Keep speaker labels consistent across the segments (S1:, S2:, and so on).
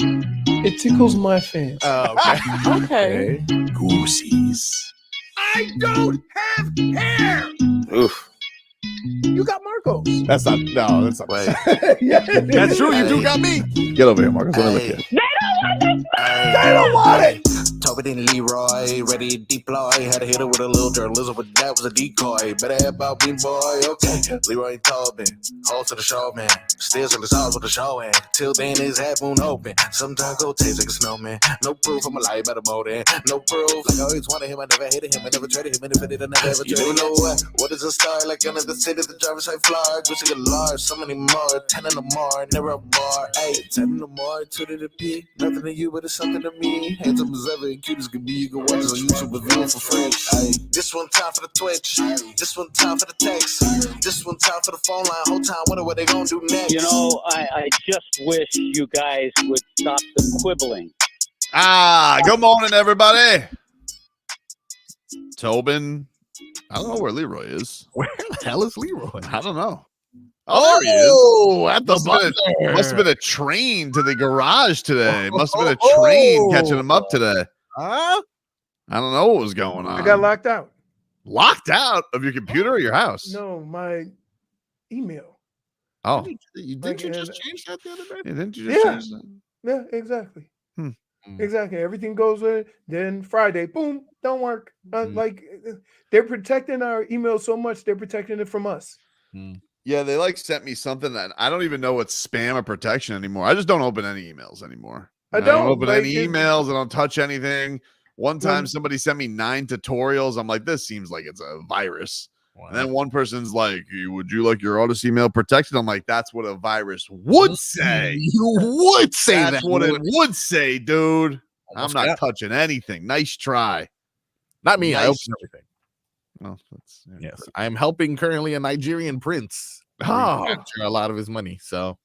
S1: It tickles my fancy.
S2: Okay.
S3: Goosies.
S1: I don't have hair.
S3: Oof.
S1: You got Marcos.
S3: That's not.
S4: Wait.
S1: Yeah,
S3: That's true. You do got me. Get over here, Marcus. Let me look at you.
S1: I don't want it.
S4: Tobin and Leroy, ready to deploy. Had to hit it with a little journalism, but that was a decoy. Better have about me, boy. Okay, Leroy and Tobin, hold to the show, man. Still to the stars with the show, and till then his half moon open. Sometimes go taste like a snowman. No proof, I'm a lie about a motive. No proof, like I always wanted him, I never hated him, I never traded him, and if I did, I never ever traded him. You know what is a star? Like under the city, the driver's side floor. Just like a large, so many more. 10 in the more, never a bar. 8, 10 in the more, 2 to the P. Nothing to you, but it's something to me. Handsome as ever, and cute as could be. You can watch us on YouTube with view for free. This one time for the Twitch. This one time for the text. This one time for the phone line. Whole time wonder what they gonna do next.
S5: You know, I just wish you guys would stop the quibbling.
S6: Good morning, everybody. Tobin. I don't know where Leroy is.
S3: Where the hell is Leroy?
S6: I don't know. Oh, there he is.
S3: At the
S6: Must have been a train to the garage today. Must have been a train catching him up today.
S3: Huh?
S6: I don't know what was going on.
S1: I got locked out.
S6: Locked out of your computer or your house?
S1: No, my email.
S6: Oh.
S3: Didn't you just change that the other day?
S6: Yeah, didn't you just change that?
S1: Yeah, exactly. Exactly. Everything goes with it. Then Friday, boom, don't work. Like they're protecting our email so much, they're protecting it from us.
S6: Yeah, they sent me something that I don't even know what's spam or protection anymore. I just don't open any emails anymore. I don't open any emails. I don't touch anything. One time somebody sent me 9 tutorials. I'm like, this seems like it's a virus. Wow. And then one person's like, would you like your Odyssey email protected? I'm like, that's what a virus would say.
S3: You would say
S6: that's what it would say, dude. I'm not touching anything. Nice try.
S3: Not me.
S6: Nice.
S3: I open everything.
S6: Well,
S3: yes, I am helping currently a Nigerian prince. A lot of his money. So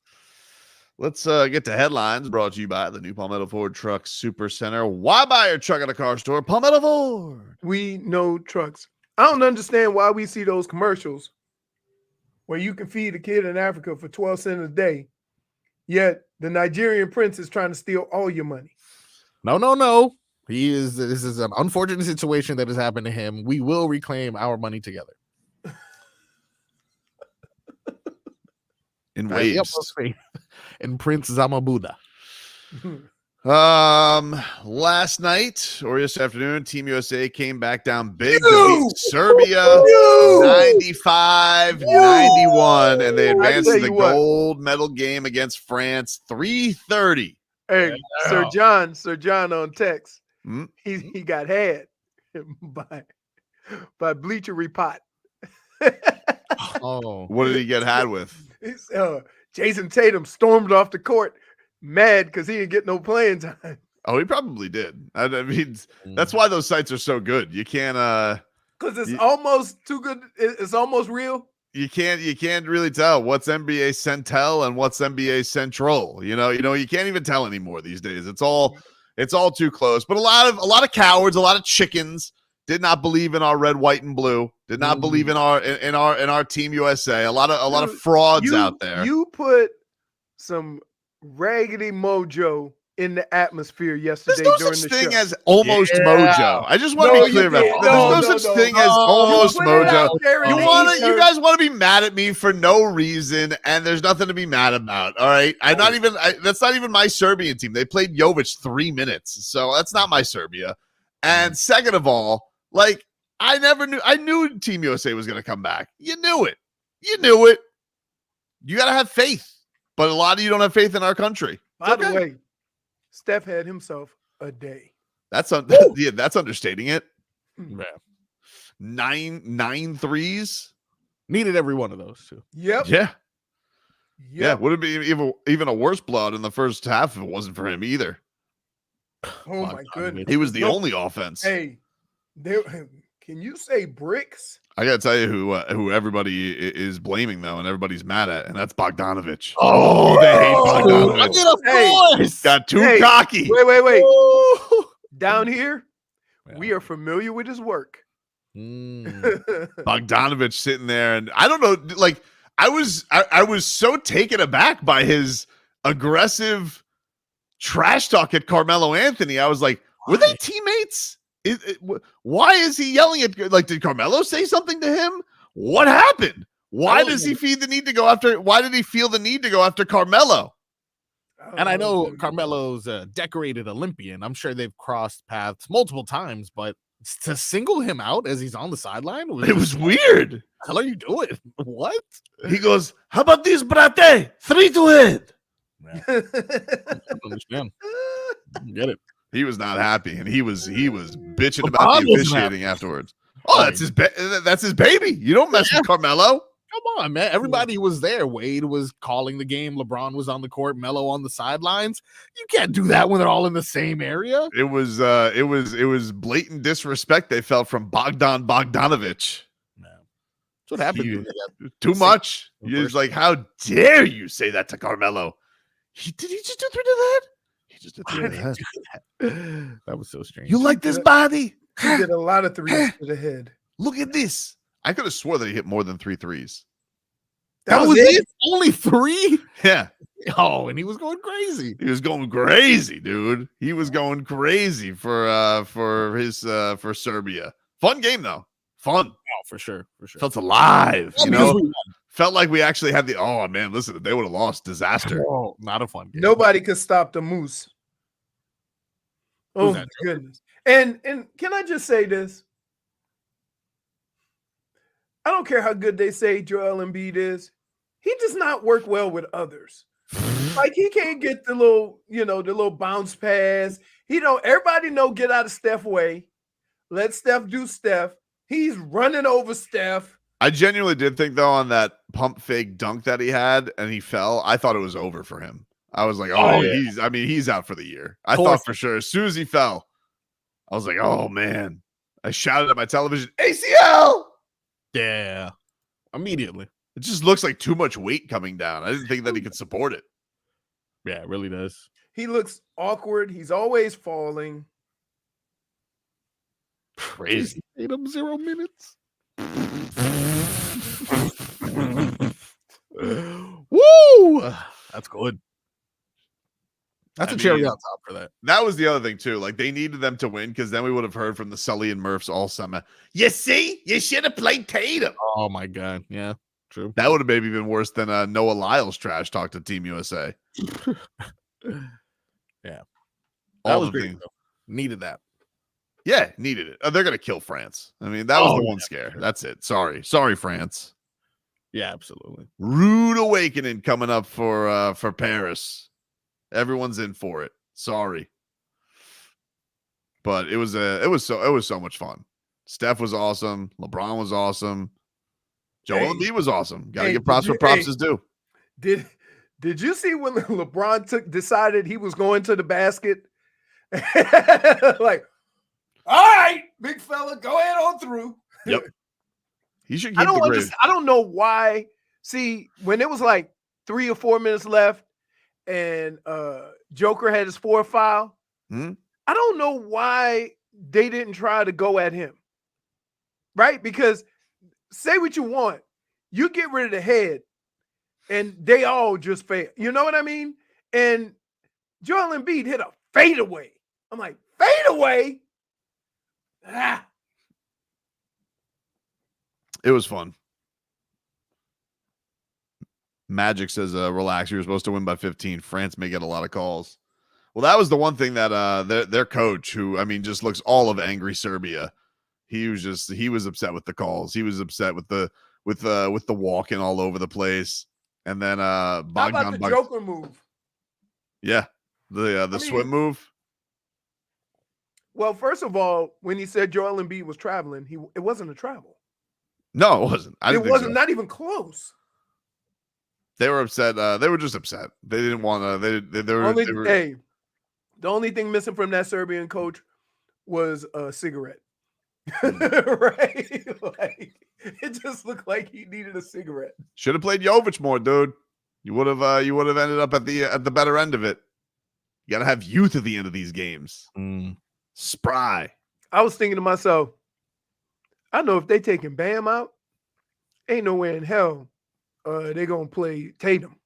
S6: let's get to headlines brought to you by the new Palmetto Ford Truck Super Center. Why buy your truck at a car store? Palmetto Ford.
S1: We know trucks. I don't understand why we see those commercials where you can feed a kid in Africa for 12 cents a day, yet the Nigerian prince is trying to steal all your money.
S3: No. This is an unfortunate situation that has happened to him. We will reclaim our money together.
S6: In waves.
S3: In Prince Zamabuda.
S6: Last night or this afternoon, Team USA came back down big to beat Serbia 95-91, and they advanced to the gold medal game against France 3-30.
S1: Hey, Sir John on text. He got had by Bleacher Repot.
S6: What did he get had with?
S1: Jayson Tatum stormed off the court mad because he didn't get no playing time.
S6: Oh, he probably did. I mean, that's why those sites are so good. You can't
S1: because it's almost too good. It's almost real.
S6: You can't really tell what's NBA Centel and what's NBA Central. You can't even tell anymore these days. It's all too close. But a lot of cowards, a lot of chickens did not believe in our red, white, and blue. Did not believe in our Team USA. A lot of frauds out there.
S1: You put some raggedy mojo in the atmosphere yesterday.
S6: There's no such thing as almost mojo. I just want to be clear about that. There's no such thing as almost mojo. You guys want to be mad at me for no reason, and there's nothing to be mad about. All right, that's not even my Serbian team. They played Jovic 3 minutes, so that's not my Serbia. And second of all, I knew Team USA was going to come back. You knew it. You got to have faith, but a lot of you don't have faith in our country.
S1: By the way, Steph had himself a day.
S6: That's understating it. Yeah. 9 threes.
S3: Needed every one of those too.
S1: Yep.
S6: Yeah. Would it be even a worse blowout in the first half if it wasn't for him either?
S1: Oh my goodness.
S6: He was the only offense.
S1: Hey, can you say bricks?
S6: I gotta tell you who everybody is blaming though, and everybody's mad at, and that's Bogdanović.
S3: Oh, they hate Bogdanović.
S6: Got too cocky.
S1: Wait. Down here, we are familiar with his work.
S6: Bogdanović sitting there, and I don't know, I was so taken aback by his aggressive trash talk at Carmelo Anthony. I was like, were they teammates? Why is he yelling at, like, did Carmelo say something to him? What happened? Why does he feel the need to go after? Why did he feel the need to go after Carmelo?
S3: And I know Carmelo's a decorated Olympian. I'm sure they've crossed paths multiple times, but to single him out as he's on the sideline,
S6: it was weird.
S3: What the hell are you doing? What?
S6: He goes, how about this, brate? 3 to hit.
S3: Yeah. I understand. Get it.
S6: He was not happy, and he was bitching about the officiating afterwards. Oh, that's his baby. You don't mess with Carmelo.
S3: Come on, man. Everybody was there. Wade was calling the game. LeBron was on the court. Melo on the sidelines. You can't do that when they're all in the same area.
S6: It was blatant disrespect they felt from Bogdon Bogdonović.
S3: No. That's what happened.
S6: Too much. He was like, how dare you say that to Carmelo? Did he just do 3 to that? He just did 3 to that.
S3: That was so strange.
S6: You like this body?
S1: He did a lot of threes to the head.
S6: Look at this. I could have swore that he hit more than 3 threes.
S3: That was it? Only 3?
S6: Yeah.
S3: Oh, and he was going crazy.
S6: He was going crazy, dude. He was going crazy for Serbia. Fun game though. Fun.
S3: Oh, for sure.
S6: Felt alive. You know, felt like we actually had the. Oh man, listen, they would have lost. Disaster.
S3: Oh, not a fun game.
S1: Nobody could stop the Moose. Oh my goodness. And can I just say this? I don't care how good they say Joel Embiid is. He does not work well with others. Like he can't get the little bounce pass. Everybody know get out of Steph way. Let Steph do Steph. He's running over Steph.
S6: I genuinely did think though on that pump fake dunk that he had and he fell, I thought it was over for him. I was like, he's out for the year. I thought for sure as soon as he fell, I was like, oh man. I shouted at my television, ACL.
S3: Yeah. Immediately.
S6: It just looks like too much weight coming down. I didn't think that he could support it.
S3: Yeah, it really does.
S1: He looks awkward. He's always falling.
S6: Crazy.
S3: Ate him 0 minutes. Woo! That's good. That's a cherry on top for that.
S6: That was the other thing too. Like they needed them to win because then we would have heard from the Sully and Murphs all summer. You see, you should have played Tatum.
S3: Oh my god, yeah, true.
S6: That would have maybe been worse than Noah Lyles trash talk to Team USA.
S3: Yeah,
S6: all
S3: was
S6: the things
S3: needed that.
S6: Yeah, needed it. They're gonna kill France. I mean, that was the one scare. That's it. Sorry, France.
S3: Yeah, absolutely.
S6: Rude awakening coming up for Paris. Everyone's in for it. Sorry. But it was so much fun. Steph was awesome. LeBron was awesome. Joel Embiid was awesome. Got to give props where props is due.
S1: Did you see when LeBron decided he was going to the basket? Like, all right, big fella, go ahead on through.
S6: Yep. He should keep
S1: I don't know why. See, when it was like 3 or 4 minutes left and Joker had his 4th foul, I don't know why they didn't try to go at him. Right? Because say what you want, you get rid of the head and they all just fail. You know what I mean? And Joel Embiid hit a fadeaway. I'm like, fadeaway? Ah.
S6: It was fun. Magic says, relax. You were supposed to win by 15. France may get a lot of calls. Well, that was the one thing that their coach, who, I mean, just looks all of angry Serbia. He was upset with the calls. He was upset with the walking all over the place. And then
S1: how about the Joker move?
S6: Yeah. The swim move.
S1: Well, first of all, when he said Joel Embiid was traveling, it wasn't a travel.
S6: No, it wasn't.
S1: It wasn't not even close.
S6: They were upset. They were just upset. They didn't want to.
S1: Hey, the only thing missing from that Serbian coach was a cigarette. Right? Like, it just looked like he needed a cigarette.
S6: Should have played Jovic more, dude. You would have ended up at the better end of it. You got to have youth at the end of these games. Spry.
S1: I was thinking to myself, I know if they taking Bam out, ain't nowhere in hell they're gonna play Tatum.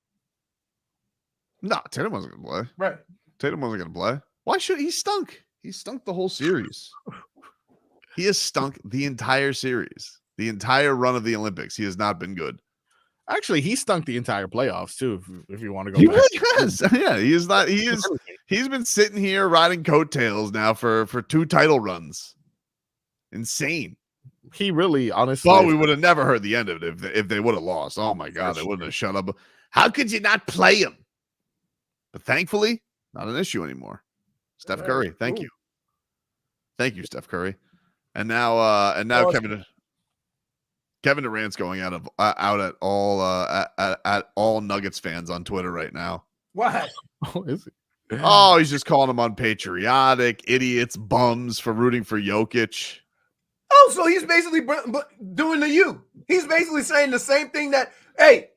S6: No, Tatum wasn't gonna play.
S1: Right.
S6: Tatum wasn't going to play. Why should he stunk? He stunk the whole series. He has stunk the entire series, the entire run of the Olympics. He has not been good.
S3: Actually, he stunk the entire playoffs too. If you want to go,
S6: He
S3: back.
S6: really has. Yeah, he is not. He's been sitting here riding coattails now for 2 title runs. Insane.
S3: He really, honestly,
S6: Well, we would have never heard the end of it if they would have lost. Oh my God, they wouldn't have shut up. How could you not play him? But thankfully, not an issue anymore. Steph Curry, thank you, Steph Curry. And now Kevin Durant's going out at all Nuggets fans on Twitter right now.
S1: Why?
S3: Oh, is he?
S6: Oh, he's just calling them unpatriotic, idiots, bums for rooting for Jokic.
S1: Oh, so he's basically doing the you. He's basically saying the same thing that, hey,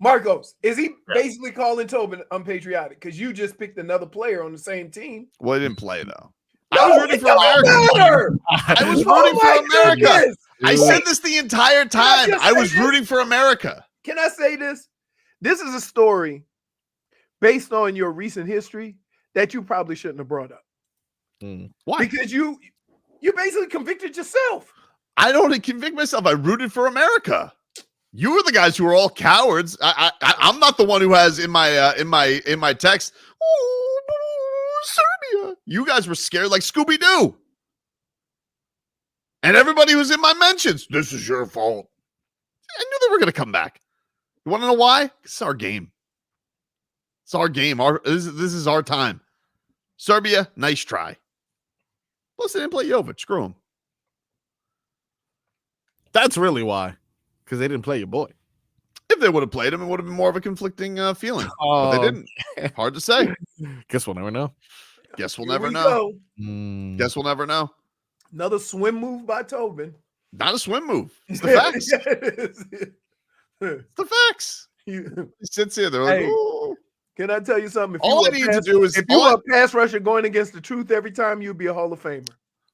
S1: Marcos, is he basically calling Tobin unpatriotic? Because you just picked another player on the same team.
S6: Well, he didn't play, though.
S1: No,
S6: I was rooting for America. I was rooting for America.
S1: Goodness.
S6: I said this the entire time. I was rooting for America.
S1: Can I say this? This is a story based on your recent history that you probably shouldn't have brought up.
S6: Why?
S1: Because you basically convicted yourself.
S6: I don't convict myself. I rooted for America. You were the guys who were all cowards. I'm not the one who has in my text. Oh, Serbia. You guys were scared like Scooby-Doo. And everybody was in my mentions. This is your fault. I knew they were going to come back. You want to know why? It's our game. It's our game. This is our time. Serbia, nice try. Plus, they didn't play Jovic. Screw him.
S3: That's really why. Because they didn't play your boy.
S6: If they would have played him, it would have been more of a conflicting feeling. But they didn't. Hard to say.
S3: Guess we'll never know.
S6: Guess we'll
S1: Here
S6: never
S1: we
S6: know.
S1: go.
S6: Guess we'll never know.
S1: Another swim move by Tobin.
S6: Not a swim move. It's the facts. It's the facts. He sits here. They're like,
S1: Hey,
S6: ooh.
S1: Can I tell you something?
S6: All I need to do is
S1: if you were a pass rusher going against the truth every time, you'd be a Hall of Famer.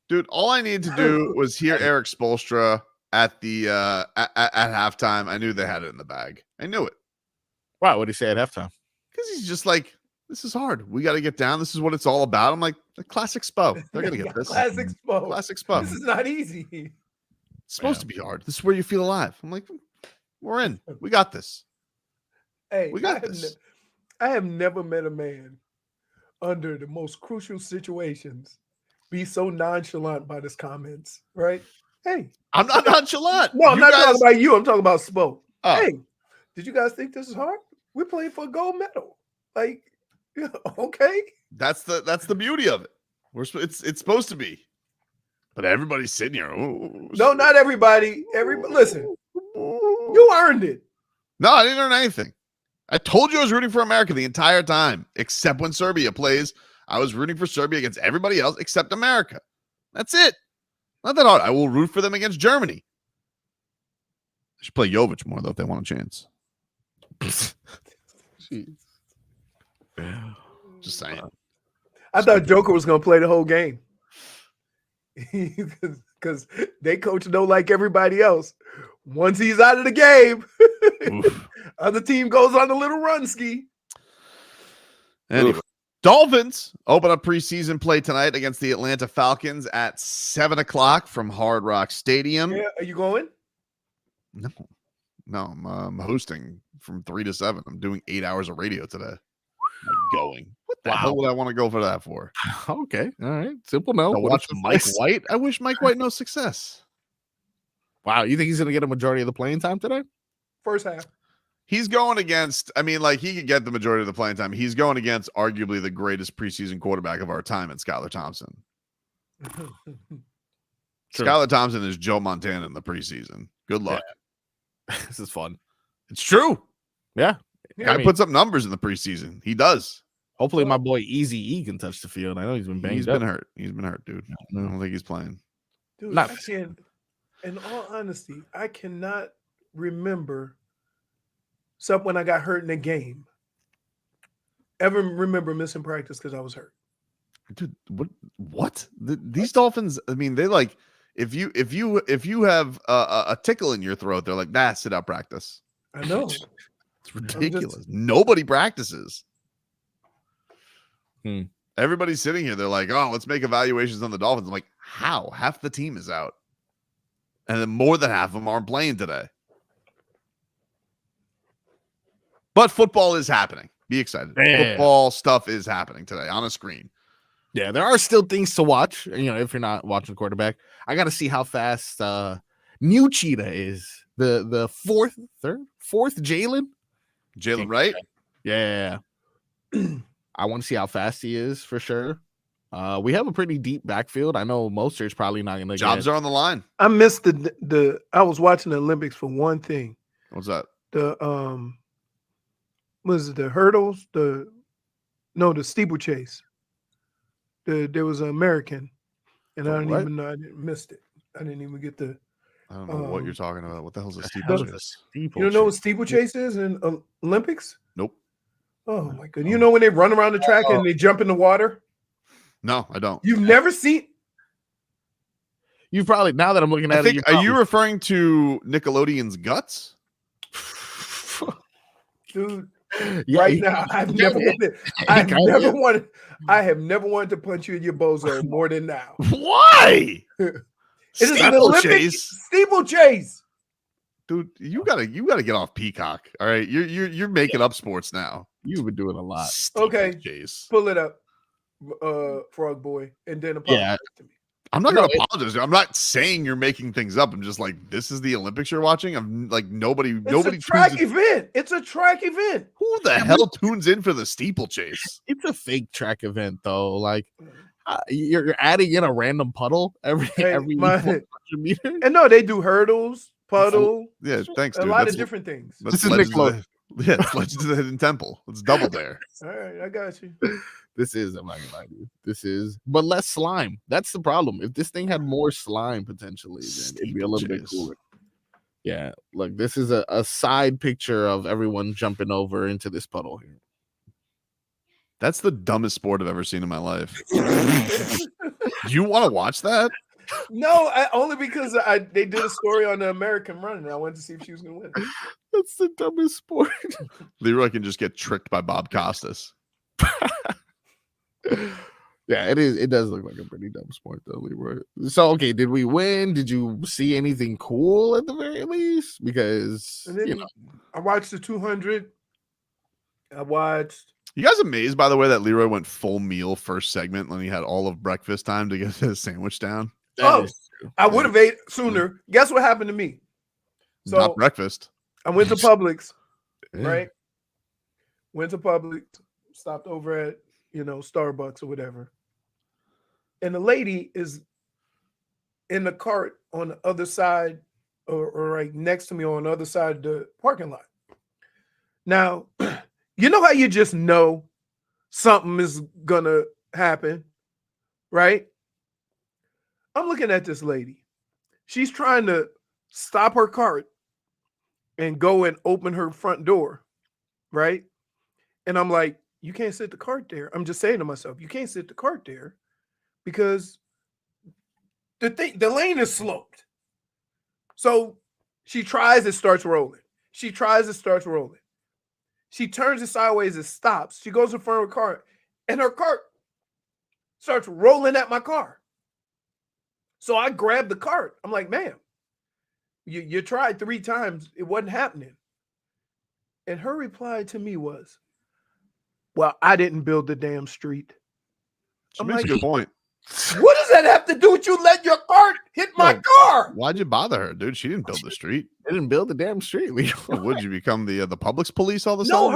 S6: Dude, all I needed to do was hear Eric Spoelstra at the at halftime. I knew they had it in the bag. I knew it.
S3: Wow, what did he say at halftime?
S6: Because he's just like, this is hard. We got to get down. This is what it's all about. I'm like, the classic Spo. They're gonna get this.
S1: Classic Spo.
S6: Classic Spo.
S1: This is not easy.
S6: It's supposed to be hard. This is where you feel alive. I'm like, we're in. We got this.
S1: Hey,
S6: We got this.
S1: I have never met a man under the most crucial situations be so nonchalant by his comments, right? Hey.
S6: I'm not nonchalant.
S1: No, I'm not talking about you. I'm talking about Spo.
S6: Oh.
S1: Hey, did you guys think this is hard? We're playing for a gold medal. Like, okay.
S6: That's the beauty of it. It's supposed to be. But everybody's sitting here. Ooh,
S1: No, not everybody. Listen, you earned it.
S6: No, I didn't earn anything. I told you I was rooting for America the entire time, except when Serbia plays. I was rooting for Serbia against everybody else except America. That's it. Not that hard. I will root for them against Germany. They should play Jovic more, though, if they want a chance.
S3: Jeez.
S6: Just saying.
S1: I thought Joker was going to play the whole game. Because they coach don't like everybody else. Once he's out of the game, other team goes on a little run ski.
S6: Anyway, Dolphins open up preseason play tonight against the Atlanta Falcons at 7:00 from Hard Rock Stadium.
S1: Yeah, are you going?
S6: No, I'm hosting from 3 to 7. I'm doing 8 hours of radio today. I'm going. What the hell would I want to go for that for?
S3: Okay, all right, simple no.
S6: To watch Mike White? I wish Mike White no success.
S3: Wow, you think he's going to get a majority of the playing time today?
S1: First half.
S6: He's going against, I mean, like, he could get the majority of the playing time. He's going against arguably the greatest preseason quarterback of our time in Skylar Thompson. Skylar Thompson is Joe Montana in the preseason. Good luck.
S3: Yeah. This is fun.
S6: It's true.
S3: Yeah.
S6: Guy puts up numbers in the preseason. He does.
S3: Hopefully my boy Easy E can touch the field. I know he's been banged
S6: He's
S3: up.
S6: been hurt. He's been hurt, dude. I don't think he's playing.
S1: Dude,
S3: Not-
S1: I can't, in all honesty, I cannot remember except when I got hurt in a game. Ever remember missing practice because I was hurt?
S6: Dude, what? These Dolphins, I mean, they like, if you have a tickle in your throat, they're like, nah, sit out practice.
S1: I know.
S6: It's ridiculous. Nobody practices. Everybody's sitting here. They're like, oh, let's make evaluations on the Dolphins. I'm like, how? Half the team is out. And then more than half of them aren't playing today. But football is happening. Be excited.
S3: Yeah.
S6: Football stuff is happening today on a screen.
S3: Yeah, there are still things to watch. If you're not watching quarterback, I got to see how fast new Cheetah is. The fourth Jalen,
S6: right?
S3: Yeah. I want to see how fast he is for sure. We have a pretty deep backfield. I know Mostert's probably not going to
S6: Jobs are on the line.
S1: I missed I was watching the Olympics for one thing.
S6: What's that?
S1: Was it the hurdles? The steeplechase. There was an American, and I didn't even know. I missed it. I didn't even get the.
S6: I don't know what you're talking about. What the hell's a steeplechase?
S1: You don't know what steeplechase is in Olympics?
S6: Nope.
S1: Oh my god! You know when they run around the track and they jump in the water?
S6: No, I don't.
S1: You've never seen?
S3: You probably, now that I'm looking at it.
S6: Are you referring to Nickelodeon's Guts?
S1: Dude, now I have never wanted to punch you in your bozo more than now.
S6: Why?
S1: It is an Olympic steeplechase.
S6: Dude, you gotta get off Peacock. All right, you're making up sports now.
S3: You've been doing a lot.
S1: Okay, pull it up, Frog Boy, and then apologize to me.
S6: I'm not gonna apologize. I'm not saying you're making things up. I'm just like, this is the Olympics you're watching. I'm like, nobody.
S1: It's a track event. It's a track event.
S6: Who the hell tunes in for the steeplechase?
S3: It's a fake track event, though. Like, you're adding in a random puddle every meter.
S1: And no, they do hurdles, puddle.
S6: Yeah, thanks. Dude.
S1: A lot of different things.
S3: This is Nickelodeon.
S6: Yeah, Legends of the Hidden Temple. It's double there.
S1: All right, I got you.
S3: This is, I'm not gonna lie to you. This is, but less slime. That's the problem. If this thing had more slime potentially, then it'd be a little bit cooler. Yeah, look, this is a side picture of everyone jumping over into this puddle here.
S6: That's the dumbest sport I've ever seen in my life. You want to watch that?
S1: No, only because they did a story on the American Run, and I wanted to see if she was going to win.
S3: That's the dumbest sport.
S6: Leroy can just get tricked by Bob Costas.
S3: Yeah, it is. It does look like a pretty dumb sport, though, Leroy. So, okay, did we win? Did you see anything cool at the very least? Because
S1: I watched the 200. I watched.
S6: You guys amazed, by the way, that Leroy went full meal first segment when he had all of breakfast time to get his sandwich down?
S1: I would have ate sooner. Guess what happened to me? So
S6: not breakfast.
S1: I went to Publix, right? Went to Publix, stopped over at Starbucks or whatever. And the lady is in the cart on the other side or right next to me on the other side of the parking lot. Now, you know how you just know something is going to happen, right? I'm looking at this lady. She's trying to stop her cart and go and open her front door, right? And I'm like, you can't sit the cart there. I'm just saying to myself, you can't sit the cart there because the lane is sloped. So she tries, it starts rolling. She tries, it starts rolling. She turns it sideways, it stops. She goes in front of her cart, and her cart starts rolling at my car. So I grabbed the cart. I'm like, ma'am, you tried 3 times. It wasn't happening. And her reply to me was, well, I didn't build the damn street.
S6: She makes a good point.
S1: What does that have to do with you letting your cart hit my car?
S6: Why'd you bother her, dude? She didn't build the street.
S3: They didn't build the damn street.
S6: Would you become the Publix police all of a
S1: No,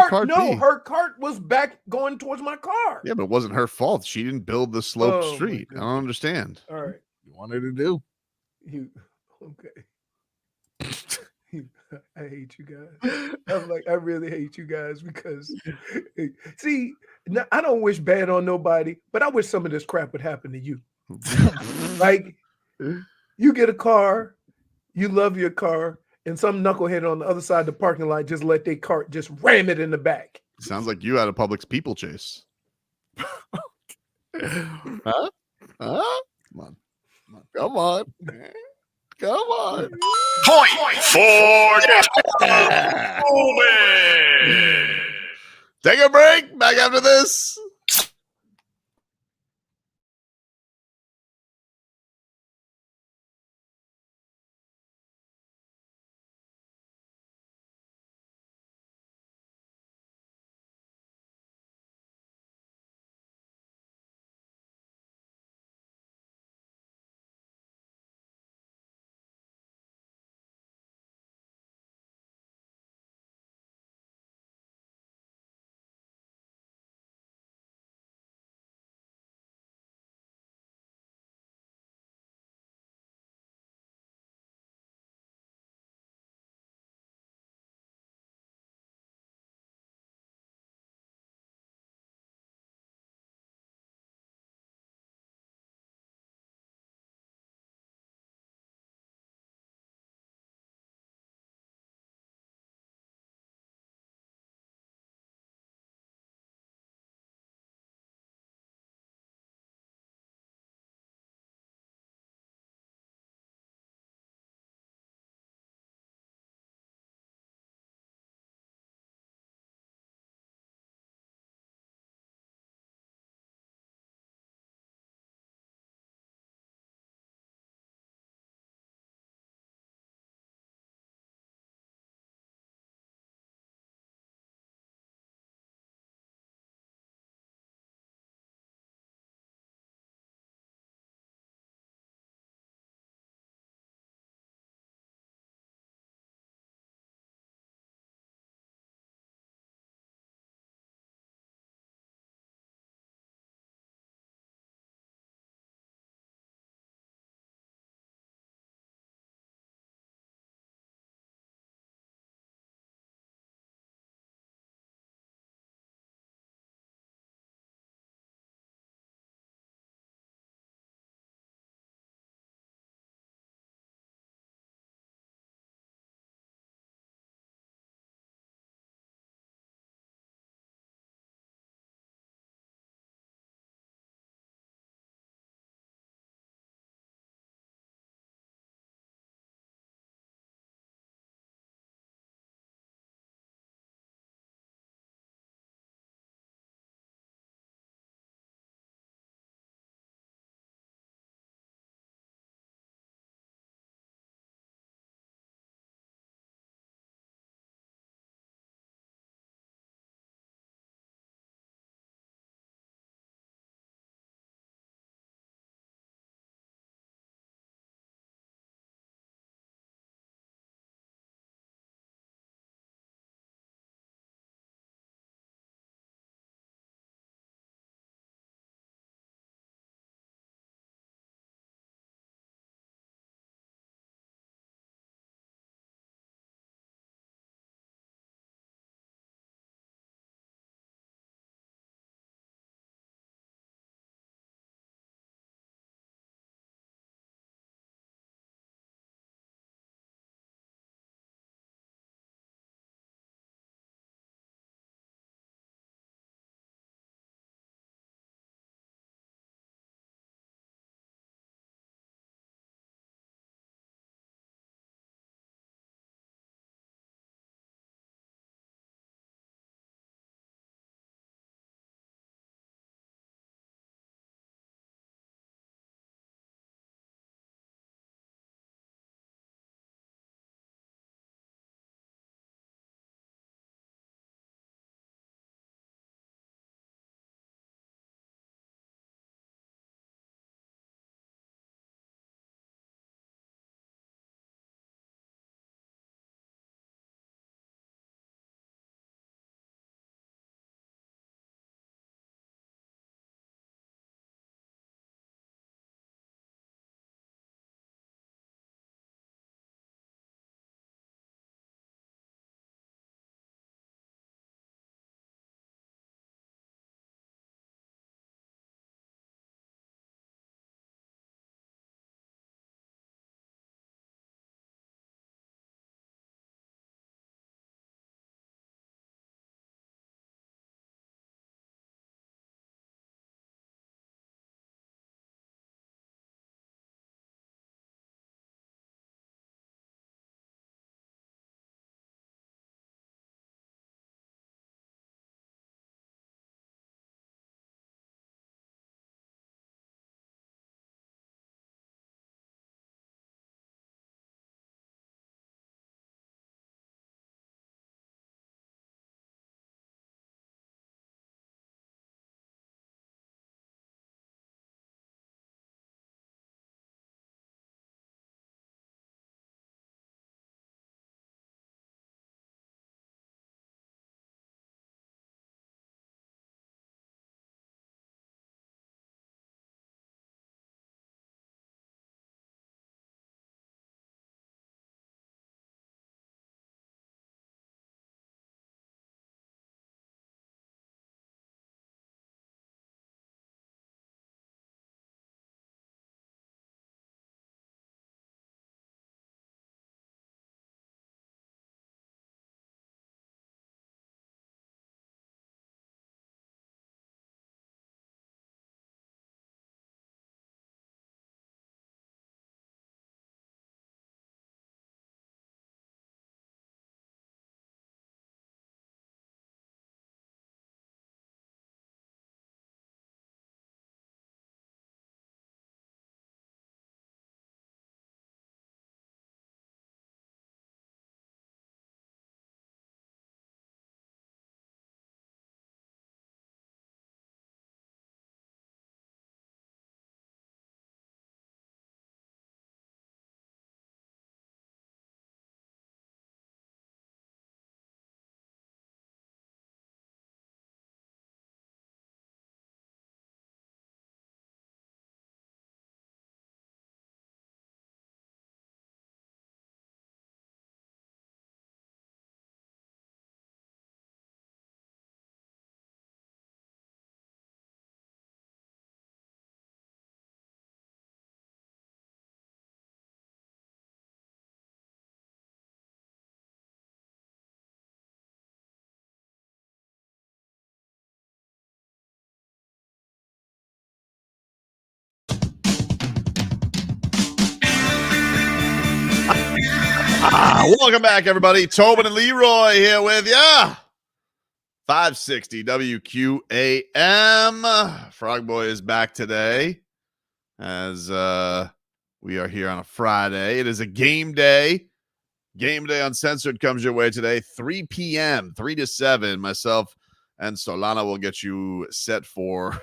S6: sudden?
S1: her cart was back going towards my car.
S6: Yeah, but it wasn't her fault. She didn't build the sloped street. I don't understand.
S1: All right.
S3: You wanted to do.
S1: Okay. I hate you guys. I'm like, I really hate you guys because, see, I don't wish bad on nobody, but I wish some of this crap would happen to you. Like, you get a car, you love your car, and some knucklehead on the other side of the parking lot just let their cart just ram it in the back.
S6: Sounds like you had a Publix people chase.
S3: Huh? Come on.
S6: Point for Tobin. Take a break. Back after this. Welcome back, everybody. Tobin and Leroy here with ya. 560 WQAM. Frog Boy is back today as we are here on a Friday. It is a game day. Game Day Uncensored comes your way today, 3 p.m., 3 to 7. Myself and Solana will get you set for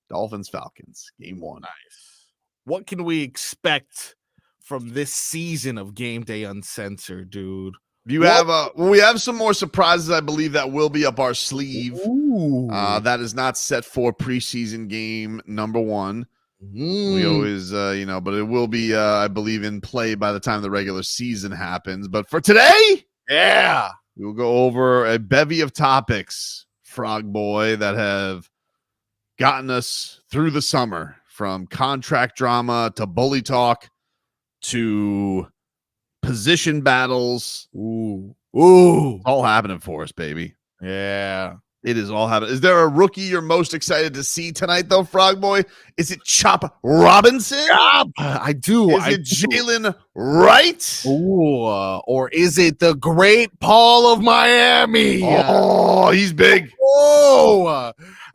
S6: Dolphins Falcons, game 1.
S3: Nice. What can we expect from this season of Game Day Uncensored, dude?
S6: We have some more surprises, I believe, that will be up our sleeve. That is not set for preseason game number 1. We always, but it will be, I believe, in play by the time the regular season happens. But for today, we will go over a bevy of topics, Frog Boy, that have gotten us through the summer, from contract drama to bully talk to position battles. All happening for us, baby.
S3: Yeah.
S6: It is all happening. Is there a rookie you're most excited to see tonight, though, Frog Boy? Is it Chop Robinson?
S3: I do.
S6: Is it Jalen Wright?
S3: Or is it the great Paul of Miami?
S6: Oh, he's big.
S3: I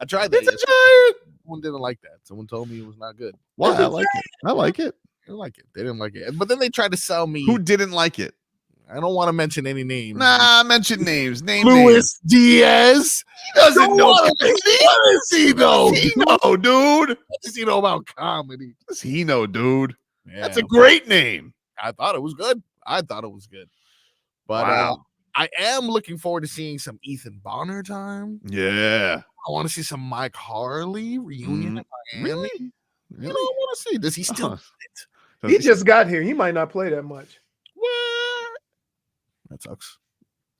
S3: tried that.
S6: It's a giant.
S3: Someone didn't like that. Someone told me it was not good.
S6: Why? I like it. I like it.
S3: They didn't like it. They didn't like it. But then they tried to sell me.
S6: Who didn't like it?
S3: I don't want to mention any names.
S6: Nah, mention names. Name
S3: Luis Diaz.
S6: He doesn't know
S3: What
S6: comedy.
S3: does he know?
S6: What does he know, dude?
S3: What does he know about comedy?
S6: What does he know, dude?
S3: Yeah.
S6: That's a great name.
S3: I thought it was good. But
S6: Wow.
S3: I am looking forward to seeing some Ethan Bonner time.
S6: Yeah.
S3: I want to see some Mike Harley reunion in Miami.
S6: Really?
S3: You know, I want to see. Does he still
S1: He just got here. He might not play that much.
S3: That sucks.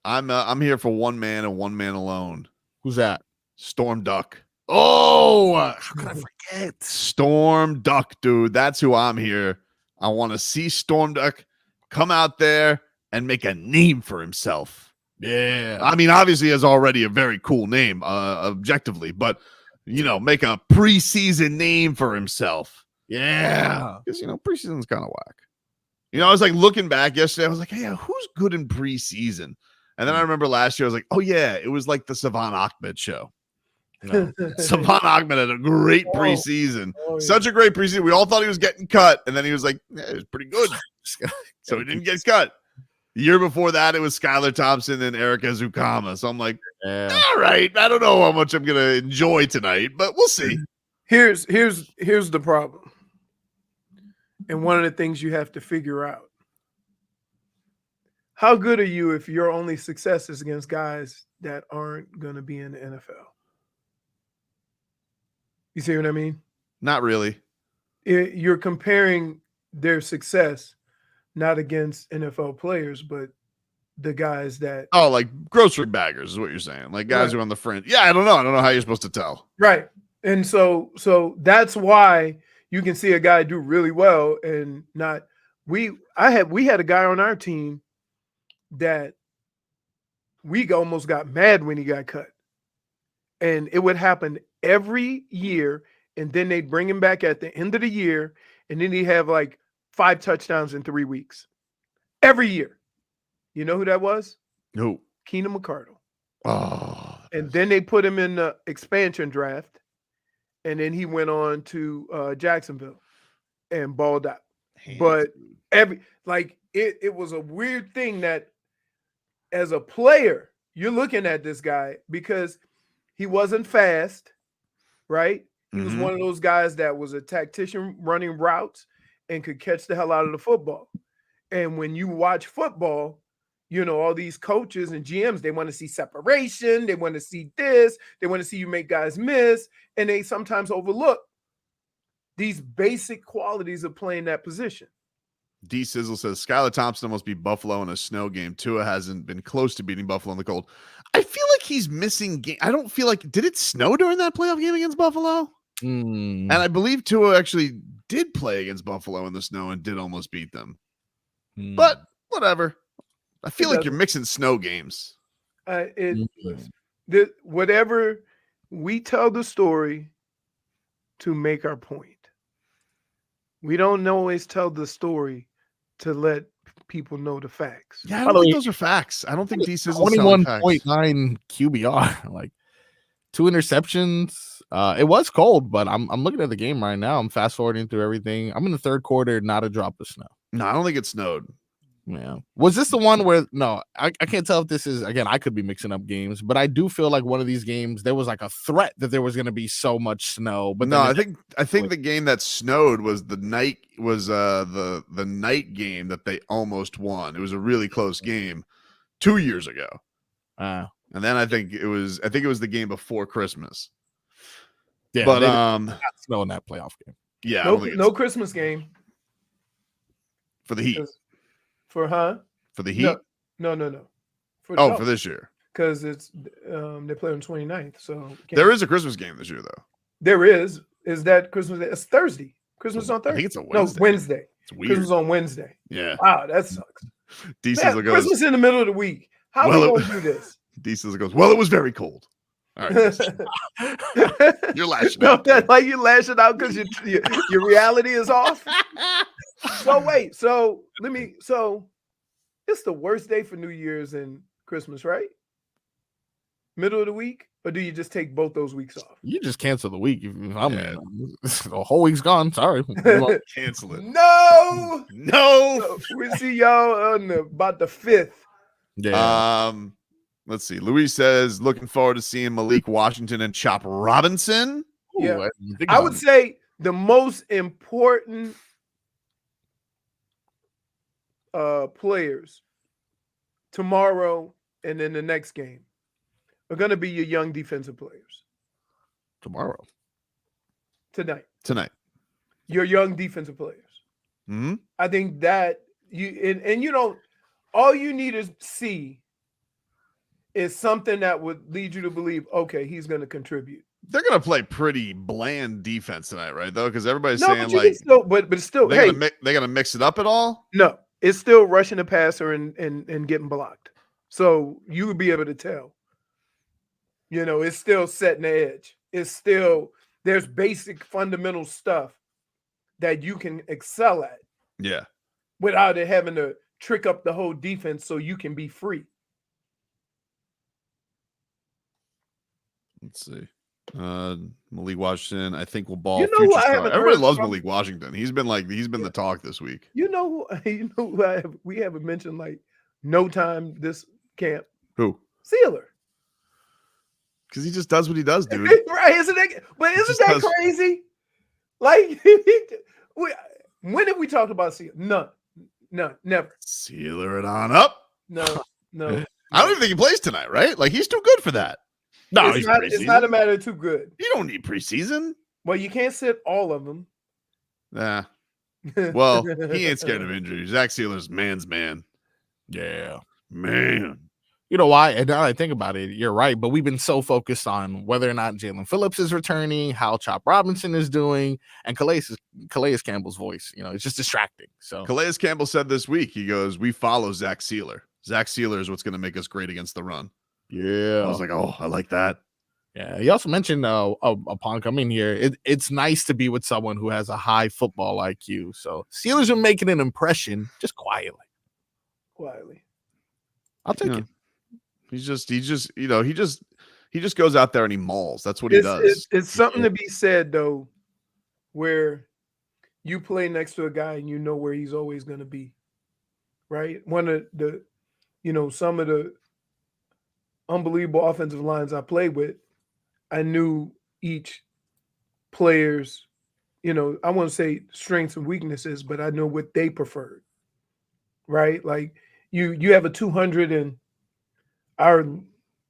S6: I'm here for one man and one man alone.
S3: Who's that?
S6: Storm Duck.
S3: Oh, how could I forget?
S6: Storm Duck, dude. That's who I'm here. I want to see Storm Duck come out there and make a name for himself.
S3: Yeah.
S6: I mean, obviously, he has already a very cool name, objectively, but, make a preseason name for himself.
S3: Yeah.
S6: Because, preseason's kind of whack. I was like looking back yesterday. I was like, hey, who's good in preseason? And then I remember last year, I was like, oh, yeah, it was like the Savon Ahmed show. Savon Ahmed had a great preseason. Such a great preseason. We all thought he was getting cut. And then he was like, it was pretty good. So he didn't get cut. The year before that, it was Skylar Thompson and Erica Zukama. So I'm like, all right, I don't know how much I'm going to enjoy tonight, but we'll see.
S1: Here's the problem. And one of the things you have to figure out. How good are you if your only success is against guys that aren't going to be in the NFL? You see what I mean?
S6: Not really.
S1: You're comparing their success not against NFL players, but the guys that...
S6: Oh, like grocery baggers is what you're saying. Like guys who are on the fringe. Yeah, I don't know. I don't know how you're supposed to tell.
S1: Right. And so that's why you can see a guy do really well and not... We had a guy on our team that we almost got mad when he got cut. And it would happen every year, and then they'd bring him back at the end of the year, and then he'd have like 5 touchdowns in 3 weeks. Every year. You know who that was?
S6: Who?
S1: Keenan McCardle.
S6: Oh.
S1: And then they put him in the expansion draft, and then he went on to Jacksonville and balled out. But it was a weird thing that as a player, you're looking at this guy because he wasn't fast, right? He was one of those guys that was a tactician running routes and could catch the hell out of the football. And when you watch football, all these coaches and GMs, they want to see separation. They want to see this. They want to see you make guys miss. And they sometimes overlook these basic qualities of playing that position.
S6: D Sizzle says Skylar Thompson must be Buffalo in a snow game. Tua hasn't been close to beating Buffalo in the cold. I feel like he's missing game. I don't feel like, did it snow during that playoff game against Buffalo? And I believe Tua actually did play against Buffalo in the snow and did almost beat them. But whatever. I feel like you're mixing snow games.
S1: Whatever, we tell the story to make our point. We don't always tell the story to let people know the facts.
S6: Yeah, I don't think those are facts. I don't think D Sizzle's selling facts.
S3: 21.9 QBR, like 2 interceptions. It was cold, but I'm looking at the game right now. I'm fast forwarding through everything. I'm in the third quarter, not a drop of snow.
S6: No, I don't think it snowed.
S3: Yeah. Was this the one where I can't tell if this is, again, I could be mixing up games, but I do feel like one of these games there was like a threat that there was going to be so much snow. But
S6: no, I think the game that snowed was the night game that they almost won. It was a really close game 2 years ago. And then I think it was the game before Christmas.
S3: Yeah,
S6: but
S3: not snow in that playoff game.
S6: Yeah,
S1: no Christmas game
S6: for the Heat.
S1: For
S6: the Heat?
S1: No.
S6: For this year.
S1: Because it's they play on 29th. So
S6: there is a Christmas game this year, though.
S1: There is. Is that Christmas Day? It's Thursday. Christmas on Thursday.
S6: I think it's a Wednesday.
S1: No, Wednesday.
S6: It's weird.
S1: Christmas on Wednesday.
S6: Yeah.
S1: Wow, that sucks.
S6: Diesel goes,
S1: Christmas in the middle of the week. How are we gonna do this?
S6: Diesel goes, well, it was very cold. All right. You're lashing out.
S1: That's like you're lashing out because your reality is off. So wait, so it's the worst day for New Year's and Christmas, right? Middle of the week, or do you just take both those weeks off?
S3: You just cancel the week. The whole week's gone. Sorry,
S6: cancel it.
S1: No.
S6: So
S1: we see y'all on about the 5th.
S3: Yeah.
S6: Let's see. Luis says, looking forward to seeing Malik Washington and Chop Robinson.
S1: Yeah, I would say the most important players tomorrow and in the next game are going to be your young defensive players. Tonight. Your young defensive players.
S6: Mm-hmm.
S1: I think that all you need to see is something that would lead you to believe, okay, he's going to contribute.
S6: They're going to play pretty bland defense tonight, right? Though, because everybody's saying
S1: but still,
S6: they're going to mix it up at all.
S1: No, it's still rushing the passer and getting blocked. So you would be able to tell. It's still setting the edge. It's still there's basic fundamental stuff that you can excel at.
S6: Yeah,
S1: without it having to trick up the whole defense so you can be free.
S6: Let's see. Malik Washington, I think will ball. Everybody loves Malik Washington. He's been the talk this week.
S1: We haven't mentioned like no time this camp.
S6: Who?
S1: Sieler.
S6: Because he just does what he does, dude.
S1: Right? Isn't that crazy? Like, when have we talked about Sieler? None, never.
S6: Sieler it on up.
S1: No.
S6: I don't even think he plays tonight, right? Like, he's too good for that. No,
S1: it's not a matter of too good.
S6: You don't need preseason.
S1: Well, you can't sit all of them.
S6: Nah. Well, he ain't scared of injury. Zach Sieler's man's man.
S3: Yeah.
S6: Man.
S3: You know why? And now that I think about it, you're right. But we've been so focused on whether or not Jalen Phillips is returning, how Chop Robinson is doing, and Calais Campbell's voice. It's just distracting. So
S6: Calais Campbell said this week, he goes, we follow Zach Sieler. Zach Sieler is what's going to make us great against the run.
S3: Yeah.
S6: I was like, oh, I like that.
S3: Yeah. He also mentioned upon coming here, it's nice to be with someone who has a high football IQ. So Steelers are making an impression just quietly. I'll take it.
S6: He just goes out there and he mauls. That's what he does.
S1: It's something to be said though, where you play next to a guy and you know where he's always going to be. Right? One of the, some of the unbelievable offensive lines I played with, I knew each player's, I won't say strengths and weaknesses, but I know what they preferred. Right? Like you have a 200 and our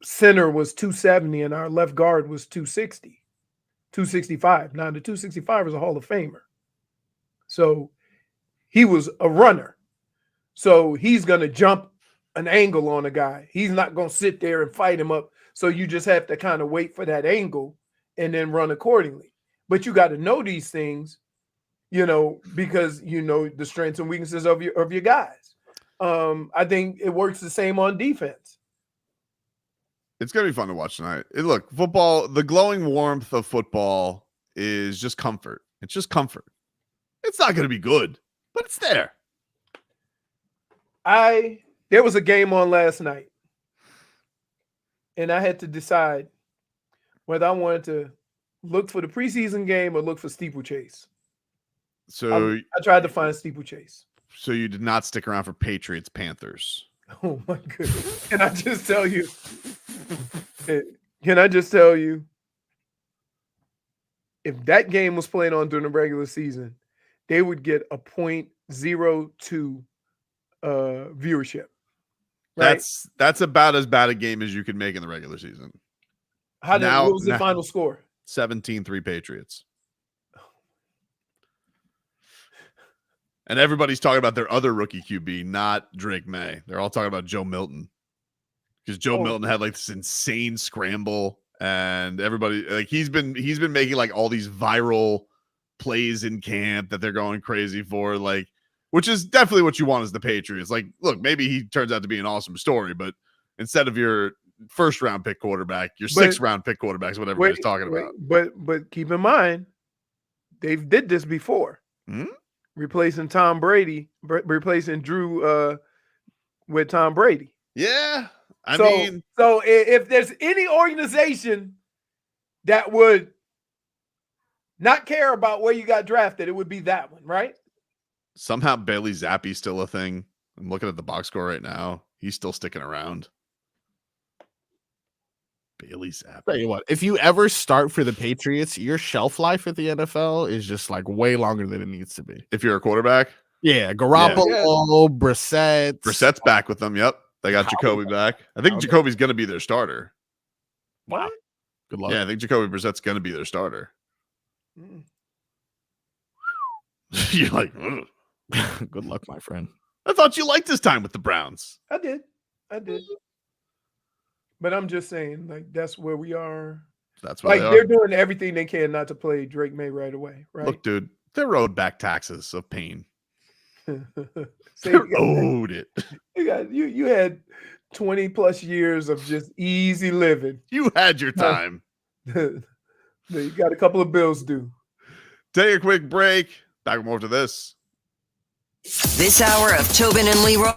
S1: center was 270 and our left guard was 260, 265. Now the 265 is a Hall of Famer. So he was a runner. So he's going to jump an angle on a guy. He's not going to sit there and fight him up. So you just have to kind of wait for that angle and then run accordingly. But you got to know these things, because the strengths and weaknesses of your guys. I think it works the same on defense.
S6: It's going to be fun to watch tonight. Look, football, the glowing warmth of football is just comfort. It's just comfort. It's not going to be good, but it's there.
S1: There was a game on last night, and I had to decide whether I wanted to look for the preseason game or look for steeplechase.
S6: So
S1: I tried to find steeplechase.
S6: So you did not stick around for Patriots Panthers.
S1: Oh my goodness! Can I just tell you? Can I just tell you? If that game was played on during the regular season, they would get a 0.02 viewership. Right?
S6: That's about as bad a game as you could make in the regular season.
S1: What was the final score?
S6: 17-3 Patriots. And everybody's talking about their other rookie QB, not Drake May. They're all talking about Joe Milton. Because Joe Milton had like this insane scramble, and everybody like he's been making like all these viral plays in camp that they're going crazy for, like, which is definitely what you want as the Patriots. Like, look, maybe he turns out to be an awesome story, but instead of your first round pick quarterback, your sixth round pick quarterback is what everybody's talking about.
S1: But keep in mind, they've did this before. Replacing Tom Brady, replacing Drew with Tom Brady.
S6: Yeah.
S1: So if there's any organization that would not care about where you got drafted, it would be that one, right?
S6: Somehow Bailey Zappi's still a thing. I'm looking at the box score right now. He's still sticking around. Bailey Zappi.
S3: Tell you what, if you ever start for the Patriots, your shelf life at the NFL is just like way longer than it needs to be.
S6: If you're a quarterback?
S3: Yeah, Garoppolo, Brissett.
S6: Brissett's back with them. Yep. They got Jacoby back. I think Jacoby's going to be their starter.
S3: What? Good luck.
S6: Yeah, I think Jacoby Brissett's going to be their starter. You're like,
S3: good luck, my friend.
S6: I thought you liked his time with the Browns.
S1: I did. But I'm just saying, like, that's where we are.
S6: That's where
S1: they're doing everything they can not to play Drake May right away, right?
S6: Look, dude, they rode back taxes of pain.
S1: They
S6: rode it.
S1: You had 20 plus years of just easy living.
S6: You had your time.
S1: You got a couple of bills due.
S6: Take a quick break. Back more to this.
S7: This hour of Tobin and Leroy.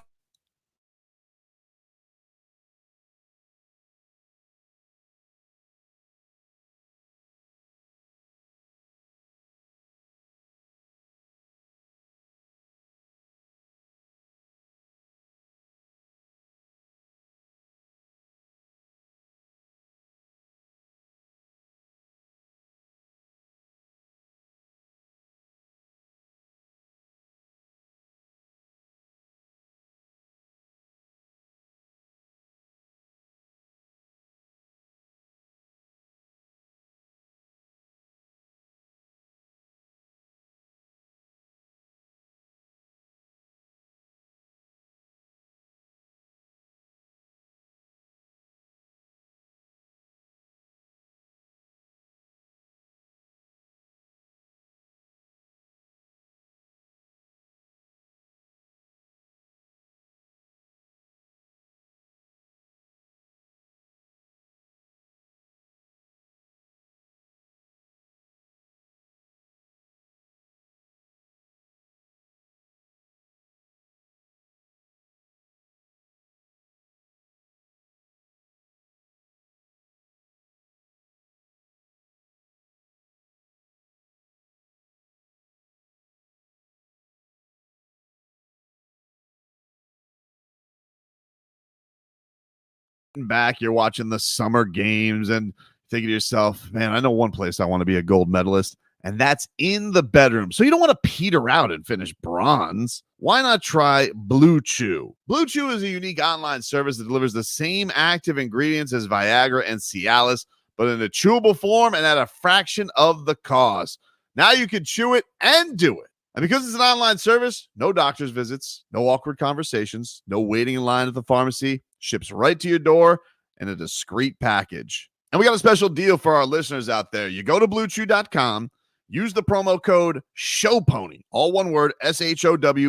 S6: Back, you're watching the summer games and thinking to yourself, man, I know one place I want to be a gold medalist, and that's in the bedroom. So you don't want to peter out and finish bronze. Why not try Blue Chew? Blue Chew is a unique online service that delivers the same active ingredients as Viagra and Cialis, but in a chewable form and at a fraction of the cost. Now you can chew it and do it. And because it's an online service, no doctor's visits, no awkward conversations, no waiting in line at the pharmacy, ships right to your door in a discreet package. And we got a special deal for our listeners out there. You go to bluechew.com, use the promo code SHOWPONY, all one word, SHOWPONY.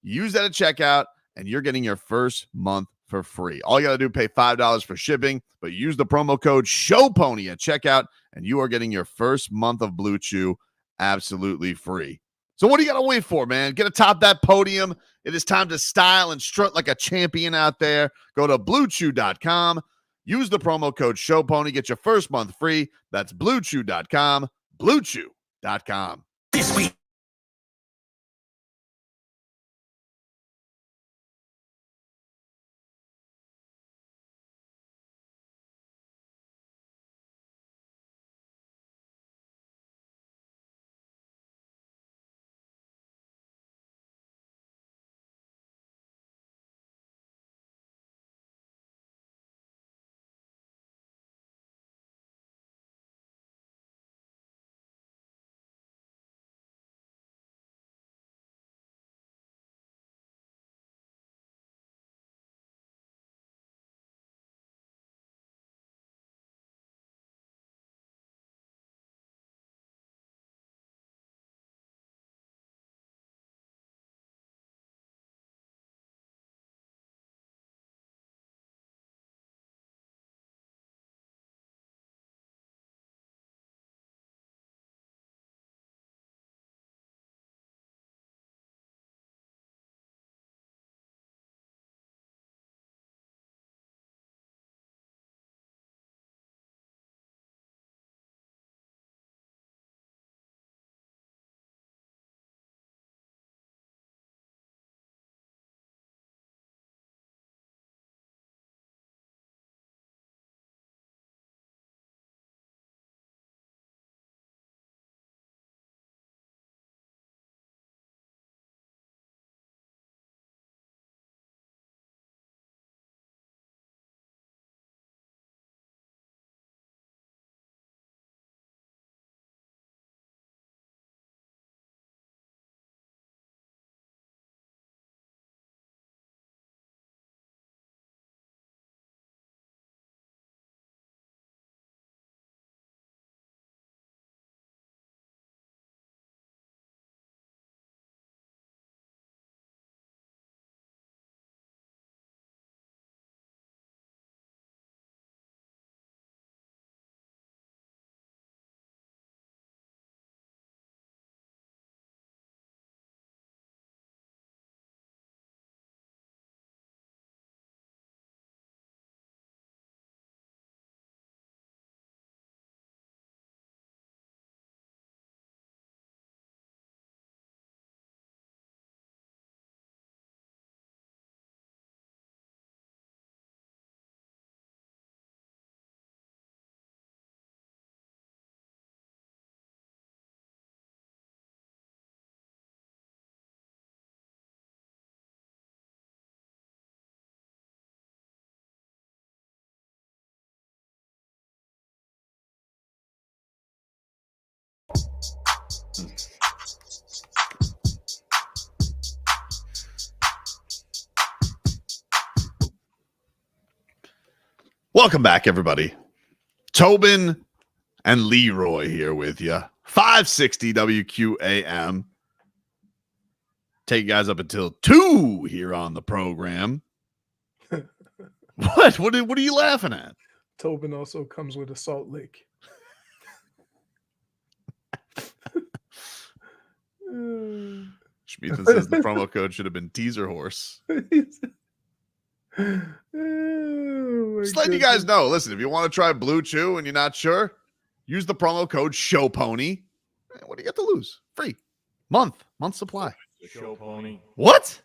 S6: Use that at checkout, and you're getting your first month for free. All you got to do, pay $5 for shipping, but use the promo code SHOWPONY at checkout, and you are getting your first month of Blue Chew absolutely free. So what do you got to wait for, man? Get atop that podium. It is time to style and strut like a champion out there. Go to BlueChew.com. Use the promo code ShowPony. Get your first month free. That's BlueChew.com. BlueChew.com.
S4: This week.
S6: Welcome back, everybody. Tobin and Leroy here with you. 560 WQAM. Take you guys up until 2 here on the program. What? What are you laughing at?
S1: Tobin also comes with a salt lick.
S6: Schmeathan says the promo code should have been teaser horse. Just letting you guys know. Listen, if you want to try Blue Chew and you're not sure, use the promo code SHOWPONY. What do you got to lose? Free. Month supply.
S8: Show pony.
S6: What?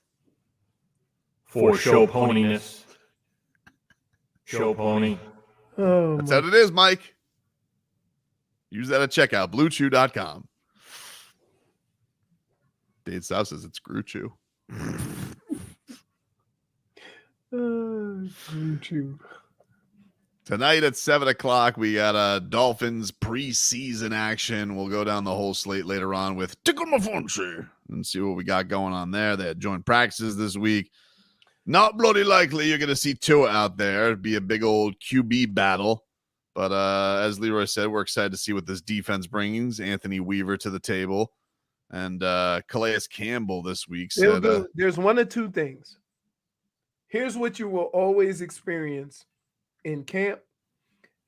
S8: For show poniness. Show pony.
S1: Oh,
S6: That's how it is, Mike. Use that at checkout. BlueChew.com. Dane South says it's Screw Chew. Tonight at 7 o'clock, we got a Dolphins preseason action. We'll go down the whole slate later on with Tickle My Fancy and see what we got going on there. They had joint practices this week. Not bloody likely you're going to see Tua out there. It'd be a big old QB battle. But as Leroy said, we're excited to see what this defense brings. Anthony Weaver to the table. And Calais Campbell this week said...
S1: there's one of two things. Here's what you will always experience in camp,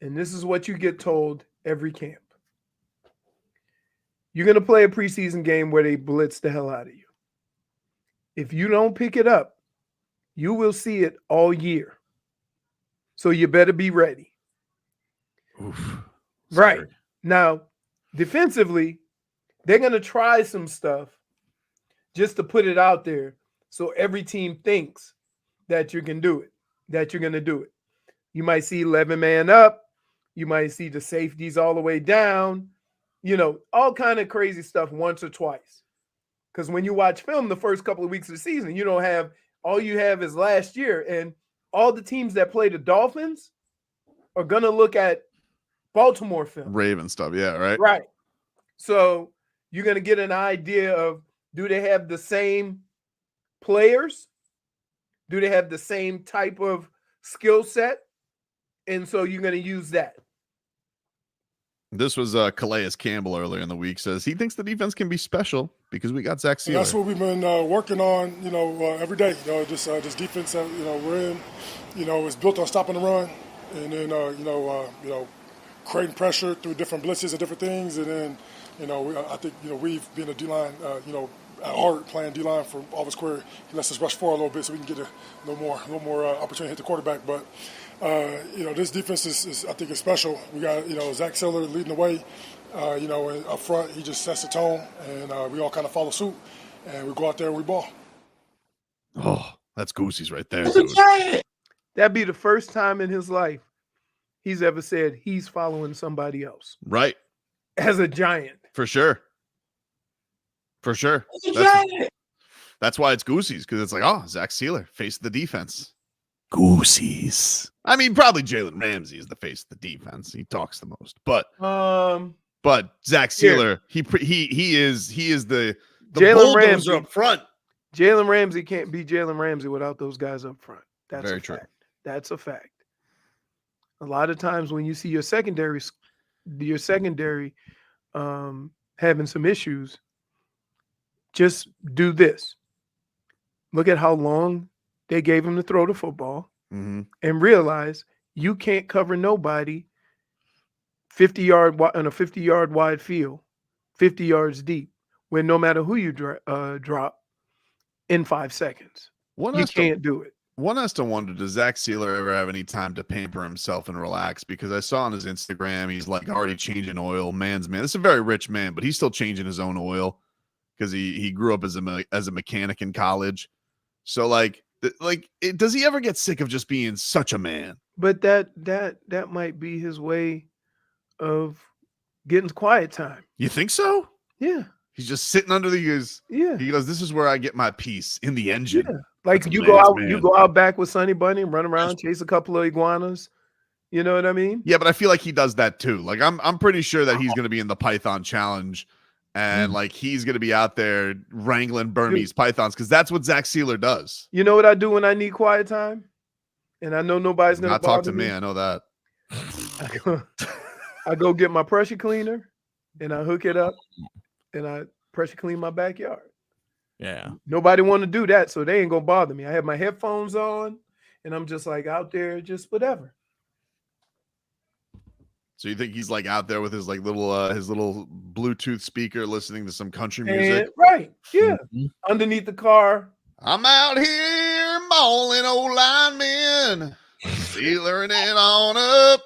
S1: and this is what you get told every camp. You're going to play a preseason game where they blitz the hell out of you. If you don't pick it up, you will see it all year. So you better be ready.
S6: Oof.
S1: Right.
S6: Scary.
S1: Now, defensively, they're going to try some stuff just to put it out there so every team thinks that you can do it, that you're going to do it. You might see 11-man up. You might see the safeties all the way down. All kind of crazy stuff once or twice. Because when you watch film the first couple of weeks of the season, all you have is last year. And all the teams that play the Dolphins are going to look at Baltimore film.
S6: Raven stuff. Yeah, right.
S1: Right. So you're going to get an idea of, do they have the same players? Do they have the same type of skill set? And so you're going to use that.
S6: This was Calais Campbell earlier in the week, says he thinks the defense can be special because we got Zach Sieler.
S9: That's what we've been working on, every day. This defense that, we're in, is built on stopping the run and then, creating pressure through different blitzes and different things. And then, I think, we've been a D-line, at heart playing D-line for all his career. He lets us rush forward a little bit so we can get a little more opportunity to hit the quarterback. But, this defense is I think, is special. We got, Zach Sieler leading the way, and up front. He just sets the tone, and we all kind of follow suit, and we go out there and we ball.
S6: Oh, that's Goosey's right there, dude.
S1: That'd be the first time in his life he's ever said he's following somebody else.
S6: Right.
S1: As a Giant.
S6: For sure. That's why it's Goosey's, because it's like, oh, Zach Sieler, face of the defense. Goosey's. I mean, probably Jalen Ramsey is the face of the defense. He talks the most, but Zach Sieler, he is the
S1: Jalen Ramsey
S6: up front.
S1: Jalen Ramsey can't be Jalen Ramsey without those guys up front. That's
S6: very
S1: a
S6: true.
S1: Fact. That's a fact. A lot of times when you see your secondary having some issues, just do this. Look at how long they gave him to throw the football, and realize you can't cover nobody 50-yard on a 50-yard wide field, 50 yards deep, when no matter who you drop in 5 seconds. You can't do it.
S6: One has to wonder, does Zach Sieler ever have any time to pamper himself and relax? Because I saw on his Instagram, he's like already changing oil. This is a very rich man, but he's still changing his own oil because he grew up as a mechanic in college. So does he ever get sick of just being such a man?
S1: But that might be his way of getting quiet time.
S6: You think so?
S1: Yeah.
S6: He's just sitting under the ears.
S1: Yeah.
S6: He goes, this is where I get my peace, in the engine.
S1: Yeah. Like you go out back with Sonny Bunny and run around, chase a couple of iguanas. You know what I mean?
S6: Yeah, but I feel like he does that too. Like I'm pretty sure that he's going to be in the Python challenge, and like he's going to be out there wrangling Burmese pythons, because that's what Zach Sieler does.
S1: You know what I do when I need quiet time, and I know nobody's going to
S6: talk to me. I know that.
S1: I go get my pressure cleaner, and I hook it up, and I pressure clean my backyard.
S3: Yeah.
S1: Nobody want to do that, so they ain't gonna bother me. I have my headphones on, and I'm just like out there, just whatever.
S6: So you think he's like out there with his like his little Bluetooth speaker, listening to some country music?
S1: Right? Yeah. Underneath the car.
S6: I'm out here mauling old linemen, sealing it on up.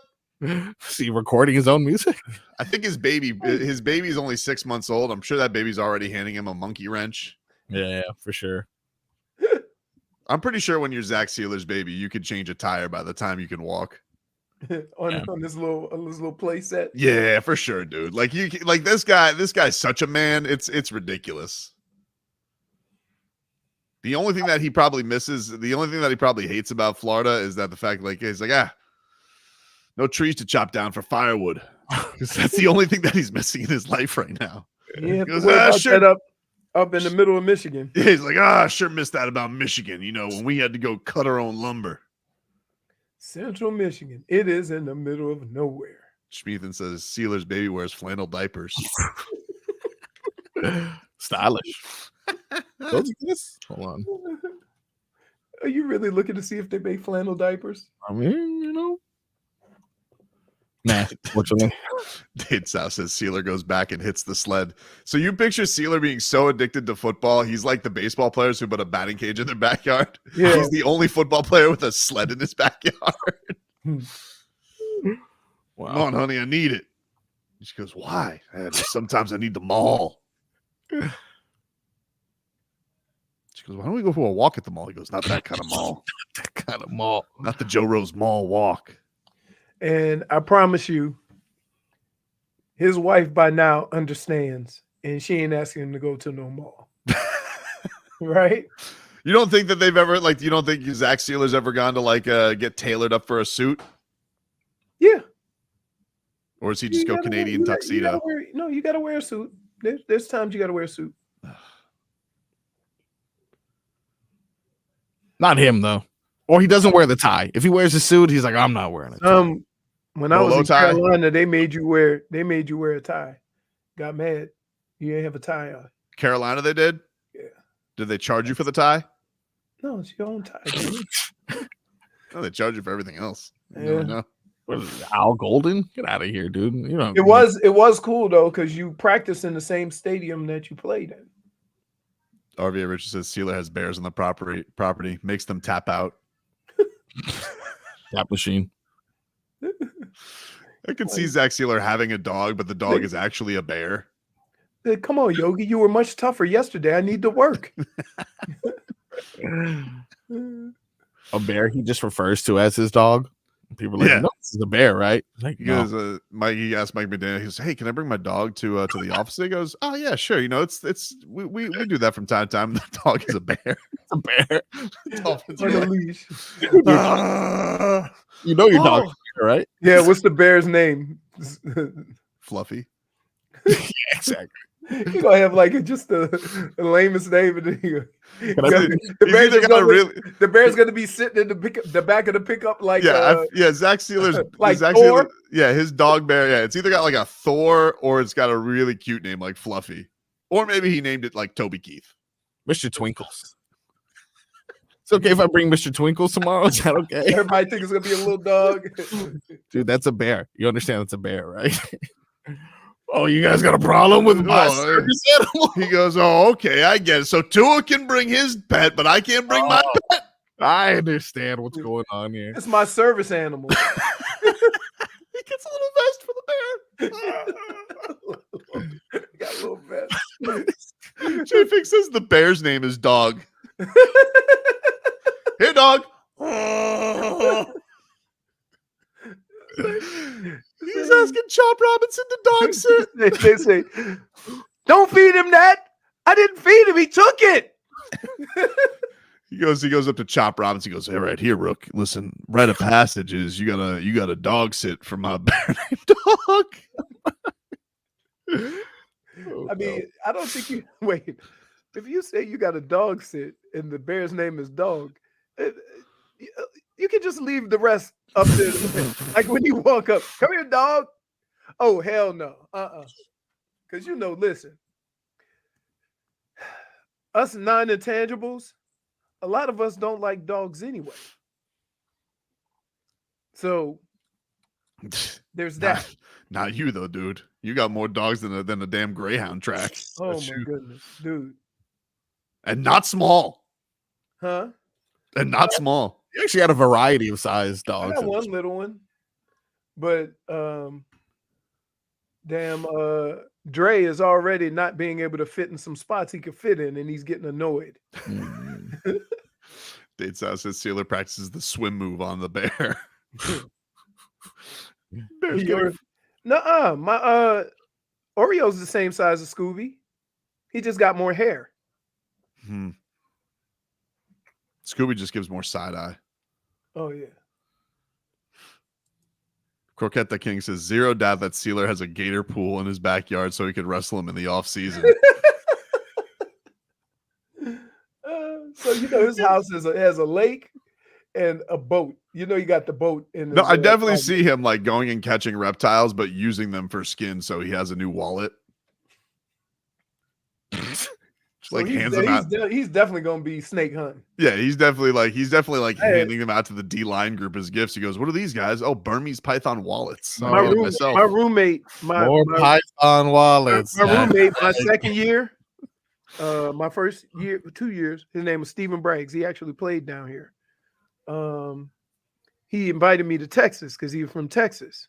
S3: Is he recording his own music?
S6: I think his baby's only 6 months old. I'm sure that baby's already handing him a monkey wrench.
S3: Yeah, for sure.
S6: I'm pretty sure when you're Zach Sieler's baby, you could change a tire by the time you can walk.
S1: on this little play set.
S6: Yeah, for sure, dude. Like this guy's such a man. It's ridiculous. The only thing that he probably misses, the only thing that he probably hates about Florida is that the fact he's like, no trees to chop down for firewood. Because that's the only thing that he's missing in his life right now.
S1: Yeah, sure. Up in the middle of Michigan.
S6: Yeah, he's like, sure missed that about Michigan, when we had to go cut our own lumber.
S1: Central Michigan. It is in the middle of nowhere.
S6: Schmeathan says Sieler's baby wears flannel diapers.
S3: Stylish. Hold on.
S1: Are you really looking to see if they make flannel diapers?
S3: I mean, Nah, fortunately.
S6: Dade South says Sieler goes back and hits the sled. So you picture Sieler being so addicted to football. He's like the baseball players who put a batting cage in their backyard.
S1: Yeah.
S6: He's the only football player with a sled in his backyard.
S3: Wow.
S6: Come on, honey, I need it. She goes, why? Sometimes I need the mall. She goes, why don't we go for a walk at the mall? He goes, not that kind of mall.
S3: That kind of mall.
S6: Not the Joe Rose Mall walk.
S1: And I promise you, his wife by now understands, and she ain't asking him to go to no mall. Right?
S6: You don't think that they've ever, like, you don't think Zach Sieler's ever gone to, like, get tailored up for a suit?
S1: Yeah.
S6: Or does he just go Canadian tuxedo?
S1: You got to wear a suit. There's times you got to wear a suit.
S3: Not him, though. Or he doesn't wear the tie. If he wears a suit, he's like, I'm not wearing it.
S1: When I was in Carolina, they made you wear a tie. Got mad. You didn't have a tie on.
S6: Carolina, they did?
S1: Yeah.
S6: Did they charge you for the tie?
S1: No, it's your own tie. Dude.
S6: No, they charge you for everything else.
S1: Yeah.
S6: No.
S3: What is it, Al Golden? Get out of here, dude. You know,
S1: It was cool though, because you practiced in the same stadium that you played in.
S6: RVA Richard says Sieler has bears on the property, makes them tap out.
S3: Tap machine.
S6: I can see Zach Sieler having a dog, but the dog is actually a bear.
S1: Come on, Yogi. You were much tougher yesterday. I need to work.
S3: A bear he just refers to as his dog. People are like, no, this is a bear, right? Like,
S6: he goes, he asked Mike McDaniel, he goes, hey, can I bring my dog to the office? He goes, oh yeah, sure. You know, we do that from time to time. The dog is a bear. It's a bear. Dolphins
S1: On a leash.
S3: You know your dog, right?
S1: Yeah, what's the bear's name?
S6: Fluffy.
S3: Yeah, exactly.
S1: You're gonna have like just the lamest name, and then the bear's gonna be sitting in the back of the pickup, like
S6: Zach Sieler's
S1: like
S6: Zach
S1: Thor?
S6: Sieler, his dog bear, it's either got like a Thor or it's got a really cute name like Fluffy, or maybe he named it like Toby Keith,
S3: Mr. Twinkles. It's okay if I bring Mr. Twinkles tomorrow. Is that okay?
S1: Everybody thinks it's gonna be a little dog.
S3: Dude, that's a bear. You understand it's a bear, right? Oh, you guys got a problem with my circus animal?
S6: He goes, oh, okay, I get it. So Tua can bring his pet, but I can't bring my pet.
S3: I understand what's going on here.
S1: It's my service animal.
S6: He gets a little vest for the bear.
S1: Got a little vest.
S6: JFig says the bear's name is Dog. Hey, Dog. He's asking Chop Robinson to dog sit.
S1: They say, don't feed him that. I didn't feed him. He took it.
S6: He goes up to Chop Robinson. He goes, hey, right here, Rook. Listen, rite of passage is you got a dog sit for my bear named Dog.
S1: I mean, I don't think you wait. If you say you got a dog sit and the bear's name is Dog, you can just leave the rest up there. Like when you walk up, come here, dog. Oh, hell no. Because listen, us non-intangibles, a lot of us don't like dogs anyway. So there's that.
S6: Not you though, dude. You got more dogs than a damn Greyhound track.
S1: Oh my goodness, dude.
S6: And not small.
S1: Huh?
S6: And not small.
S3: You actually had a variety of size dogs.
S1: I got one little one, but Dre is already not being able to fit in some spots he could fit in, and he's getting annoyed.
S6: Dade South says Sieler practices the swim move on the bear.
S1: My Oreo's the same size as Scooby. He just got more hair.
S6: Scooby just gives more side eye.
S1: Oh yeah.
S6: Croquette the King says zero doubt that Sieler has a gator pool in his backyard so he could wrestle him in the off season.
S1: So his house has a lake and a boat. You got the boat in.
S6: No, I definitely see him like going and catching reptiles, but using them for skin, so he has a new wallet. Just
S1: So
S6: like hands them out.
S1: he's definitely gonna be snake hunting.
S6: Yeah, he's definitely handing them out to the D line group as gifts. He goes, "What are these guys? Oh, Burmese Python wallets."
S1: My roommate,
S3: More Python wallets.
S1: My roommate, my second year, my first year, 2 years. His name was Stephen Braggs. He actually played down here. He invited me to Texas because he was from Texas.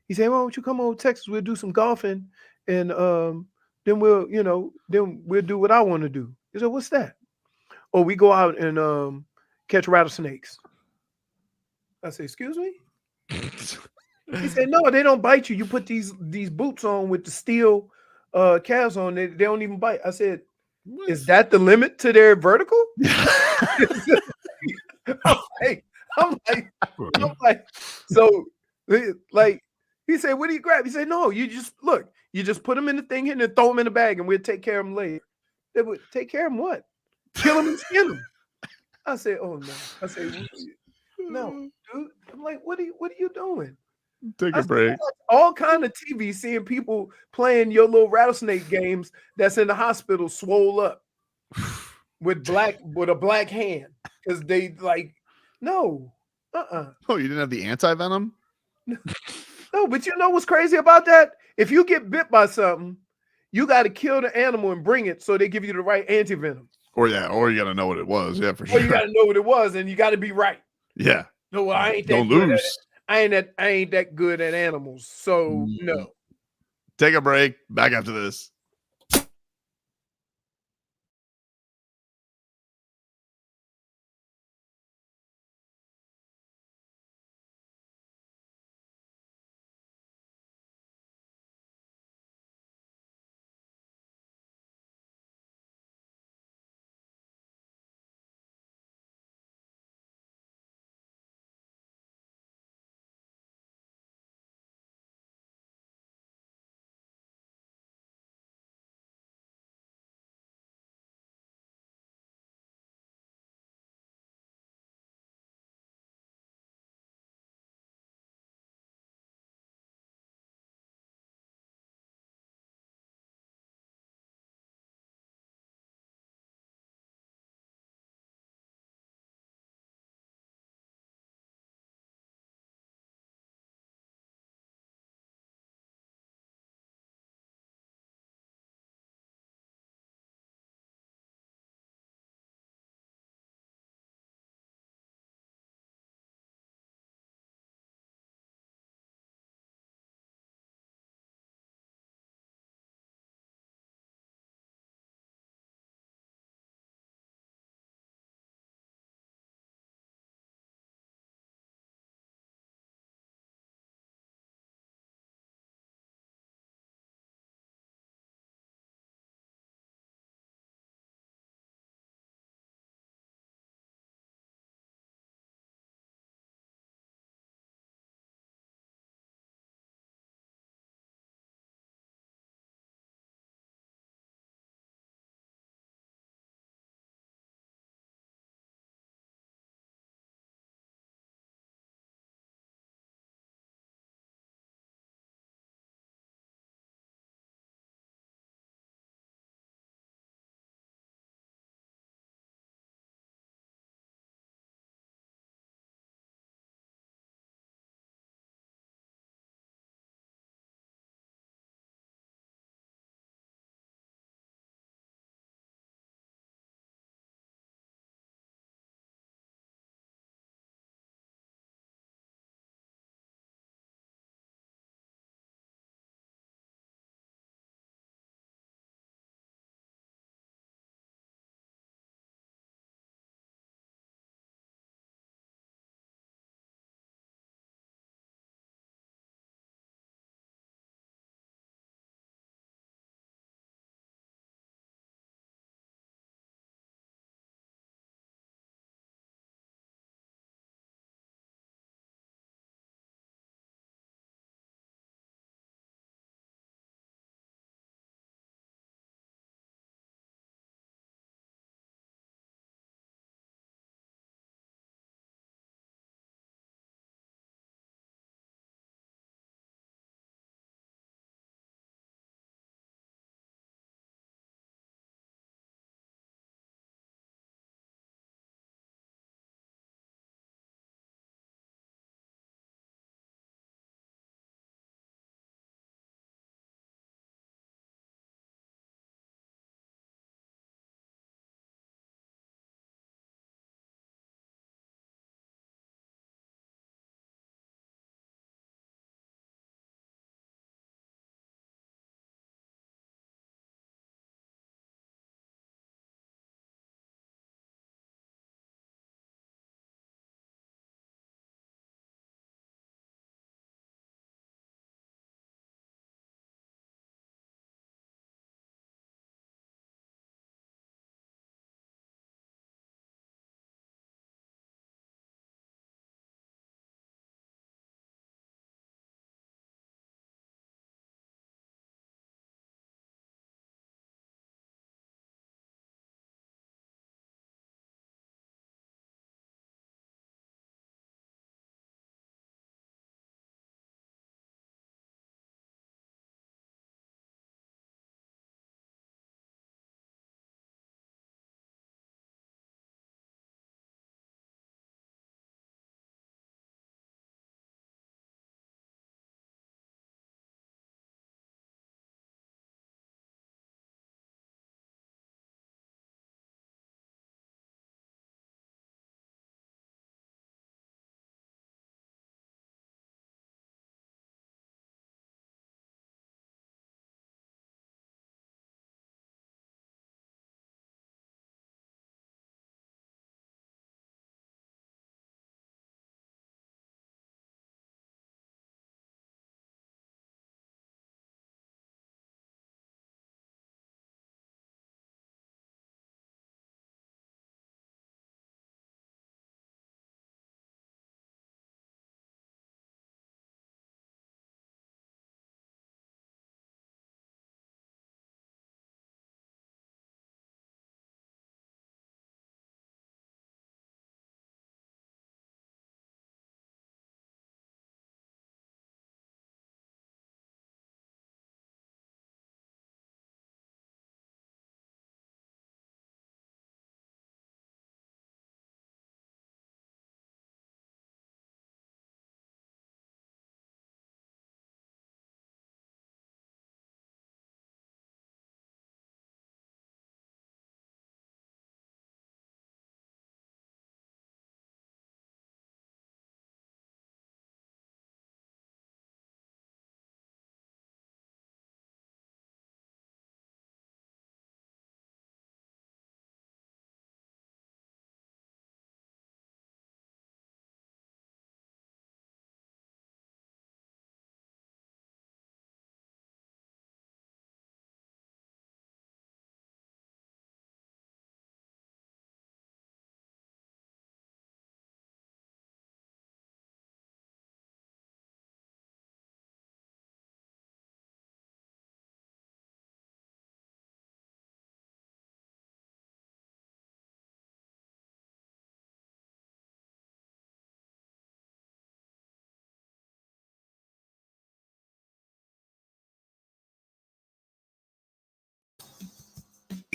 S1: He said, "Why don't you come over to Texas? We'll do some golfing, and then we'll do what I want to do." He said, "What's that?" "Oh, we go out and catch rattlesnakes." I said, "Excuse me?" He said, "No, they don't bite you. You put these boots on with the steel calves on. They don't even bite." I said, "Is that the limit to their vertical?" I'm like, so like he said, "What do you grab?" He said, "No, you just put them in the thing and then throw them in the bag, and we'll take care of them later." They would take care of them what? Kill them and skin them. I said, "Oh no." I said, "No, dude." I'm like, what are you doing?
S6: Take a break.
S1: All kind of TV, seeing people playing your little rattlesnake games that's in the hospital, swole up with a black hand because they like, no,
S6: Oh, you didn't have the anti-venom?
S1: No, but you know what's crazy about that? If you get bit by something, you got to kill the animal and bring it so they give you the right anti-venom.
S6: Or you got to know what it was. Yeah, for sure.
S1: Or you got to know what it was, and you got to be right.
S6: Yeah.
S1: No, I ain't that
S6: Don't
S1: good
S6: lose.
S1: I ain't that good at animals. So no.
S6: Take a break. Back after this.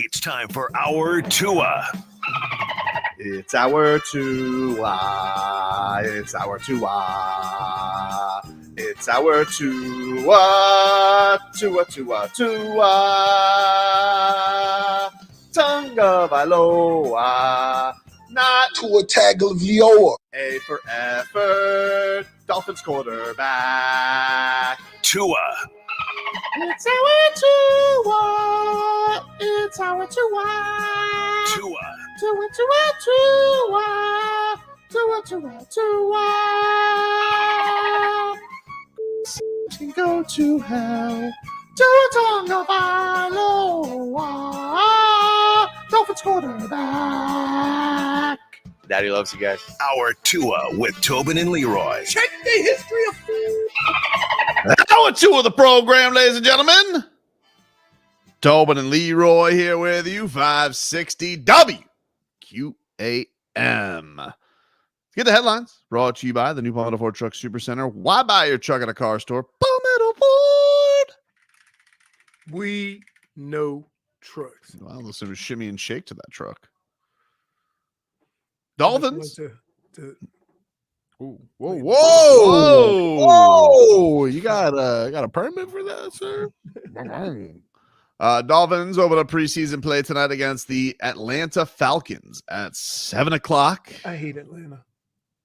S10: It's time for our Tua.
S6: It's our Tua. It's our Tua. It's our Tua. Tua, Tua, Tua. Tagovailoa. Not
S11: Tua Tagovailoa.
S6: A for effort. Dolphins quarterback.
S10: Tua.
S3: It's our Tua. It's our Tua.
S10: Tua.
S3: Tua, Tua, Tua. Tua, Tua, Tua. Can go to hell. Tua Tagovailoa. Dolphins quarterback.
S6: Daddy loves you guys.
S10: Our Tua with Tobin and Leroy.
S1: Check the history of food.
S6: Hour 2 of the program, ladies and gentlemen. Tobin and Leroy here with you. 560 WQAM. Get the headlines. Brought to you by the new Palmetto Ford Truck Super Center. Why buy your truck at a car store? Palmetto Ford.
S1: We know trucks.
S6: Well, listen to shimmy and shake to that truck. Dolphins.
S3: Whoa,
S6: Whoa! You got a permit for that, sir? Dolphins open up preseason play tonight against the Atlanta Falcons at 7:00.
S1: I hate Atlanta.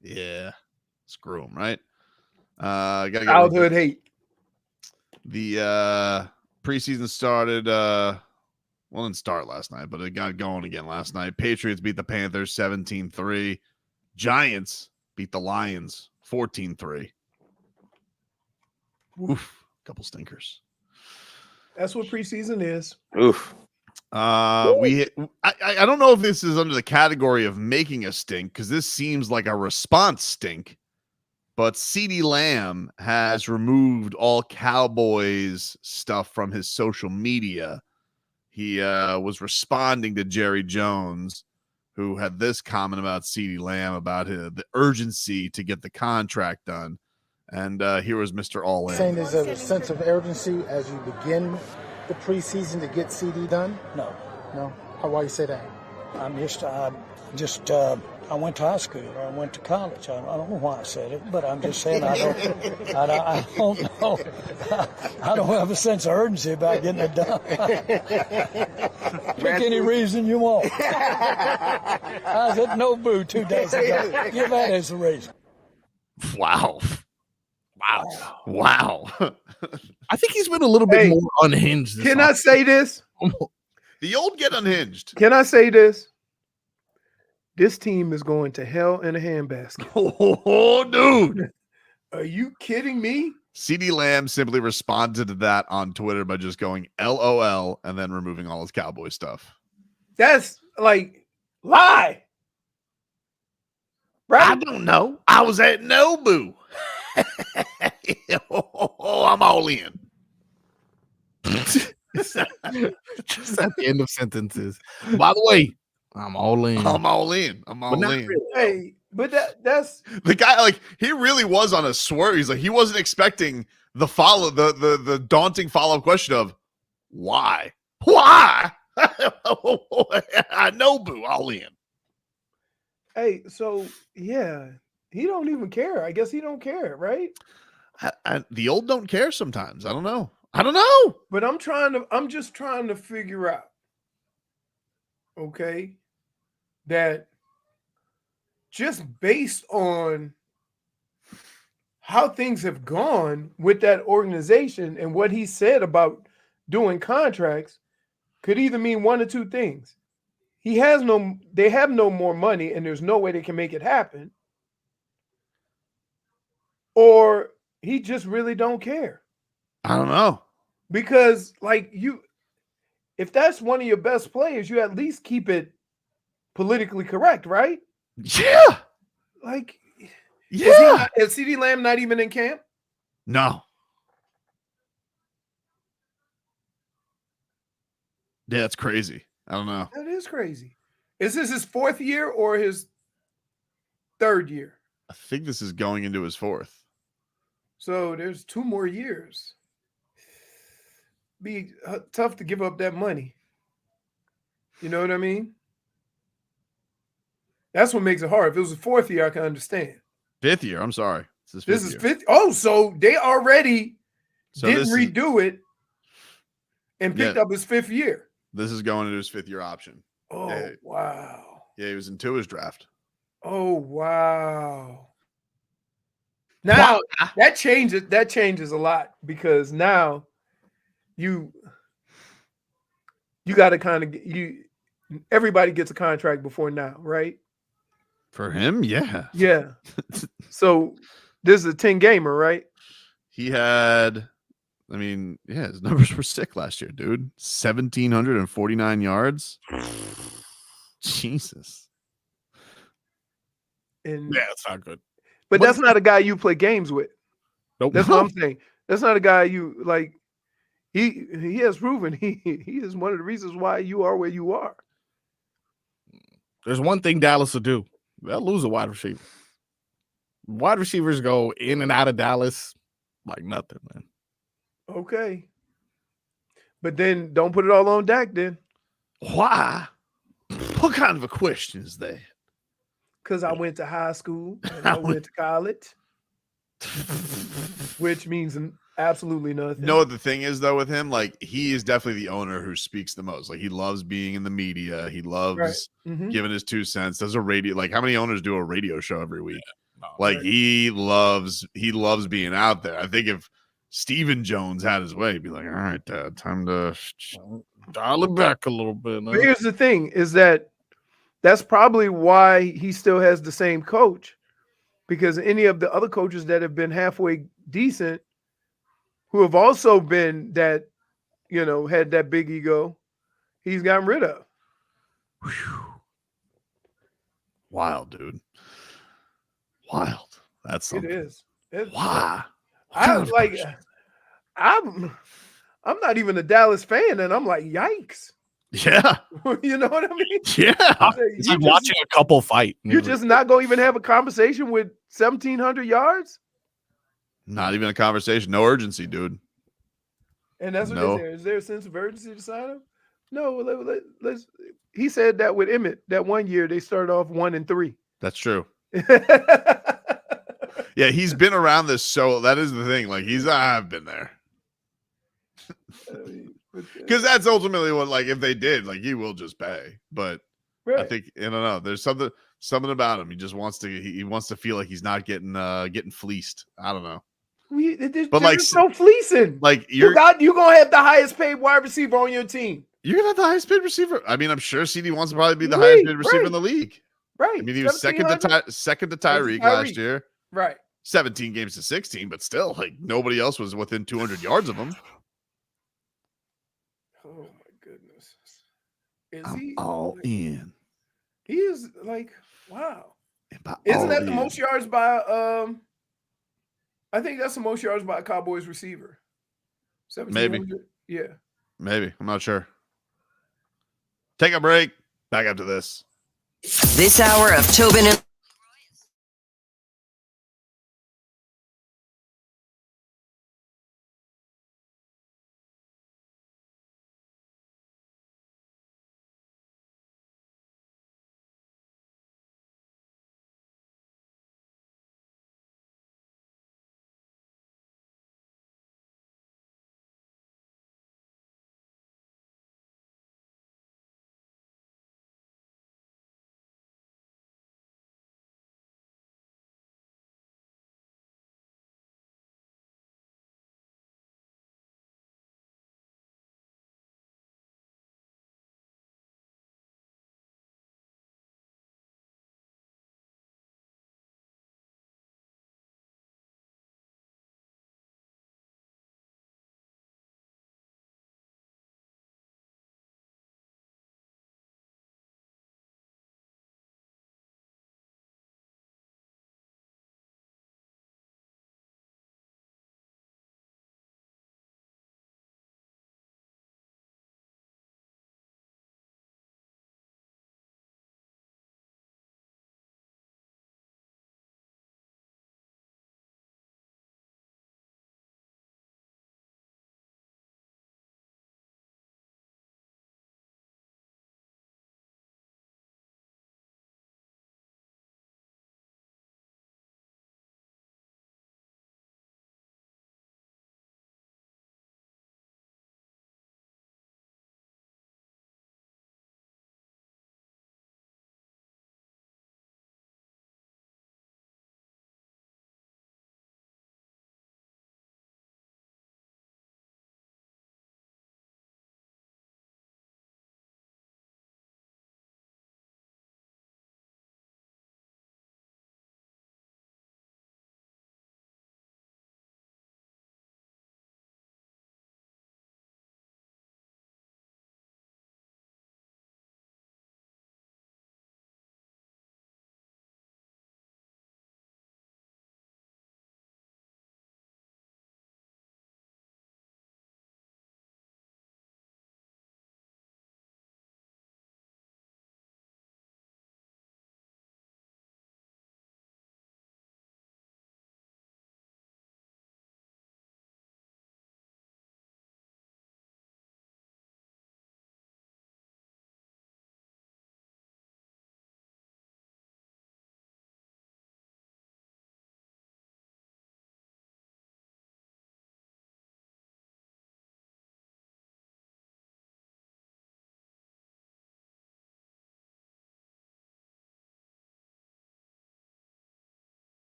S6: Yeah, screw them, right?
S1: Childhood hate.
S6: The preseason started. Well, didn't start last night, but it got going again last night. Patriots beat the Panthers 17-3. Giants beat the Lions 14-3. Oof, couple stinkers.
S1: That's what preseason is.
S6: Oof. I don't know if this is under the category of making a stink, because this seems like a response stink. But CeeDee Lamb has removed all Cowboys stuff from his social media. He was responding to Jerry Jones, who had this comment about CeeDee Lamb, about the urgency to get the contract done. And here was Mr. All In.
S11: Saying there's a sense of urgency as you begin the preseason to get CD done?
S12: No.
S11: Why you say that?
S12: I went to high school or I went to college. I don't know why I said it, but I'm just saying I don't know. I don't have a sense of urgency about getting it done. Pick any reason you want. I was at Nobu 2 days ago. Give that as a reason.
S3: Wow. I think he's been a little bit more unhinged.
S1: Can I say this?
S6: The old get unhinged.
S1: Can I say this? This team is going to hell in a handbasket.
S6: Oh, dude.
S1: Are you kidding me?
S6: CeeDee Lamb simply responded to that on Twitter by just going LOL and then removing all his Cowboy stuff.
S1: That's like lie. Right?
S6: I don't know. I was at Nobu. I'm all in.
S3: Just at the end of sentences. By the way, I'm all in.
S6: I'm all in.
S1: Really. Hey, but that's
S6: the guy. Like, he really was on a swerve. He's like, he wasn't expecting the daunting follow-up question of why. I know, boo, all in.
S1: Hey, so yeah, he don't even care. I guess he don't care, right?
S6: The old don't care sometimes. I don't know.
S1: But I'm just trying to figure out, okay, that just based on how things have gone with that organization and what he said about doing contracts could either mean one or two things. They have no more money and there's no way they can make it happen. Or he just really don't care.
S6: I don't know.
S1: Because if that's one of your best players, you at least keep it politically correct, right?
S6: Yeah.
S1: Is CeeDee Lamb not even in camp?
S6: No. Yeah, that's crazy. I don't know.
S1: That is crazy. Is this his fourth year or his third year?
S6: I think this is going into his fourth.
S1: So there's 2 more years. Be tough to give up that money. You know what I mean? That's what makes it hard. If it was a fourth year, I can understand.
S6: Fifth year. I'm sorry.
S1: This is fifth. Oh, so they already didn't redo it and picked up his fifth year.
S6: This is going into his fifth year option.
S1: Oh,
S6: yeah.
S1: Wow.
S6: Yeah, he was in Tua's draft.
S1: Oh, wow. Now that changes a lot because now you got to kind of everybody gets a contract before now, right?
S6: For him, yeah.
S1: Yeah. So this is a 10 gamer, right?
S6: He had, I mean, yeah, his numbers were sick last year, dude. 1,749 yards. Jesus.
S1: And
S3: yeah, it's not good.
S1: But that's not a guy you play games with.
S3: Nope.
S1: That's what I'm saying. That's not a guy you like. He has proven he is one of the reasons why you are where you are.
S3: There's one thing Dallas will do. They'll lose a wide receiver. Wide receivers go in and out of Dallas like nothing, man.
S1: Okay. But then don't put it all on Dak then.
S6: Why? What kind of a question is that?
S1: Because I went to high school and I went to college, which means absolutely nothing.
S6: No, the thing is, though, with him, like, he is definitely the owner who speaks the most. Like, he loves being in the media. He loves giving his 2 cents. Does a radio, like, how many owners do a radio show every week? He loves being out there. I think if Stephen Jones had his way, he'd be like, all right, Dad, time to dial it back a little bit.
S1: But here's the thing is that's probably why he still has the same coach, because any of the other coaches that have been halfway decent, who have also been that, had that big ego, he's gotten rid of.
S6: Whew. Wild, dude. Wild. That's something.
S1: It is.
S6: Why?
S1: I'm not even a Dallas fan, and I'm like, yikes.
S6: Yeah.
S1: You know what I mean?
S6: Yeah.
S3: It's like watching a couple fight.
S1: You're just not going to even have a conversation with 1,700 yards?
S6: Not even a conversation. No urgency, dude.
S1: And that's what they're saying. Is there a sense of urgency to sign him? No. Let's. He said that with Emmett. That one year they started off 1-3.
S6: That's true. Yeah, he's been around this, so that is the thing. Like, I've been there. Because that's ultimately what, like, if they did, like, he will just pay. But I think, I don't know, there's something about him. He just wants to feel like he's not getting fleeced. I don't know.
S1: But there's no fleecing.
S6: Like,
S1: you're gonna have the highest paid wide receiver on your team.
S6: You're gonna have the highest paid receiver. I mean, I'm sure CeeDee wants to probably be the highest paid receiver in the league.
S1: Right.
S6: I mean, he was second to Tyreek last year.
S1: Right.
S6: 17 games to 16, but still, like, nobody else was within 200 yards of him.
S1: Oh my goodness.
S6: I'm all in.
S1: He is like, wow. Isn't that the most yards by I think that's the most yards by a Cowboys receiver.
S6: Maybe.
S1: Yeah.
S6: Maybe. I'm not sure. Take a break. Back after this.
S7: This hour of Tobin and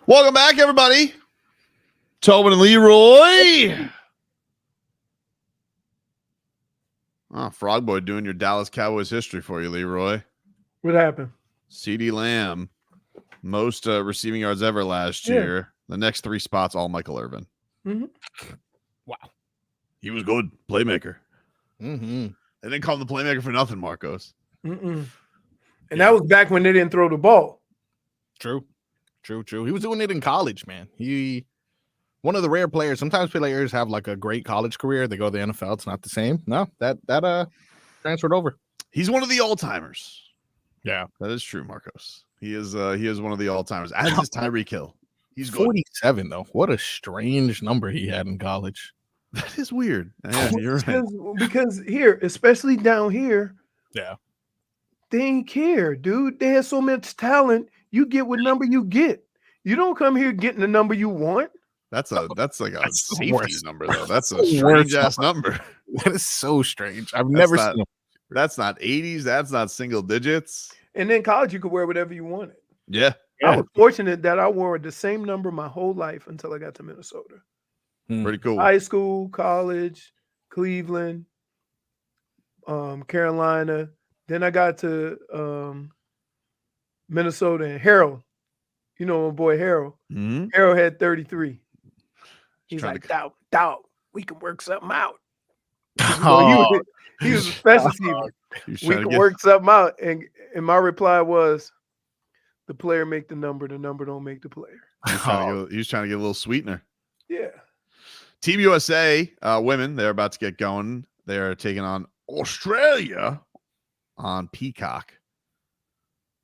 S6: Welcome back, everybody. Tobin and Leroy. Frog Boy doing your Dallas Cowboys history for you, Leroy.
S1: What happened?
S6: CeeDee Lamb, most receiving yards ever last year. The next 3 spots, all Michael Irvin.
S1: Mm-hmm.
S3: Wow.
S6: He was good. Playmaker.
S3: Mm-hmm.
S6: They didn't call him the playmaker for nothing, Marcos.
S1: And that was back when they didn't throw the ball.
S3: True. He was doing it in college, man. One of the rare players. Sometimes players have like a great college career. They go to the NFL. It's not the same. No, that transferred over.
S6: He's one of the all-timers.
S3: Yeah,
S6: that is true, Marcos. He is one of the all-timers. As is Tyreek Hill. He's
S3: 47 though. What a strange number he had in college.
S6: That is weird. Yeah, you're right.
S1: Because here, especially down here,
S3: yeah,
S1: they ain't care, dude. They have so much talent. You get what number you get. You don't come here getting the number you want.
S6: That's like a safety
S3: worst
S6: number, though. That's a strange ass number.
S3: That is so strange. I've never seen.
S6: That's not 80s. That's not single digits.
S1: And in college, you could wear whatever you wanted.
S6: Yeah.
S1: I was fortunate that I wore the same number my whole life until I got to Minnesota.
S6: Pretty cool.
S1: High school, college, Cleveland, Carolina. Then I got to Minnesota and Herro. You know my boy Herro.
S6: Mm-hmm.
S1: Herro had 33. He's like, doubt, we can work something out. He was a special team. We can work something out. And my reply was, the player make the number don't make the player.
S6: He was trying to get a little sweetener.
S1: Yeah.
S6: Team USA women, they're about to get going. They are taking on Australia on Peacock.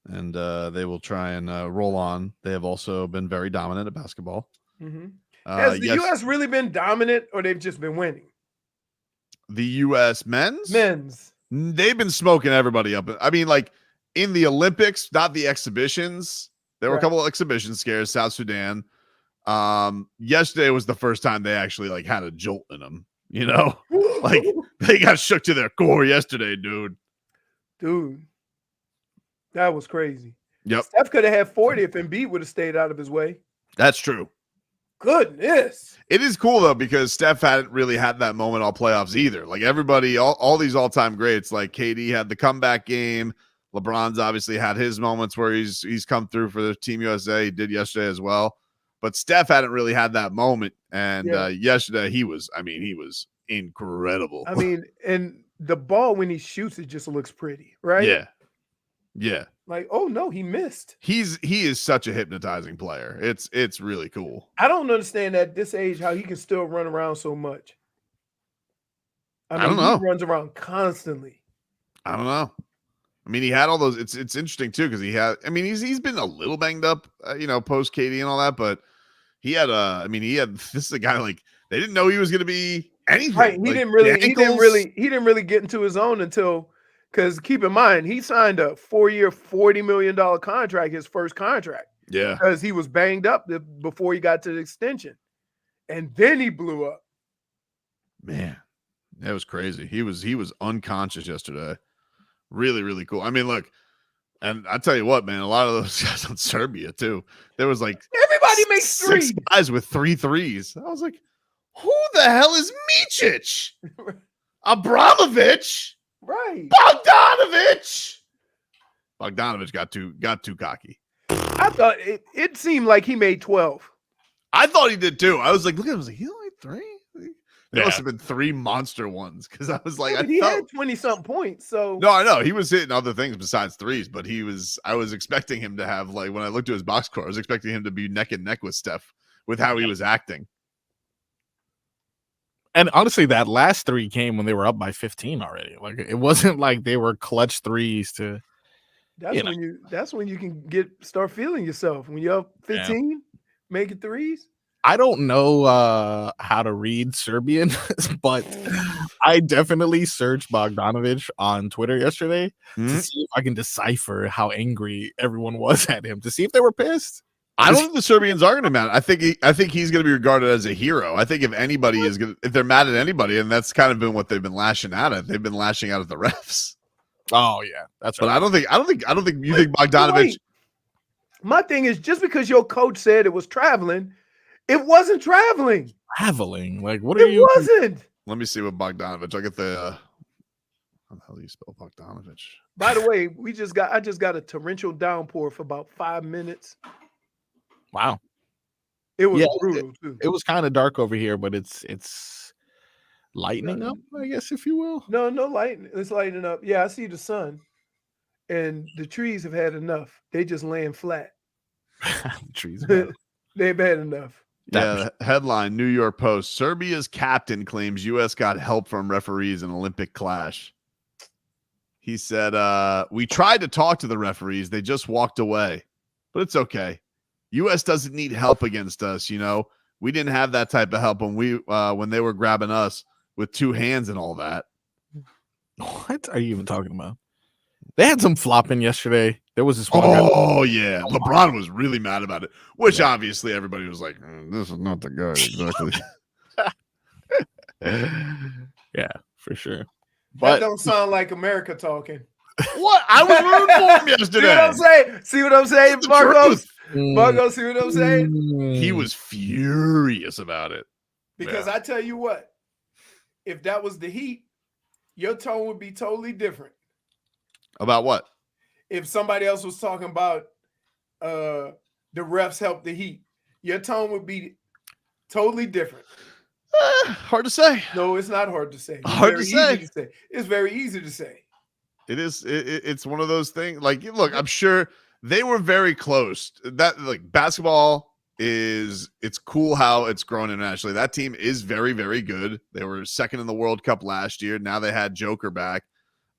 S6: And they will try and roll on. They have also been very dominant at basketball.
S1: Mm-hmm. Has the U.S. really been dominant, or they've just been winning?
S6: The U.S. men's?
S1: They've
S6: been smoking everybody up. I mean, like in the Olympics, not the exhibitions. There were a couple of exhibition scares. South Sudan. Yesterday was the first time they actually like had a jolt in them. You know, like they got shook to their core yesterday, dude.
S1: That was crazy.
S6: Yep.
S1: Steph could have had 40 if Embiid would have stayed out of his way.
S6: That's true.
S1: Goodness.
S6: It is cool, though, because Steph hadn't really had that moment all playoffs either. Like everybody, all these all-time greats, like KD had the comeback game. LeBron's obviously had his moments where he's come through for the Team USA. He did yesterday as well. But Steph hadn't really had that moment. And yesterday he was incredible.
S1: I mean, and the ball, when he shoots, it just looks pretty, right?
S6: Yeah. Yeah.
S1: Like, oh no, he missed.
S6: He is such a hypnotizing player. It's really cool.
S1: I don't understand at this age how he can still run around so much. I don't know. He runs around constantly.
S6: I don't know. I mean, he had all those. It's interesting too because he's been a little banged up, post KD and all that, but he had this is a guy like they didn't know he was going to be anything.
S1: Right. He didn't really get into his own until. Because keep in mind, he signed a 4-year, $40 million contract, his first contract.
S6: Yeah.
S1: Because he was banged up before he got to the extension. And then he blew up.
S6: Man, that was crazy. He was unconscious yesterday. Really, really cool. I mean, look, and I tell you what, man, a lot of those guys on Serbia, too. There was like
S1: everybody makes
S6: 6 guys with 3 threes. I was like, who the hell is Micic? Abramovich?
S1: Right.
S6: Bogdanović got too cocky.
S1: I thought it seemed like he made 12.
S6: I thought he did too. I was like, look at him. I was like, he only had 3? There must have been 3 monster ones because I was like,
S1: he had 20-something points. So
S6: no, I know he was hitting other things besides threes, but I was expecting him to have, like, when I looked at his box score, I was expecting him to be neck and neck with Steph with how he was acting.
S3: And honestly, that last 3 came when they were up by 15 already. Like it wasn't like they were clutch threes to.
S1: That's when you can start feeling yourself when you're up 15, making threes.
S3: I don't know how to read Serbian, but I definitely searched Bogdanović on Twitter yesterday to see if I can decipher how angry everyone was at him, to see if they were pissed.
S6: I don't think the Serbians are going to be mad. I think he's going to be regarded as a hero. I think if anybody is going, if they're mad at anybody, and that's kind of been what they've been lashing out at, they've been lashing out at the refs.
S3: Oh yeah, that's
S6: But
S3: right.
S6: I don't think you think Bogdanović.
S1: Wait. My thing is, just because your coach said it was traveling, it wasn't traveling.
S3: Traveling? Like, what are
S1: It
S3: you?
S1: wasn't.
S6: Let me see what Bogdanović. I get the. How the hell do you spell Bogdanović?
S1: By the way, I just got a torrential downpour for about 5 minutes.
S3: Wow.
S1: It was brutal too.
S3: It was kind of dark over here, but it's lightening up, I guess, if you will.
S1: No lighting. It's lighting up. Yeah, I see the sun, and the trees have had enough. They just laying flat.
S3: Trees.
S1: They've had enough.
S6: Yeah, headline, New York Post. Serbia's captain claims U.S. got help from referees in Olympic clash. He said, we tried to talk to the referees. They just walked away. But it's okay. U.S. doesn't need help against us, you know. We didn't have that type of help when they were grabbing us with two hands and all that.
S3: What are you even talking about? They had some flopping yesterday. There was this one.
S6: Oh, yeah. LeBron was really mad about it, which obviously everybody was like, this is not the guy. Exactly.
S3: Yeah, for sure.
S1: That don't sound like America talking.
S6: What? I was rooting for him yesterday.
S1: See what I'm saying, Marcos? Marcos, see what I'm saying?
S6: He was furious about it.
S1: Because I tell you what, if that was the Heat, your tone would be totally different.
S6: About what?
S1: If somebody else was talking about the refs help the Heat, your tone would be totally different.
S6: Hard to say.
S1: No, it's not hard to say. It's
S6: hard to
S1: very
S6: say.
S1: easy to say. It's very easy to say.
S6: It is. It's one of those things. Like, look, I'm sure they were very close. That like basketball it's cool how it's grown internationally. That team is very, very good. They were second in the World Cup last year. Now they had Joker back.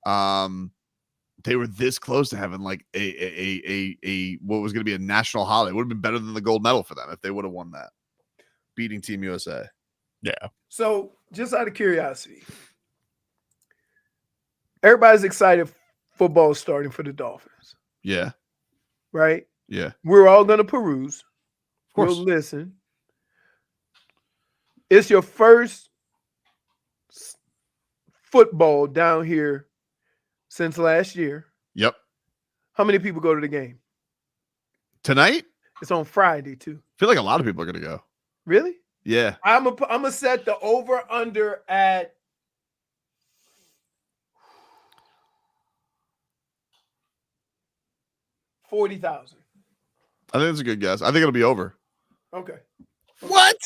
S6: They were this close to having like a what was going to be a national holiday. It would have been better than the gold medal for them if they would have won that, beating Team USA.
S3: Yeah.
S1: So, just out of curiosity, everybody's excited football starting for the Dolphins.
S6: Yeah.
S1: Right?
S6: Yeah.
S1: We're all going to peruse.
S6: Of course.
S1: We'll listen. It's your first football down here since last year.
S6: Yep.
S1: How many people go to the game?
S6: Tonight?
S1: It's on Friday, too.
S6: I feel like a lot of people are going to go.
S1: Really?
S6: Yeah.
S1: I'm gonna set the over-under at 40,000.
S6: I think that's a good guess. I think it'll be over.
S1: Okay.
S3: What?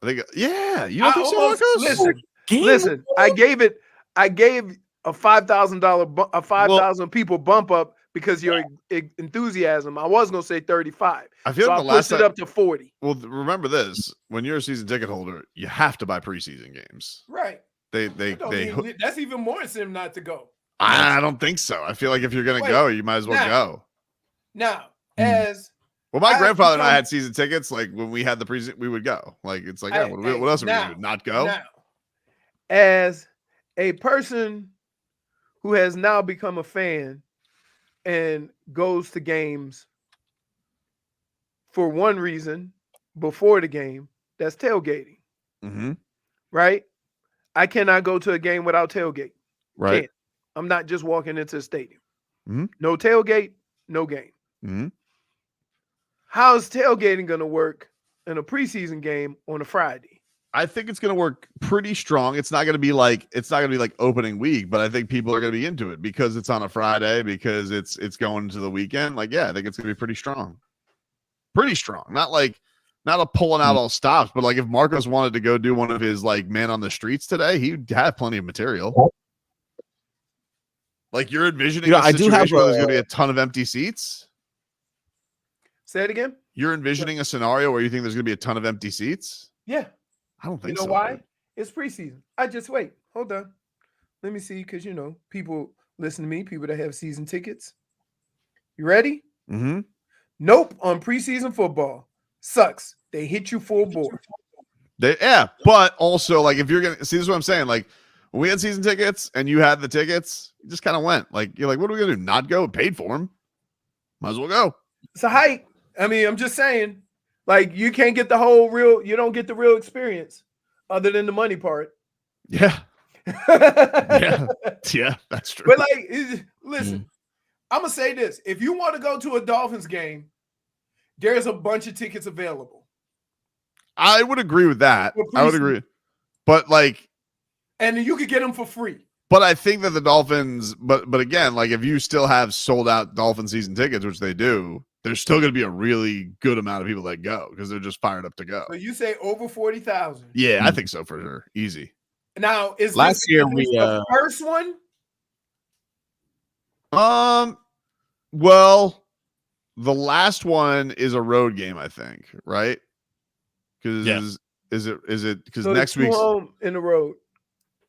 S6: I think, yeah. You don't think so, Marcos?
S1: Listen. I gave a $5,000 a 5,000 people bump up because your enthusiasm. I was gonna say 35.
S6: I feel
S1: so
S6: like
S1: I
S6: the last
S1: pushed it
S6: time,
S1: up to 40.
S6: Well, remember this: when you're a season ticket holder, you have to buy preseason games.
S1: Right. That's even more incentive not to go.
S6: I don't think so. I feel like if you're gonna go, you might as well go.
S1: Now, as
S6: well, my grandfather and I had season tickets. Like when we had the preseason, we would go. Like it's like, what else are we gonna do? Not go?
S1: Now, as a person who has now become a fan and goes to games for one reason before the game, that's tailgating.
S6: Mm-hmm.
S1: Right? I cannot go to a game without tailgate.
S6: Right.
S1: Can't. I'm not just walking into the stadium.
S6: Mm-hmm.
S1: No tailgate, no game.
S6: Mm-hmm.
S1: How's tailgating going to work in a preseason game on a Friday?
S6: I think it's going to work pretty strong. It's not going to be like opening week, but I think people are going to be into it because it's on a Friday, because it's going into the weekend. Like, yeah, I think it's going to be pretty strong. Pretty strong. Not a pulling out all stops, but like if Marcos wanted to go do one of his like man on the streets today, he'd have plenty of material. Like you're envisioning a situation where there's going to be a ton of empty seats.
S1: Say it again.
S6: You're envisioning a scenario where you think there's going to be a ton of empty seats?
S1: Yeah.
S6: I don't think so.
S1: You know why? It's preseason. I just wait. Hold on. Let me see, because people listen to me, people that have season tickets. You ready?
S6: Mm-hmm.
S1: Nope on preseason football. Sucks. They hit you full board.
S6: But also, like, if you're gonna see, this is what I'm saying. Like, when we had season tickets and you had the tickets, you just kind of went. Like, you're like, what are we gonna do? Not go? Paid for them. Might as well go.
S1: It's a hike. I mean, I'm just saying. Like, you can't get you don't get the real experience other than the money part.
S6: Yeah. Yeah, that's true.
S1: But like, listen, I'm gonna say this: if you want to go to a Dolphins game, there's a bunch of tickets available.
S6: I would agree with that. I would agree, but like,
S1: and you could get them for free.
S6: But I think that the Dolphins, but again, like if you still have sold out Dolphin season tickets, which they do, there's still going to be a really good amount of people that go because they're just fired up to go.
S1: So you say over 40,000?
S6: Yeah, I think so for sure. Easy.
S1: Now, is
S3: last year
S1: the first one?
S6: Well, the last one is a road game, I think, right? Because is it because
S1: so
S6: next week's
S1: home in the road.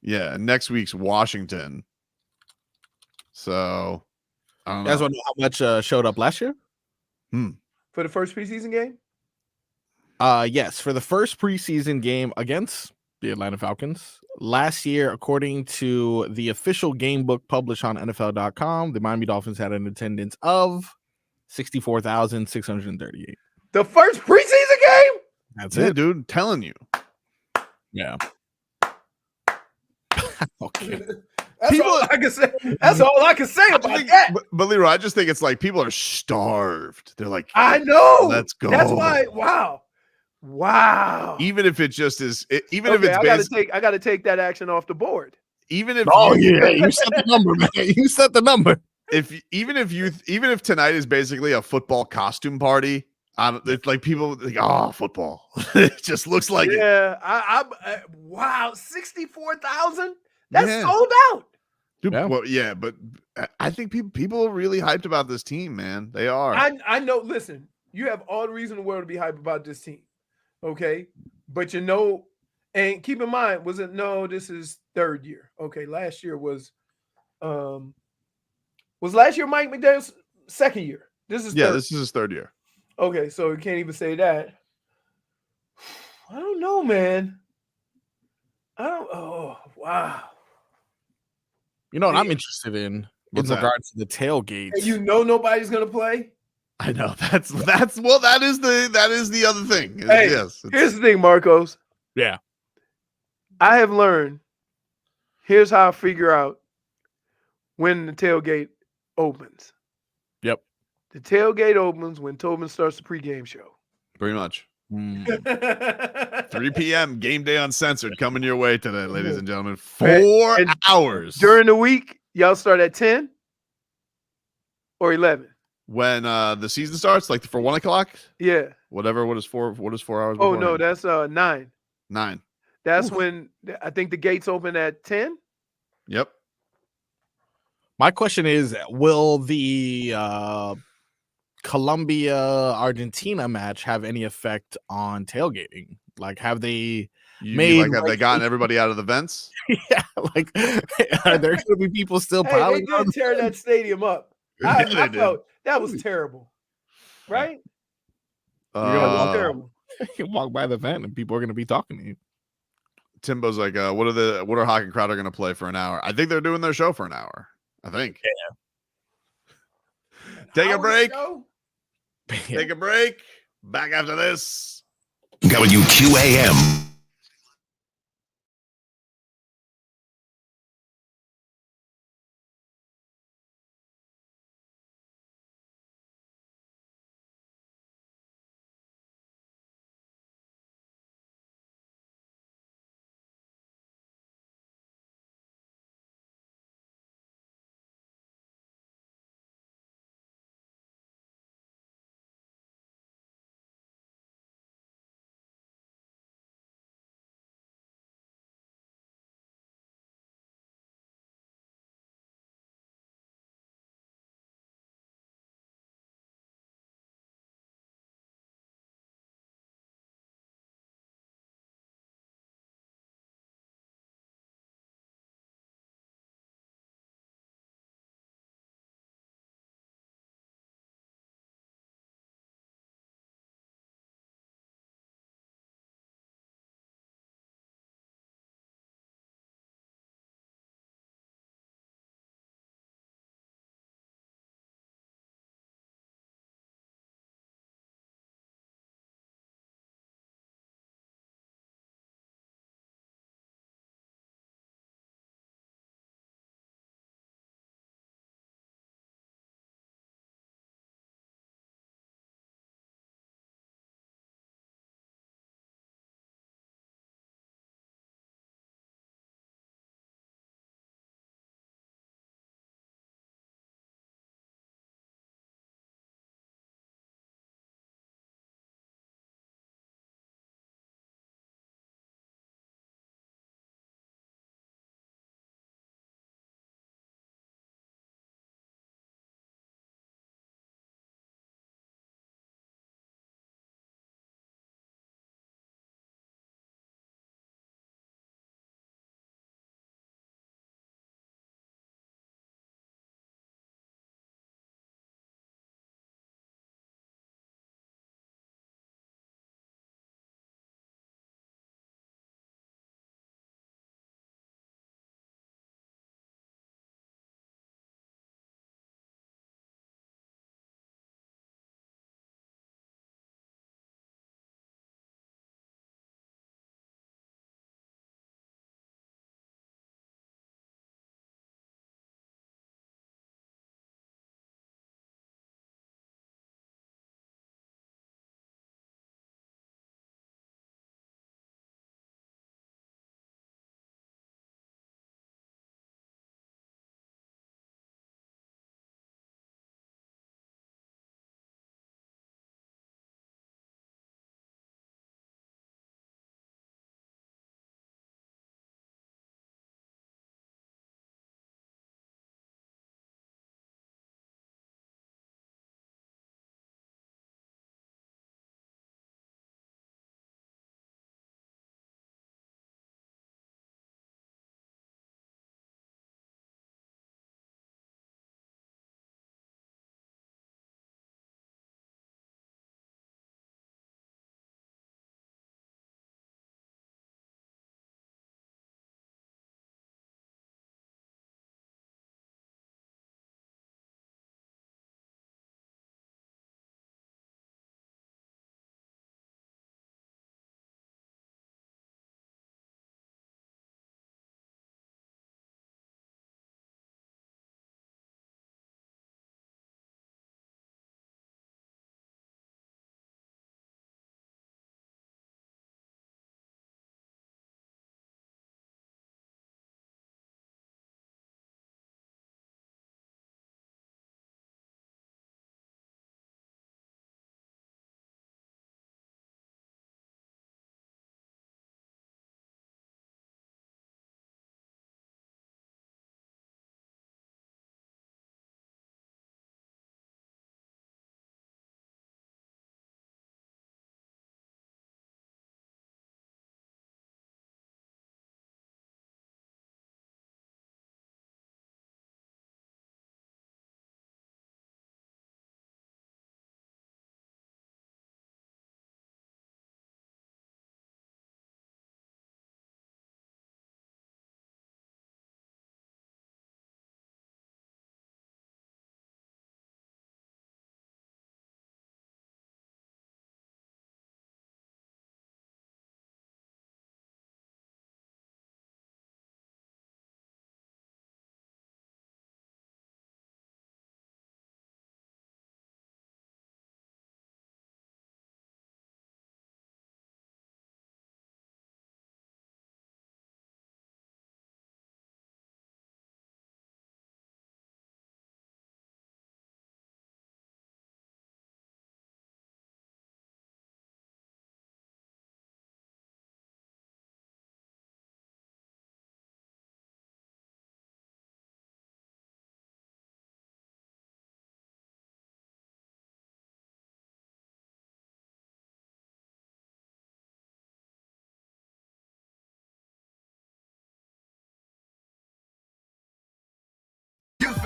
S6: Yeah, next week's Washington. So I don't know.
S3: You guys want to know how much showed up last year?
S1: For the first preseason game?
S3: Yes, for the first preseason game against the Atlanta Falcons. Last year, according to the official game book published on NFL.com, the Miami Dolphins had an attendance of 64,638.
S1: The first preseason game?
S3: That's
S6: it,
S3: it,
S6: dude. I'm telling you.
S3: Yeah. Okay.
S1: That's all I can say. That's all I can say about that.
S6: But Leroy, I just think it's like people are starved. They're like,
S1: I know.
S6: Let's go.
S1: That's why. Wow.
S6: Even if it just is, even
S1: okay,
S6: if it's
S1: I gotta take that action off the board.
S6: Even if
S3: you set the number, man. You set the number.
S6: Even if tonight is basically a football costume party, it's like people think, oh, football. It just looks like it.
S1: Yeah, wow, 64,000. That's sold out.
S6: Dude, but I think people are really hyped about this team, man. They are.
S1: I know. Listen, you have all the reason in the world to be hyped about this team. Okay, but and keep in mind, this is third year. Okay, last year was last year Mike McDaniel's second year. This is
S6: this is his third year.
S1: Okay, so we can't even say that. I don't know, man. Oh, wow.
S3: You know what I'm interested in regards to the tailgates.
S1: And you know nobody's gonna play.
S6: I know that is the other thing.
S1: Hey, here's the thing, Marcos.
S3: Yeah,
S1: I have learned. Here's how I figure out when the tailgate opens.
S3: Yep.
S1: The tailgate opens when Tobin starts the pregame show.
S6: Pretty much. 3 p.m. Game Day Uncensored coming your way today, ladies and gentlemen. 4 hours.
S1: During the week, y'all start at 10 or 11?
S6: When the season starts, like for 1 o'clock?
S1: Yeah.
S6: Whatever. What is 4 hours?
S1: Oh, no, that's 9.
S6: 9.
S1: That's when I think the gates open at 10.
S6: Yep.
S3: My question is, will the Colombia-Argentina match have any effect on tailgating? Like, have they
S6: have they gotten everybody out of the vents?
S3: Yeah, like, are there going to be people still piling?
S1: They did tear that stadium up. I felt that was terrible, right?
S3: You're gonna terrible. You walk by the vent and people are going to be talking to you.
S6: Timbo's like, what are Hawk and Crowder going to play for an hour? I think they're doing their show for an hour. I think. Yeah. Take a break. Take a break. Back after this.
S10: WQAM.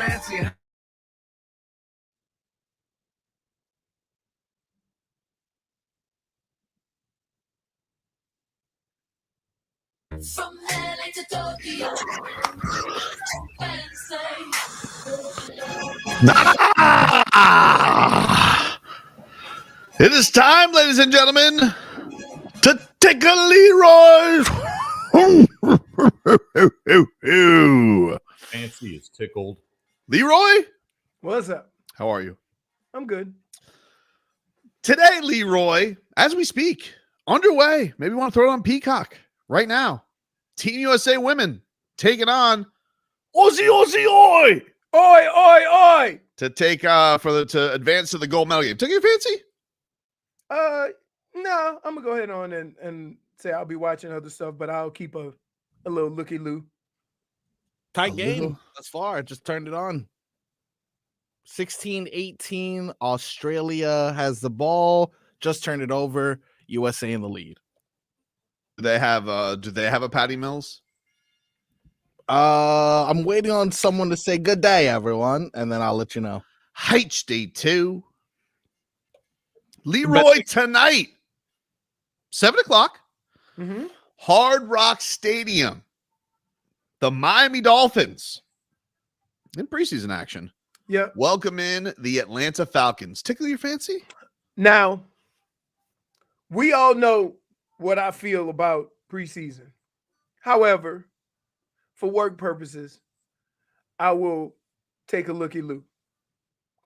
S10: fancy.
S13: From LA to Tokyo.
S6: It is time, ladies and gentlemen, to tickle Leroy.
S8: Fancy is tickled.
S6: Leroy,
S1: What's up?
S6: how are you?
S1: I'm good.
S6: Today, Leroy, as we speak, underway. Maybe you want to throw it on Peacock right now. Team USA women taking on Aussie, oi!
S1: Oi, oi, oi!
S6: To take to advance to the gold medal game. Took your fancy?
S1: No, I'm gonna go ahead on and say I'll be watching other stuff, but I'll keep a little looky-loo.
S3: Tight game thus far. Just turned it on. 16-18. Australia has the ball. Just turned it over. USA in the lead.
S6: Do they have a Patty Mills?
S3: I'm waiting on someone to say good day, everyone, and then I'll let you know.
S6: HD2. Leroy tonight. 7:00.
S1: Mm-hmm.
S6: Hard Rock Stadium. The Miami Dolphins in preseason action.
S1: Yep.
S6: Welcome in the Atlanta Falcons. Tickle your fancy?
S1: Now, we all know what I feel about preseason. However, for work purposes, I will take a looky-loo.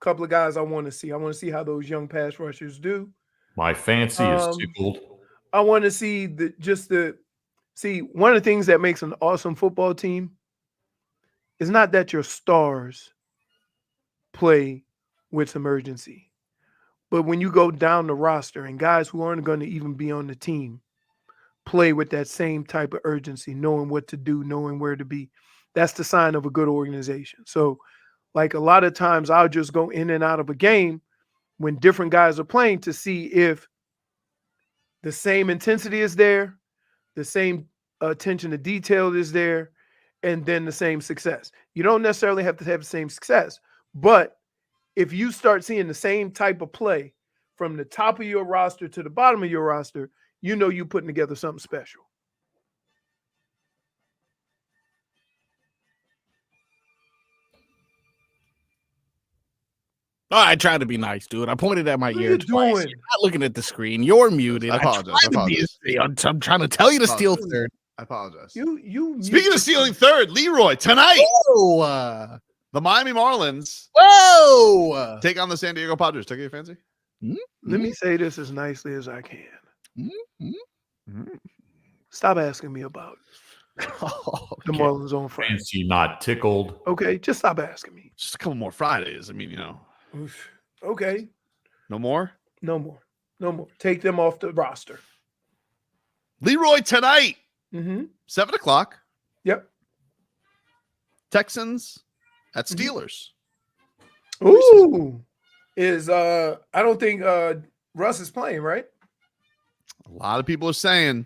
S1: Couple of guys I want to see. I want to see how those young pass rushers do.
S8: My fancy is tickled.
S1: I want to see one of the things that makes an awesome football team is not that your stars play with some urgency, but when you go down the roster and guys who aren't going to even be on the team play with that same type of urgency, knowing what to do, knowing where to be, that's the sign of a good organization. So, like a lot of times I'll just go in and out of a game when different guys are playing to see if the same intensity is there, the same attention to detail is there, and then the same success. You don't necessarily have to have the same success, but if you start seeing the same type of play from the top of your roster to the bottom of your roster, you know you're putting together something special.
S3: Oh, I tried to be nice, dude. I pointed at my
S1: What are
S3: ear
S1: you
S3: twice.
S1: doing?
S3: You're not looking at the screen. You're muted.
S6: I apologize.
S3: I'm trying to tell you to steal third.
S6: I apologize.
S1: You.
S6: Speaking of stealing third, Leroy, tonight,
S3: Whoa!
S6: the Miami Marlins
S3: Whoa!
S6: take on the San Diego Padres. Take your fancy?
S1: Let me say this as nicely as I can.
S6: Mm-hmm.
S1: Stop asking me about the Marlins on Friday.
S8: Fancy not tickled.
S1: Okay, just stop asking me.
S6: Just a couple more Fridays. I mean,
S1: Oof. Okay.
S6: no more.
S1: No more. Take them off the roster.
S6: Leroy tonight,
S1: Mm-hmm.
S6: 7:00.
S1: Yep.
S6: Texans at Steelers.
S1: Ooh. I don't think Russ is playing, right?
S6: A lot of people are saying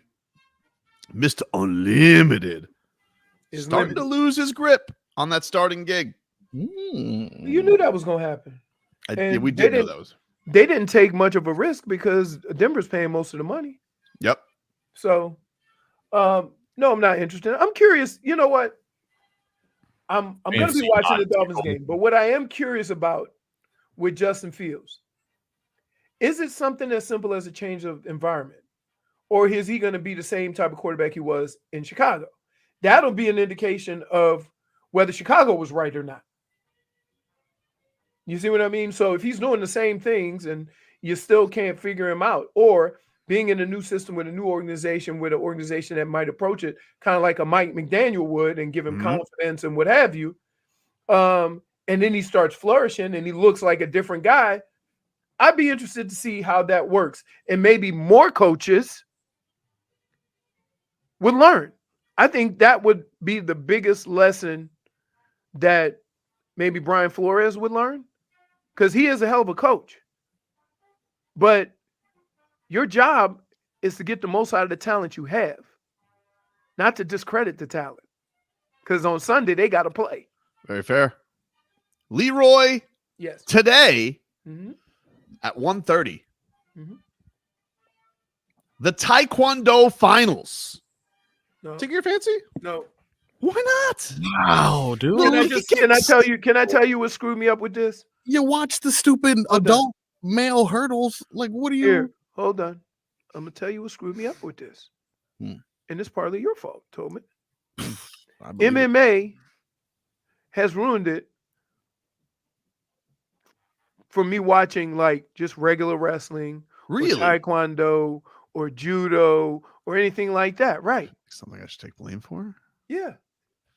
S6: Mr. Unlimited is starting to lose his grip on that starting gig.
S1: You knew that was going to happen.
S6: We did know that was.
S1: They didn't take much of a risk because Denver's paying most of the money.
S6: Yep.
S1: So, no, I'm not interested. I'm curious. You know what? I'm going to be watching the Dolphins game, but what I am curious about with Justin Fields, is it something as simple as a change of environment? Or is he going to be the same type of quarterback he was in Chicago? That'll be an indication of whether Chicago was right or not. You see what I mean? So if he's doing the same things and you still can't figure him out, or being in a new system with a new organization, with an organization that might approach it kind of like a Mike McDaniel would and give him confidence and what have you, and then he starts flourishing and he looks like a different guy, I'd be interested to see how that works. And maybe more coaches would learn. I think that would be the biggest lesson that maybe Brian Flores would learn, because he is a hell of a coach. But your job is to get the most out of the talent you have, not to discredit the talent. Because on Sunday, they got to play.
S6: Very fair. Leroy,
S1: Yes.
S6: today
S1: Mm-hmm.
S6: at 1:30.
S1: Mm-hmm.
S6: The Taekwondo finals.
S1: No.
S6: Take your fancy?
S1: No.
S6: Why not?
S3: Wow, dude.
S1: Can I tell you what screwed me up with this?
S3: You watch the stupid adult male hurdles. Like, what are you?
S1: Here, hold on. I'm gonna tell you what screwed me up with this.
S3: Hmm.
S1: And it's partly your fault, Tobin.
S3: I believe it.
S1: MMA has ruined it for me watching like just regular wrestling,
S6: Really?
S1: or taekwondo, or judo, or anything like that. Right?
S6: Something I should take blame for?
S1: Yeah.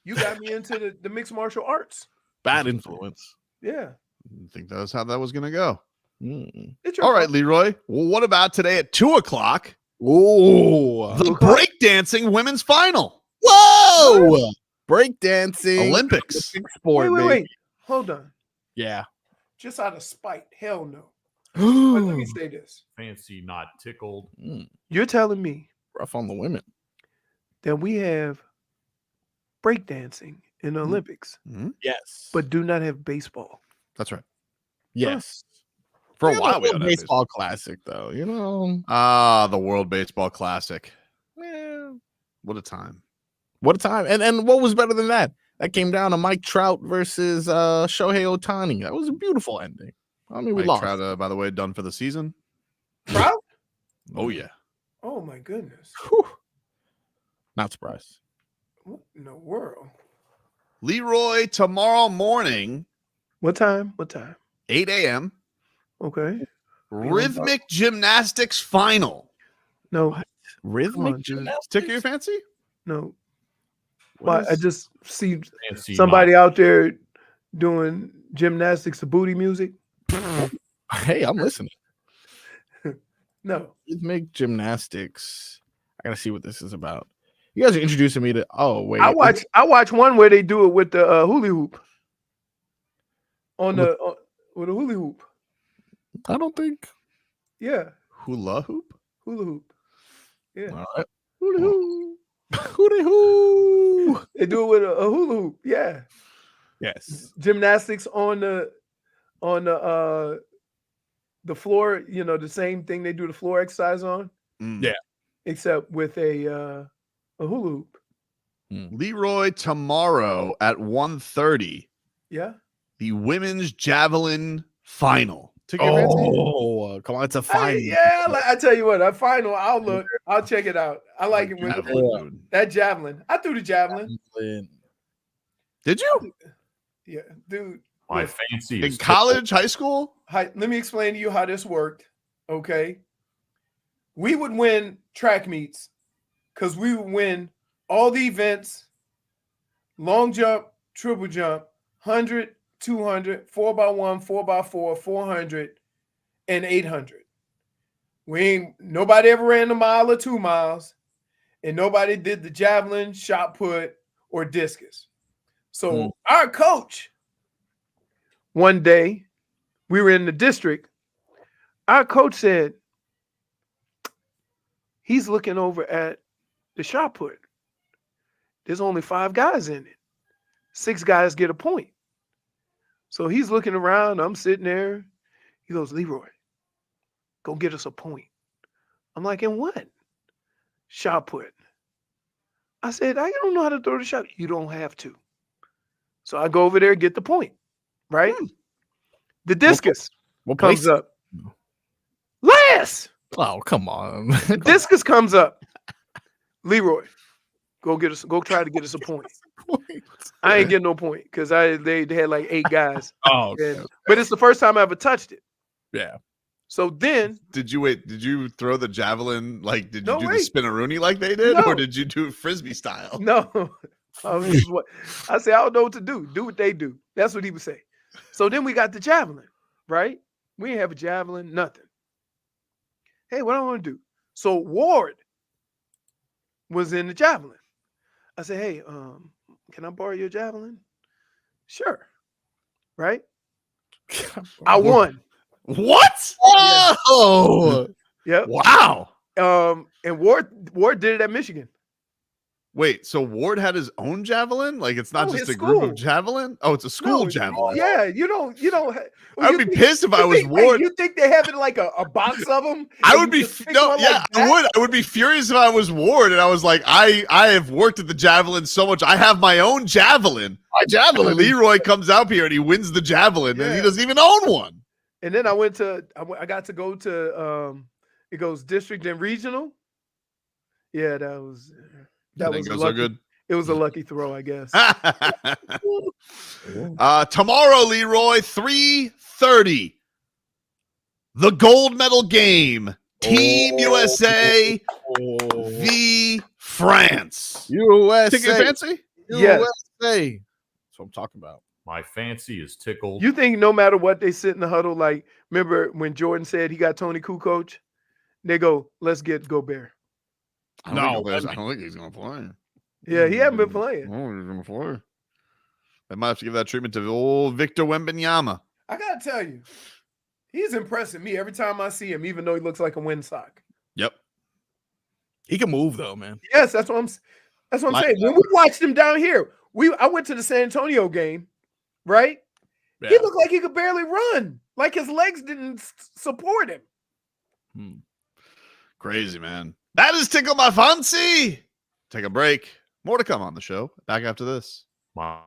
S1: You got me into the mixed martial arts.
S3: Bad influence.
S1: Yeah.
S6: I think that was how that was going to go.
S1: It's your
S6: All right,
S1: fault.
S6: Leroy. Well, what about today at 2:00?
S3: Oh,
S6: The breakdancing women's final.
S3: Whoa! Breakdancing.
S6: Olympics.
S3: Big sport,
S1: Wait. Hold on.
S3: Yeah.
S1: Just out of spite. Hell no. But let me say this.
S8: Fancy not tickled.
S1: You're telling me
S3: Rough on the women.
S1: that we have breakdancing in the Olympics,
S3: Yes.
S1: but do not have baseball.
S6: That's right.
S3: Yes.
S6: For a
S3: Yeah,
S6: while, we
S3: the
S6: had
S3: baseball classic, though. You know.
S6: the World Baseball Classic. What a time.
S3: What a time. And what was better than that? That came down to Mike Trout versus Shohei Ohtani. That was a beautiful ending. I mean, we
S6: Mike
S3: lost.
S6: Trout, by the way, done for the season.
S1: Trout?
S6: Oh, yeah.
S1: Oh my goodness.
S3: Not surprised.
S1: What in the world?
S6: Leroy, tomorrow morning,
S1: What time?
S6: 8 a.m.,
S1: Okay.
S6: rhythmic gymnastics final.
S1: No.
S3: Rhythmic
S1: on, dude.
S3: gymnastics?
S6: Tickle your fancy?
S1: No.
S3: What
S1: But I
S3: is-
S1: just see
S8: Fancy
S1: somebody out there doing gymnastics to booty music.
S3: Hey, I'm listening.
S1: No.
S3: Rhythmic gymnastics. I gotta see what this is about. You guys are introducing me to. Oh wait,
S1: I watch one where they do it with the hula hoop. With a hula hoop.
S3: I don't think.
S1: Yeah.
S6: Hula hoop?
S1: Hula hoop. Yeah.
S3: All right.
S1: Hula hoop.
S3: Hooty hoo.
S1: They do it with a hula hoop. Yeah.
S3: Yes.
S1: Gymnastics on the floor, the same thing they do the floor exercise on,
S3: Yeah.
S1: except with a hula hoop.
S6: Leroy, tomorrow at 1:30,
S1: Yeah.
S6: the women's javelin final. Tickle your fancy?
S3: Oh, come on, it's a fine.
S1: I tell you what, that final, I'll check it out. I like it when
S6: Javelin.
S1: that javelin. I threw the javelin.
S6: Did you?
S1: Yeah, dude.
S8: My
S1: look,
S8: fancy
S6: In
S8: is
S6: college, high school?
S1: let me explain to you how this worked. Okay. We would win track meets because we would win all the events, long jump, triple jump, 100, 200, 4x1, 4x4, 400, and 800. Nobody ever ran a mile or 2 miles, and nobody did the javelin, shot put, or discus. So our coach, one day, we were in the district, our coach said, he's looking over at the shot put. There's only 5 guys in it. 6 guys get a point. So he's looking around. I'm sitting there. He goes, Leroy, go get us a point. I'm like, in what? Shot put. I said, I don't know how to throw the shot. You don't have to. So I go over there and get the point, right? The discus
S3: What
S1: comes
S3: place?
S1: up. Last.
S3: Oh, come on.
S1: The discus comes up. Leroy, go try to get us a point. I ain't getting no point because they had like 8 guys.
S3: Oh, okay.
S1: But it's the first time I ever touched it.
S3: Yeah.
S1: So then
S6: Did you throw the javelin? Like, did you
S1: No,
S6: do
S1: wait.
S6: the spinaroonie like they did?
S1: No.
S6: Or did you do frisbee style?
S1: no. I say, I don't know what to do. Do what they do. That's what he would say. So then we got the javelin, right? We didn't have a javelin, nothing. Hey, what I want to do? So Ward was in the javelin. I said, hey, can I borrow your javelin? Sure. Right? I won.
S6: What?
S3: Oh,
S1: Yep.
S6: Wow.
S1: And Ward did it at Michigan.
S6: Wait, so Ward had his own javelin? Like it's not
S1: No,
S6: just
S1: his
S6: a group of
S1: school.
S6: javelin? Oh, it's a school
S1: No,
S6: javelin.
S1: yeah, you don't.
S6: I would be pissed if I was Ward.
S1: You think they having like a box of them?
S6: I would be I would be furious if I was Ward and I was like, I have worked at the javelin so much. I have my own javelin.
S3: My javelin.
S6: And Leroy comes out here and he wins the javelin and he doesn't even own one.
S1: And then I got to go to it goes district and regional. Yeah, that was
S6: lucky.
S1: so good. It was a lucky throw, I guess.
S6: Tomorrow, Leroy, 3:30. The gold medal game. Team USA v France.
S3: USA.
S6: Tickle fancy?
S1: Yes.
S3: USA. That's what I'm talking about.
S8: My fancy is tickled.
S1: You think no matter what they sit in the huddle, like remember when Jordan said he got Tony Kukoc? They go, let's get Gobert.
S6: I don't think he's going to play.
S1: Yeah, he hasn't been playing.
S6: Oh, he's going to play. They might have to give that treatment to old Victor Wembanyama.
S1: I got to tell you, he's impressing me every time I see him, even though he looks like a windsock.
S6: Yep.
S3: He can move though, man.
S1: Yes, that's what I'm saying. When we watched him down here, I went to the San Antonio game, right? Yeah. He looked like he could barely run. Like his legs didn't support him.
S6: Crazy, man. That is Tickle My Fancy. Take a break. More to come on the show. Back after this.
S8: Wow.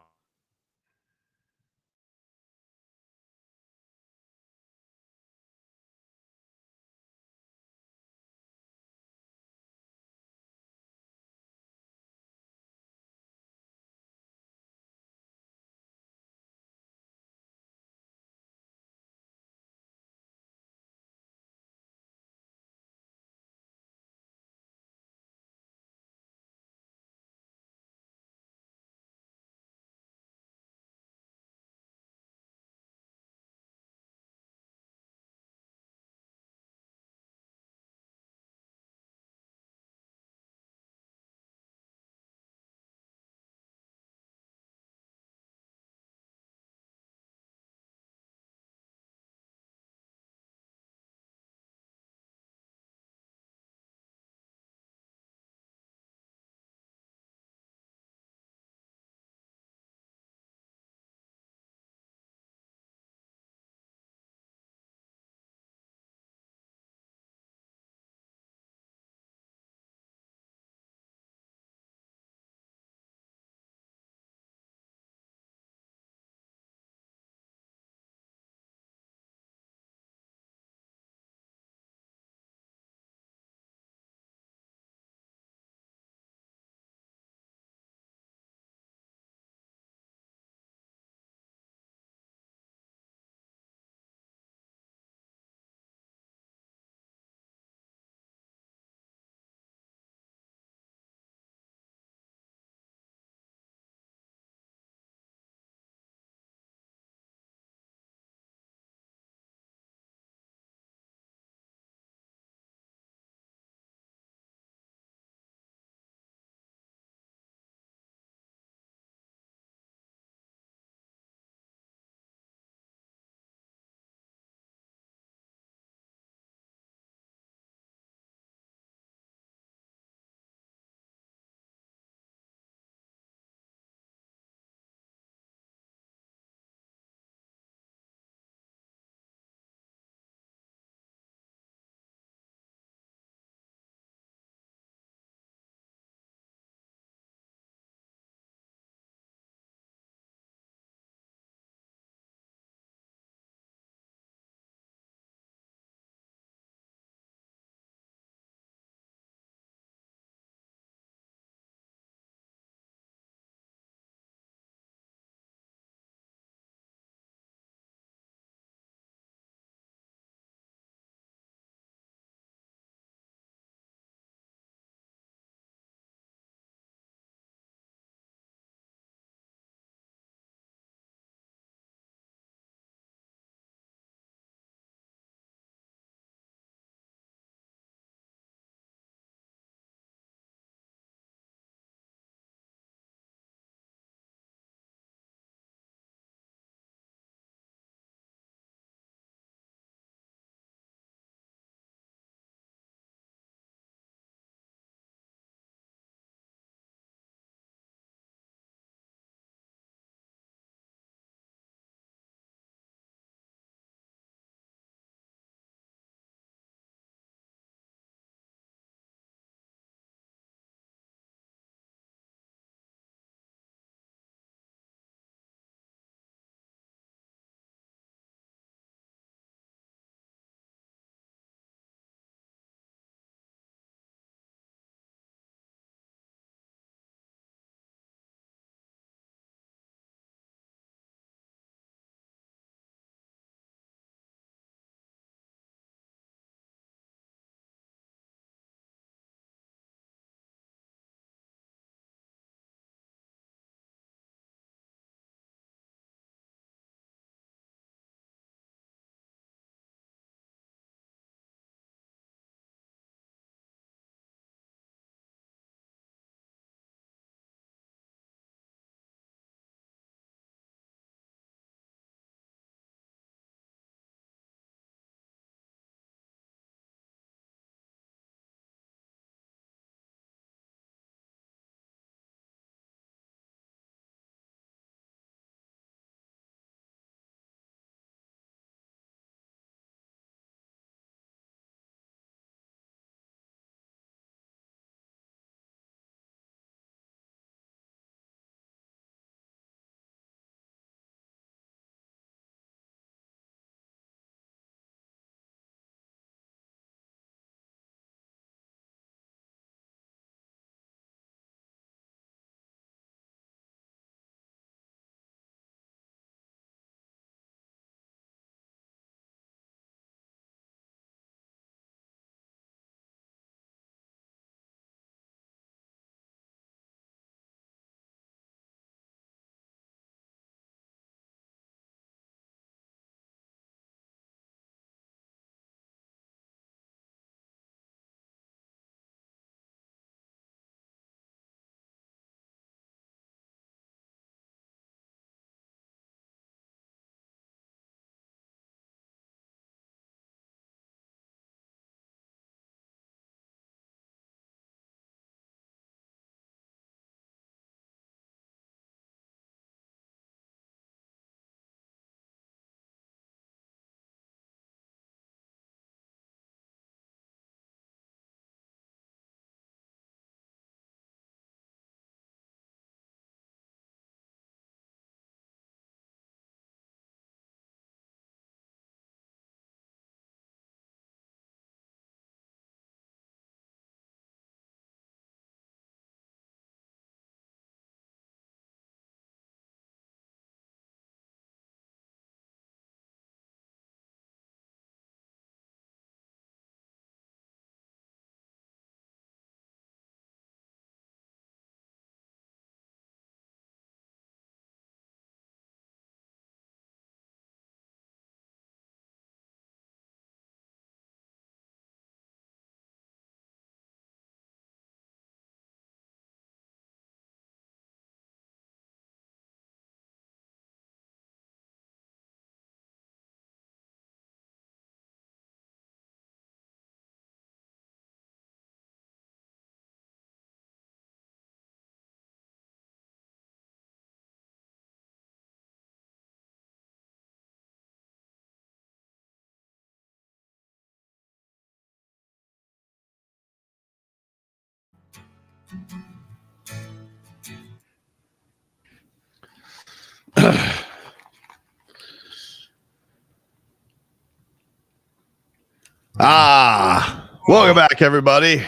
S6: Welcome back, everybody.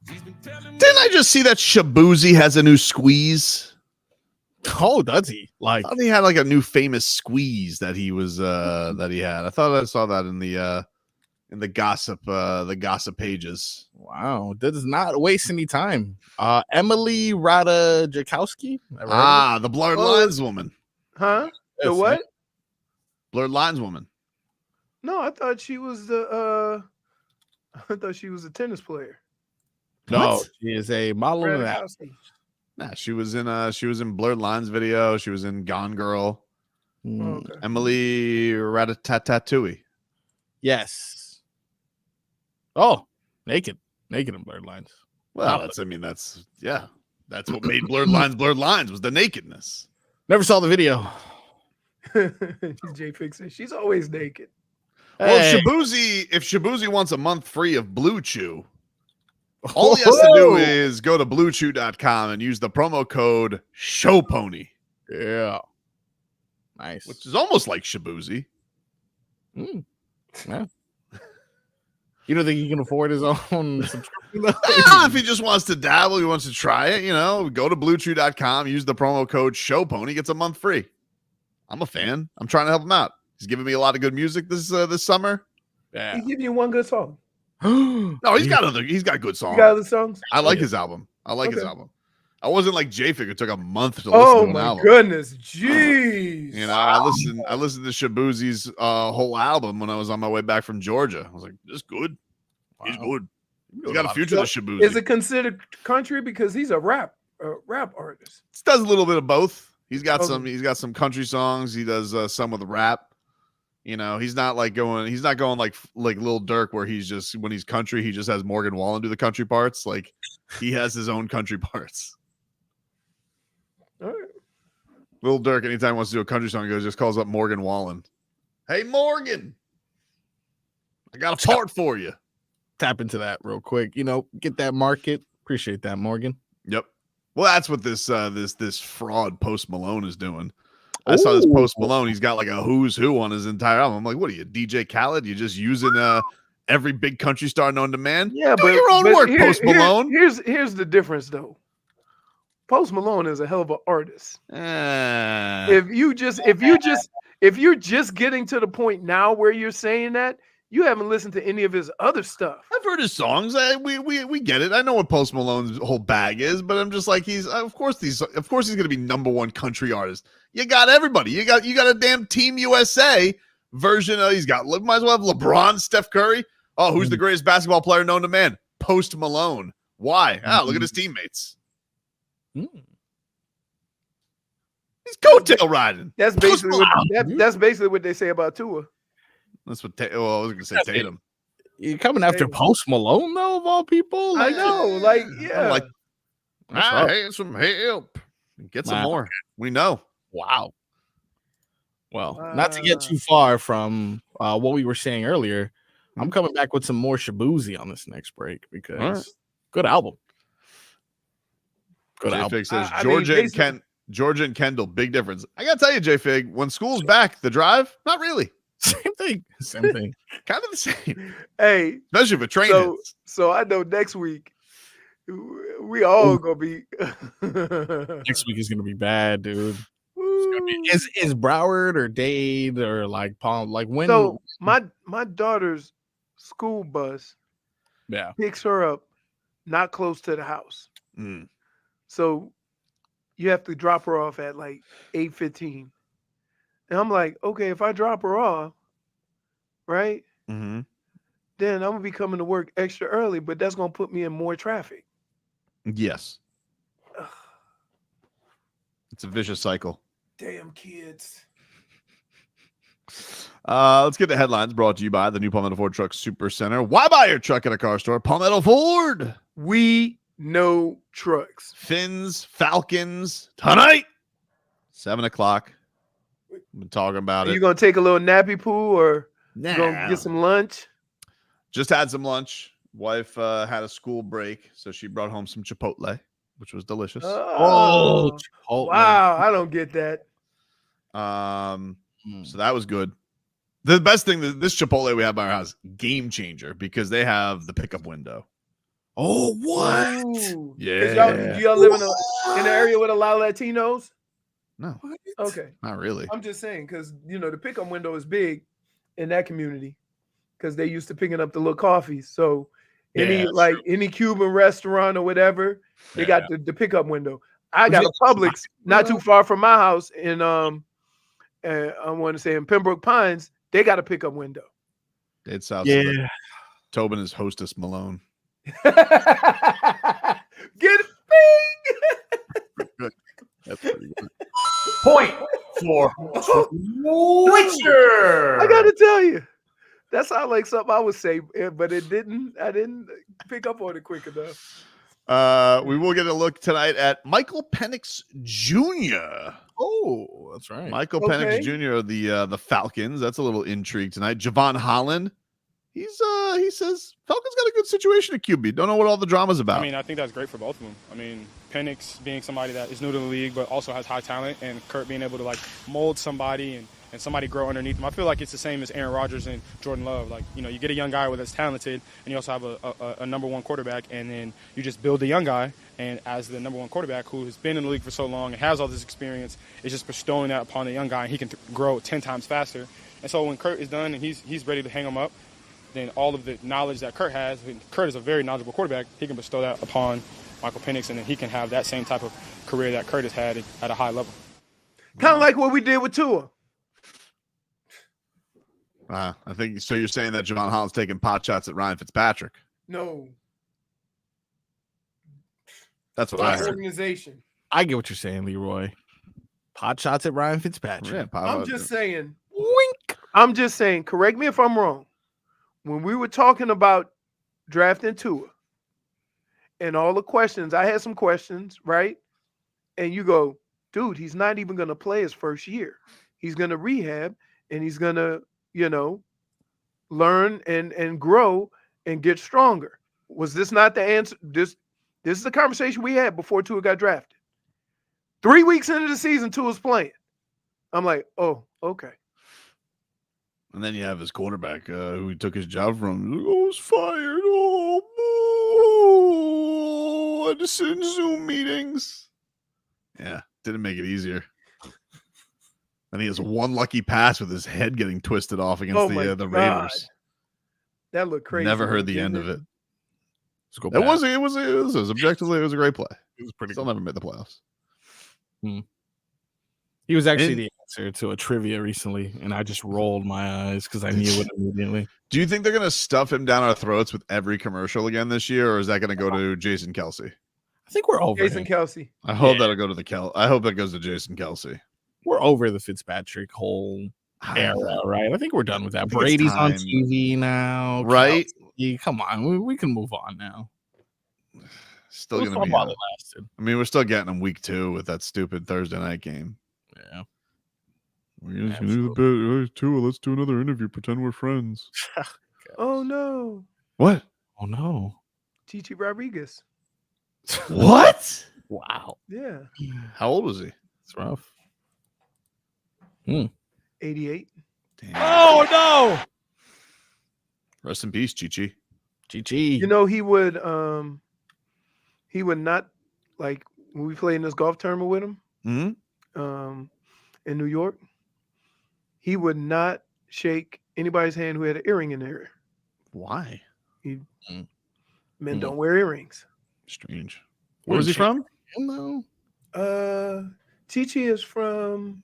S6: Didn't I just see that Shabuzi has a new squeeze?
S3: Oh, does he?
S6: I thought he had like a new famous squeeze that he was that he had. I thought I saw that in the gossip pages.
S3: Wow, does not waste any time. Emily Ratajkowski.
S6: The blurred lines woman.
S1: Huh? The what?
S6: Blurred lines woman.
S1: No, I thought she was I thought she was a tennis player.
S3: No, she is a model of that.
S6: Nah, she was in Blurred Lines video. She was in Gone Girl.
S1: Okay.
S6: Emily Ratajkowski.
S3: Yes. Oh, naked in Blurred Lines.
S6: Well, that's what made Blurred Lines was the nakedness.
S3: Never saw the video.
S1: JFig says she's always naked.
S6: Well, if Shabuzi wants a month free of Blue Chew, all he has to do is go to bluechew.com and use the promo code SHOWPONY.
S3: Yeah. Nice.
S6: Which is almost like Shabuzi.
S3: Yeah. You don't think he can afford his own subscription?
S6: If he just wants to dabble, he wants to try it, go to bluechew.com, use the promo code SHOWPONY, gets a month free. I'm a fan. I'm trying to help him out. He's giving me a lot of good music this summer.
S3: Yeah.
S1: He giving you one good song.
S6: No, he's got good songs.
S1: You got other songs?
S6: I like his album. His album. I wasn't like JFig. It took a month to listen
S1: Oh
S6: to an album.
S1: my goodness. Jeez.
S6: I listened to Shabuzi's whole album when I was on my way back from Georgia. I was like, this is good. Wow. He's good. He's got a future to Shabuzi.
S1: Is it considered country because he's a rap artist?
S6: He does a little bit of both. He's got some country songs. He does some with rap. He's not going like Lil Durk where he's just, when he's country, he just has Morgan Wallen do the country parts. Like he has his own country parts.
S1: All right.
S6: Lil Durk, anytime he wants to do a country song, he just calls up Morgan Wallen. Hey Morgan, I got a part for you.
S3: Tap into that real quick. Get that market. Appreciate that, Morgan.
S6: Yep. Well, that's what this fraud Post Malone is doing. I saw this Post Malone. He's got like a who's who on his entire album. I'm like, what are you, DJ Khaled? You're just using every big country star known to man?
S1: Yeah,
S6: do your own work, Post Malone.
S1: Here's the difference though. Post Malone is a hell of an artist. If you're just getting to the point now where you're saying that, you haven't listened to any of his other stuff.
S6: I've heard his songs. We get it. I know what Post Malone's whole bag is, but I'm just like, of course he's going to be #1 country artist. You got everybody. You got a damn Team USA version of. Might as well have LeBron, Steph Curry. Oh, who's the greatest basketball player known to man? Post Malone. Why? Look at his teammates. He's coattail riding.
S1: That's basically what they say about Tua.
S6: That's what. I was going to say Tatum.
S3: You're coming after Post Malone though, of all people.
S1: I know, yeah.
S6: I need some help. Get some more. We know.
S3: Wow. Well, not to get too far from what we were saying earlier, I'm coming back with some more Shabuzi on this next break because good album. Good album.
S6: JFig says Georgia and Kendall, big difference. I gotta tell you, JFig, when school's back, the drive, not really.
S3: Same thing.
S6: Kind of the same.
S1: Hey,
S6: especially for training.
S1: So I know next week we all gonna be.
S3: Next week is gonna be bad, dude. Is Broward or Dade or like Palm? Like when?
S1: So my daughter's school bus, picks her up, not close to the house. So you have to drop her off at like 8:15. And I'm like, okay, if I drop her off, right, then I'm going to be coming to work extra early, but that's going to put me in more traffic.
S6: Yes. It's a vicious cycle.
S1: Damn kids.
S6: Let's get the headlines brought to you by the new Palmetto Ford Truck Super Center. Why buy your truck at a car store? Palmetto Ford.
S1: We know trucks.
S6: Fins, Falcons, tonight, 7 o'clock. We've been talking about it.
S1: Are you going to take a little nappy poo or going to get some lunch?
S6: Just had some lunch. Wife had a school break, so she brought home some Chipotle. which was delicious.
S1: Oh,
S3: Chipotle.
S1: wow. I don't get that.
S6: So that was good. The best thing, this Chipotle we have by our house, game changer, because they have the pickup window.
S3: Oh, what?
S1: Ooh.
S6: Yeah.
S1: Do y'all live in an area with a lot of Latinos?
S6: No.
S1: Okay.
S6: Not really.
S1: I'm just saying, because, the pickup window is big in that community because they used to picking up the little coffees. So any Cuban restaurant or whatever, they got the pickup window. I got a Publix not too far from my house in I want to say in Pembroke Pines. They got a pickup window.
S6: It's south.
S3: Yeah.
S6: Tobin is Hostess Malone.
S1: Get it big.
S6: Good. That's pretty good.
S8: Point for Witcher.
S1: I gotta tell you, that sounds like something I would say, but it didn't. I didn't pick up on it quick enough.
S6: We will get a look tonight at Michael Penix Jr.
S3: Oh, that's right.
S6: Michael Penix Jr. of the Falcons. That's a little intrigue tonight. Javon Holland. He says Falcons got a good situation at QB. Don't know what all the drama's about.
S13: I mean, I think that's great for both of them. I mean, Penix being somebody that is new to the league but also has high talent, and Kurt being able to mold somebody and somebody grow underneath him. I feel like it's the same as Aaron Rodgers and Jordan Love. You get a young guy that's talented, and you also have a number one quarterback, and then you just build the young guy. And as the number one quarterback who has been in the league for so long and has all this experience, it's just bestowing that upon the young guy, and he can grow 10 times faster. And so when Kurt is done and he's ready to hang him up, then all of the knowledge that Kurt has, Kurt is a very knowledgeable quarterback, he can bestow that upon Michael Penix, and then he can have that same type of career that Kurt has had at a high level.
S1: Kind of like what we did with Tua.
S6: I think so. You're saying that Javon Holland's taking pot shots at Ryan Fitzpatrick?
S1: No.
S6: That's what I heard.
S1: Organization.
S3: I get what you're saying, Leroy. Pot shots at Ryan Fitzpatrick.
S6: Yeah,
S1: I'm just saying.
S3: Wink.
S1: I'm just saying. Correct me if I'm wrong. When we were talking about drafting Tua and all the questions, I had some questions, right? And you go, dude, he's not even going to play his first year. He's going to rehab, and he's going to, learn and grow and get stronger. Was this not the answer? This is the conversation we had before Tua got drafted. 3 weeks into the season, Tua's playing. I'm like, oh, okay.
S6: And then you have his quarterback who he took his job from. I was fired. I just sit in Zoom meetings. Yeah, didn't make it easier. And he has one lucky pass with his head getting twisted off against the Raiders.
S1: That looked crazy.
S6: Never heard the end of it. It was objectively, it was a great play. It was pretty. Still never made the playoffs.
S3: He was actually the answer to a trivia recently, and I just rolled my eyes because I knew it immediately.
S6: Do you think they're going to stuff him down our throats with every commercial again this year, or is that going to go to Jason Kelce?
S3: I think we're over
S1: Jason Kelce.
S6: I hope that'll go to I hope that goes to Jason Kelce.
S3: We're over the Fitzpatrick whole era, right? I think we're done with that. Brady's on TV now,
S6: right?
S3: Kelce, come on, we can move on now.
S6: Still going to be.
S3: Lasted.
S6: I mean, we're still getting them week 2 with that stupid Thursday night game.
S3: Yeah.
S6: Tua, let's do another interview. Pretend we're friends.
S1: Oh no!
S6: What?
S3: Oh no!
S1: Chichi Rodriguez.
S6: What?
S3: Wow.
S1: Yeah.
S6: How old was he?
S3: It's rough.
S1: 88.
S3: Damn. Oh no!
S6: Rest in peace, Chichi.
S3: Chichi.
S1: He would not, like, when we played in this golf tournament with him. In New York, he would not shake anybody's hand who had an earring in their ear.
S6: Why?
S1: Men don't wear earrings.
S6: Strange. Where was he from?
S3: No.
S1: Chichi is from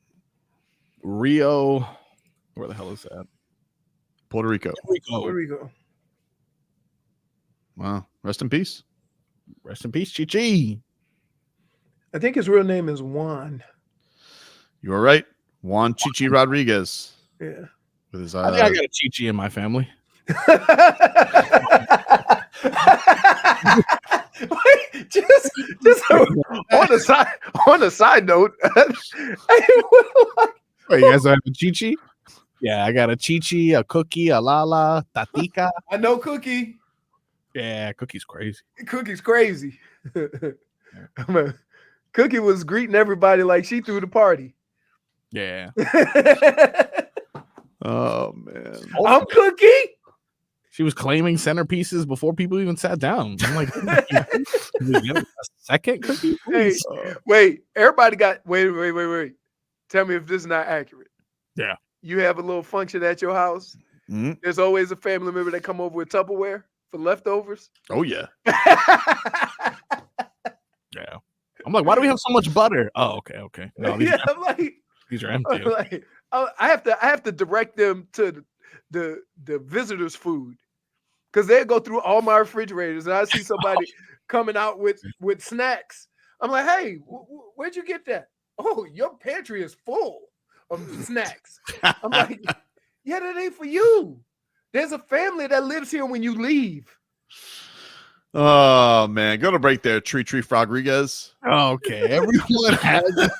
S3: Rio. Where the hell is that?
S6: Puerto Rico.
S1: Puerto Rico.
S6: Wow. Rest in peace.
S3: Rest in peace, Chichi.
S1: I think his real name is Juan.
S6: You were right. Juan Chichi Rodriguez.
S1: Yeah.
S3: With his I think I got a Chichi in my family.
S1: Wait, just on a side note.
S3: Wait, you guys have a Chichi? Yeah, I got a Chichi, a Cookie, a Lala, Tatika.
S1: I know Cookie.
S3: Yeah, Cookie's crazy.
S1: Cookie's crazy. Cookie was greeting everybody like she threw the party.
S3: Yeah.
S6: Oh man.
S1: I'm Cookie.
S3: She was claiming centerpieces before people even sat down. I'm like, a second Cookie?
S1: Hey, wait. Everybody got wait. Tell me if this is not accurate.
S3: Yeah.
S1: You have a little function at your house.
S6: Mm-hmm.
S1: There's always a family member that come over with Tupperware for leftovers.
S6: Oh yeah.
S3: Yeah. I'm like, why do we have so much butter? Oh, okay. No, these,
S1: I'm like,
S3: these are empty.
S1: I'm like, I have to direct them to the visitors' food because they go through all my refrigerators and I see somebody coming out with snacks. I'm like, hey, where'd you get that? Oh, your pantry is full of snacks. I'm like, yeah, that ain't for you. There's a family that lives here when you leave.
S6: Oh man, go to break there, Tree Rodriguez.
S3: Okay, everyone has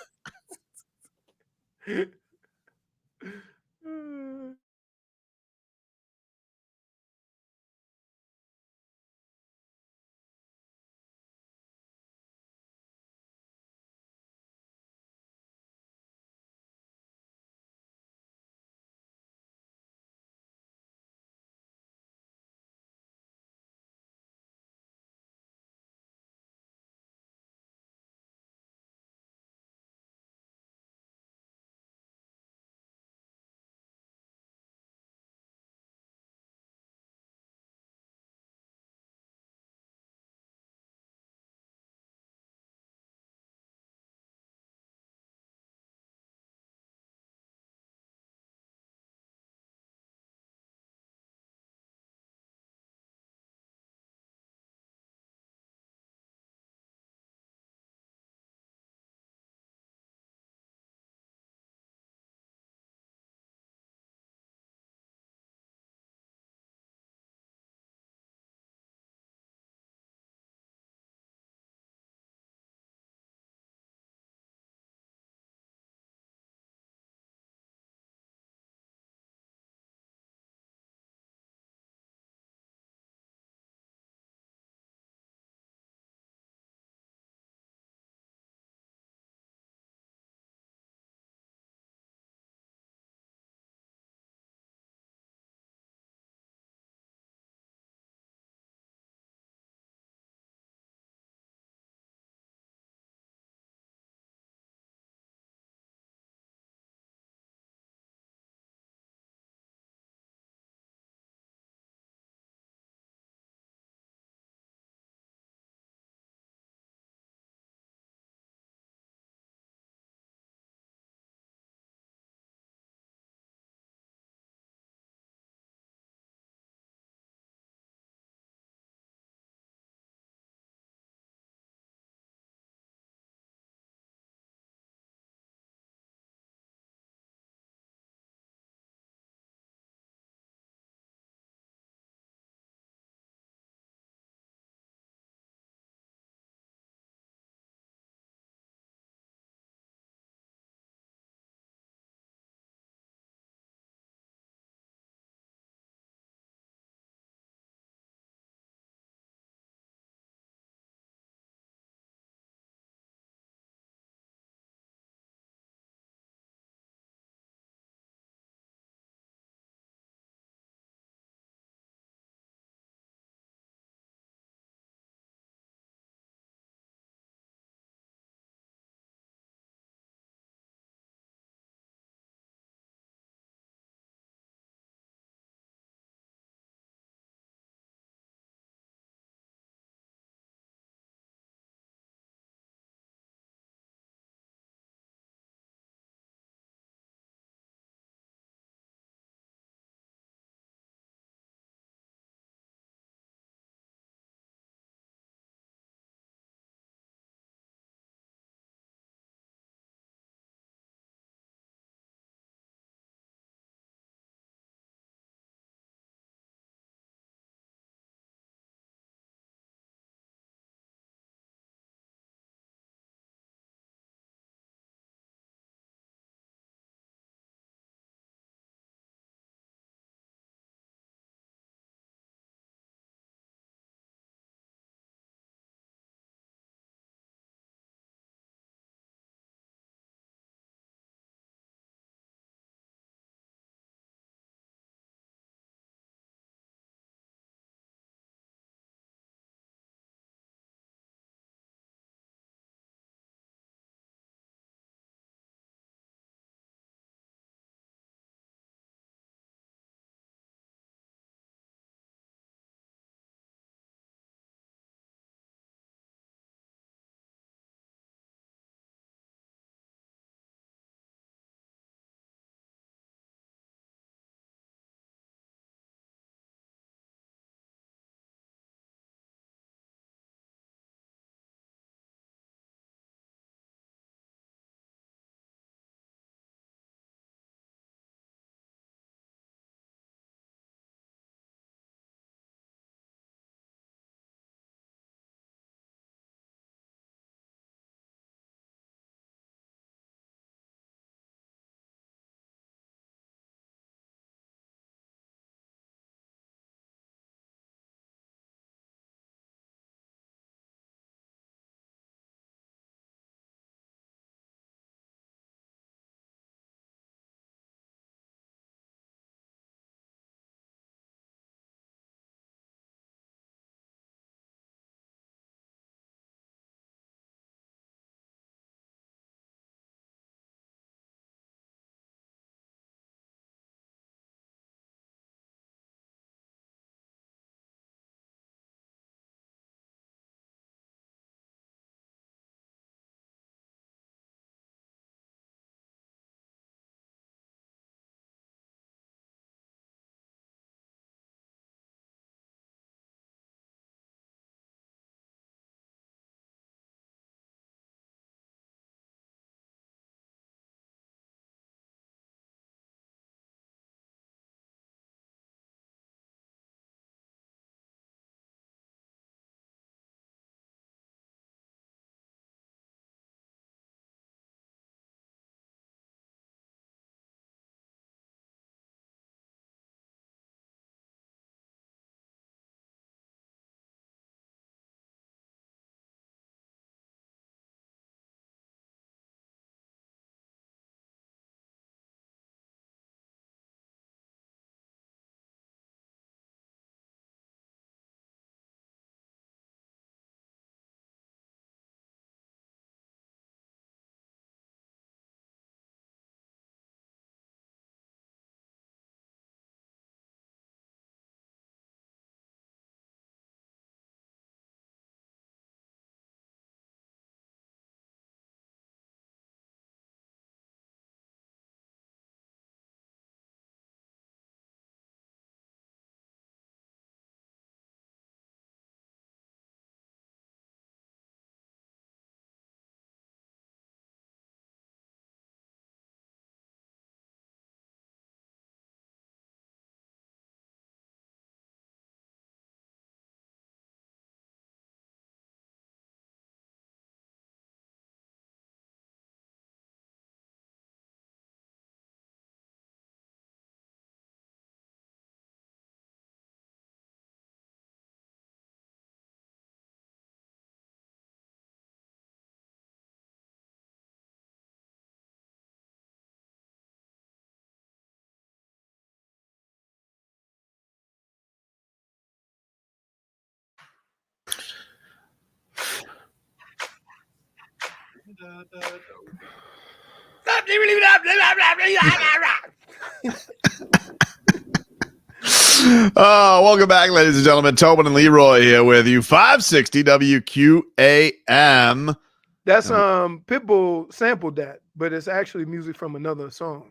S6: Welcome back, ladies and gentlemen. Tobin and Leroy here with you. 560 WQAM.
S1: That's Pitbull sampled that, but it's actually music from another song.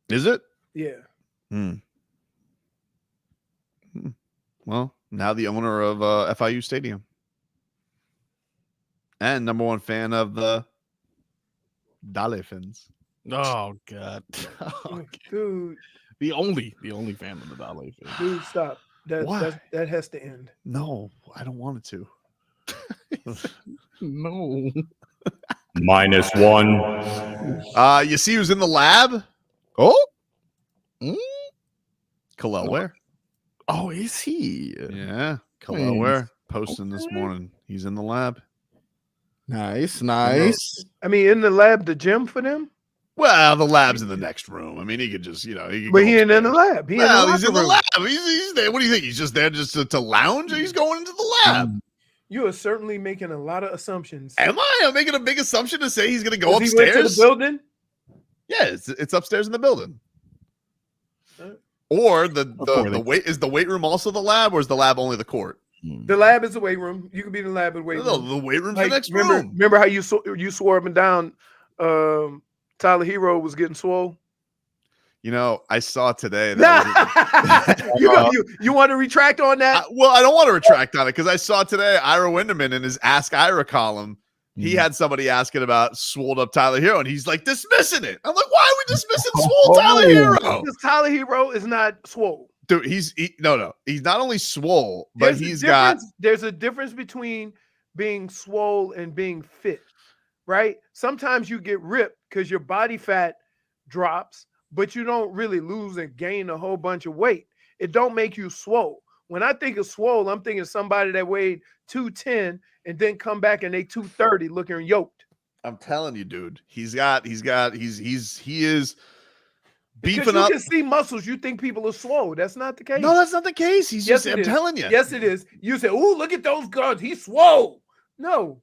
S6: Is it?
S1: Yeah.
S6: Well, now the owner of FIU Stadium and number one fan of the Dolphins.
S3: Oh God,
S1: Dude.
S3: The only fan of the Dolphins.
S1: Dude, stop. That has to end.
S6: No, I don't want it to.
S3: No.
S8: -1.
S6: You see who's in the lab?
S3: Oh,
S6: Kel'el Ware.
S3: Oh, is he?
S6: Yeah, Kel'el Ware posting this morning. He's in the lab.
S3: Nice.
S1: I mean, in the lab, the gym for them?
S6: Well, the lab's in the next room. I mean, he could just,
S1: But he ain't in the lab. He's
S6: in the lab. He's there. What do you think? He's just there just to lounge? Or he's going into the lab.
S1: You are certainly making a lot of assumptions.
S6: Am I? I'm making a big assumption to say he's going to go upstairs.
S1: He went to the building?
S6: Yeah, it's upstairs in the building. Or the weight is the weight room also the lab, or is the lab only the court?
S1: The lab is the weight room. You can be in the lab and weight room.
S6: No, the weight room's the next room.
S1: Remember how you swore up and down Tyler Herro was getting swole?
S6: I saw today.
S1: You want to retract on that?
S6: I don't want to retract on it because I saw today Ira Winderman in his Ask Ira column. He had somebody asking about swolled up Tyler Herro, and he's like dismissing it. I'm like, why are we dismissing swole Tyler Herro?
S1: Because Tyler Herro is not swole.
S6: Dude, he's not only swole, but
S1: there's a difference between being swole and being fit, right? Sometimes you get ripped because your body fat drops, but you don't really lose and gain a whole bunch of weight. It don't make you swole. When I think of swole, I'm thinking somebody that weighed 210 and then come back and they 230 looking yoked.
S6: I'm telling you, dude, he is beefing
S1: because
S6: up.
S1: You can see muscles. You think people are swole. That's not the case.
S6: No, that's not the case. I'm telling you.
S1: Yes, it is. You say, "Ooh, look at those guns. He's swole." No.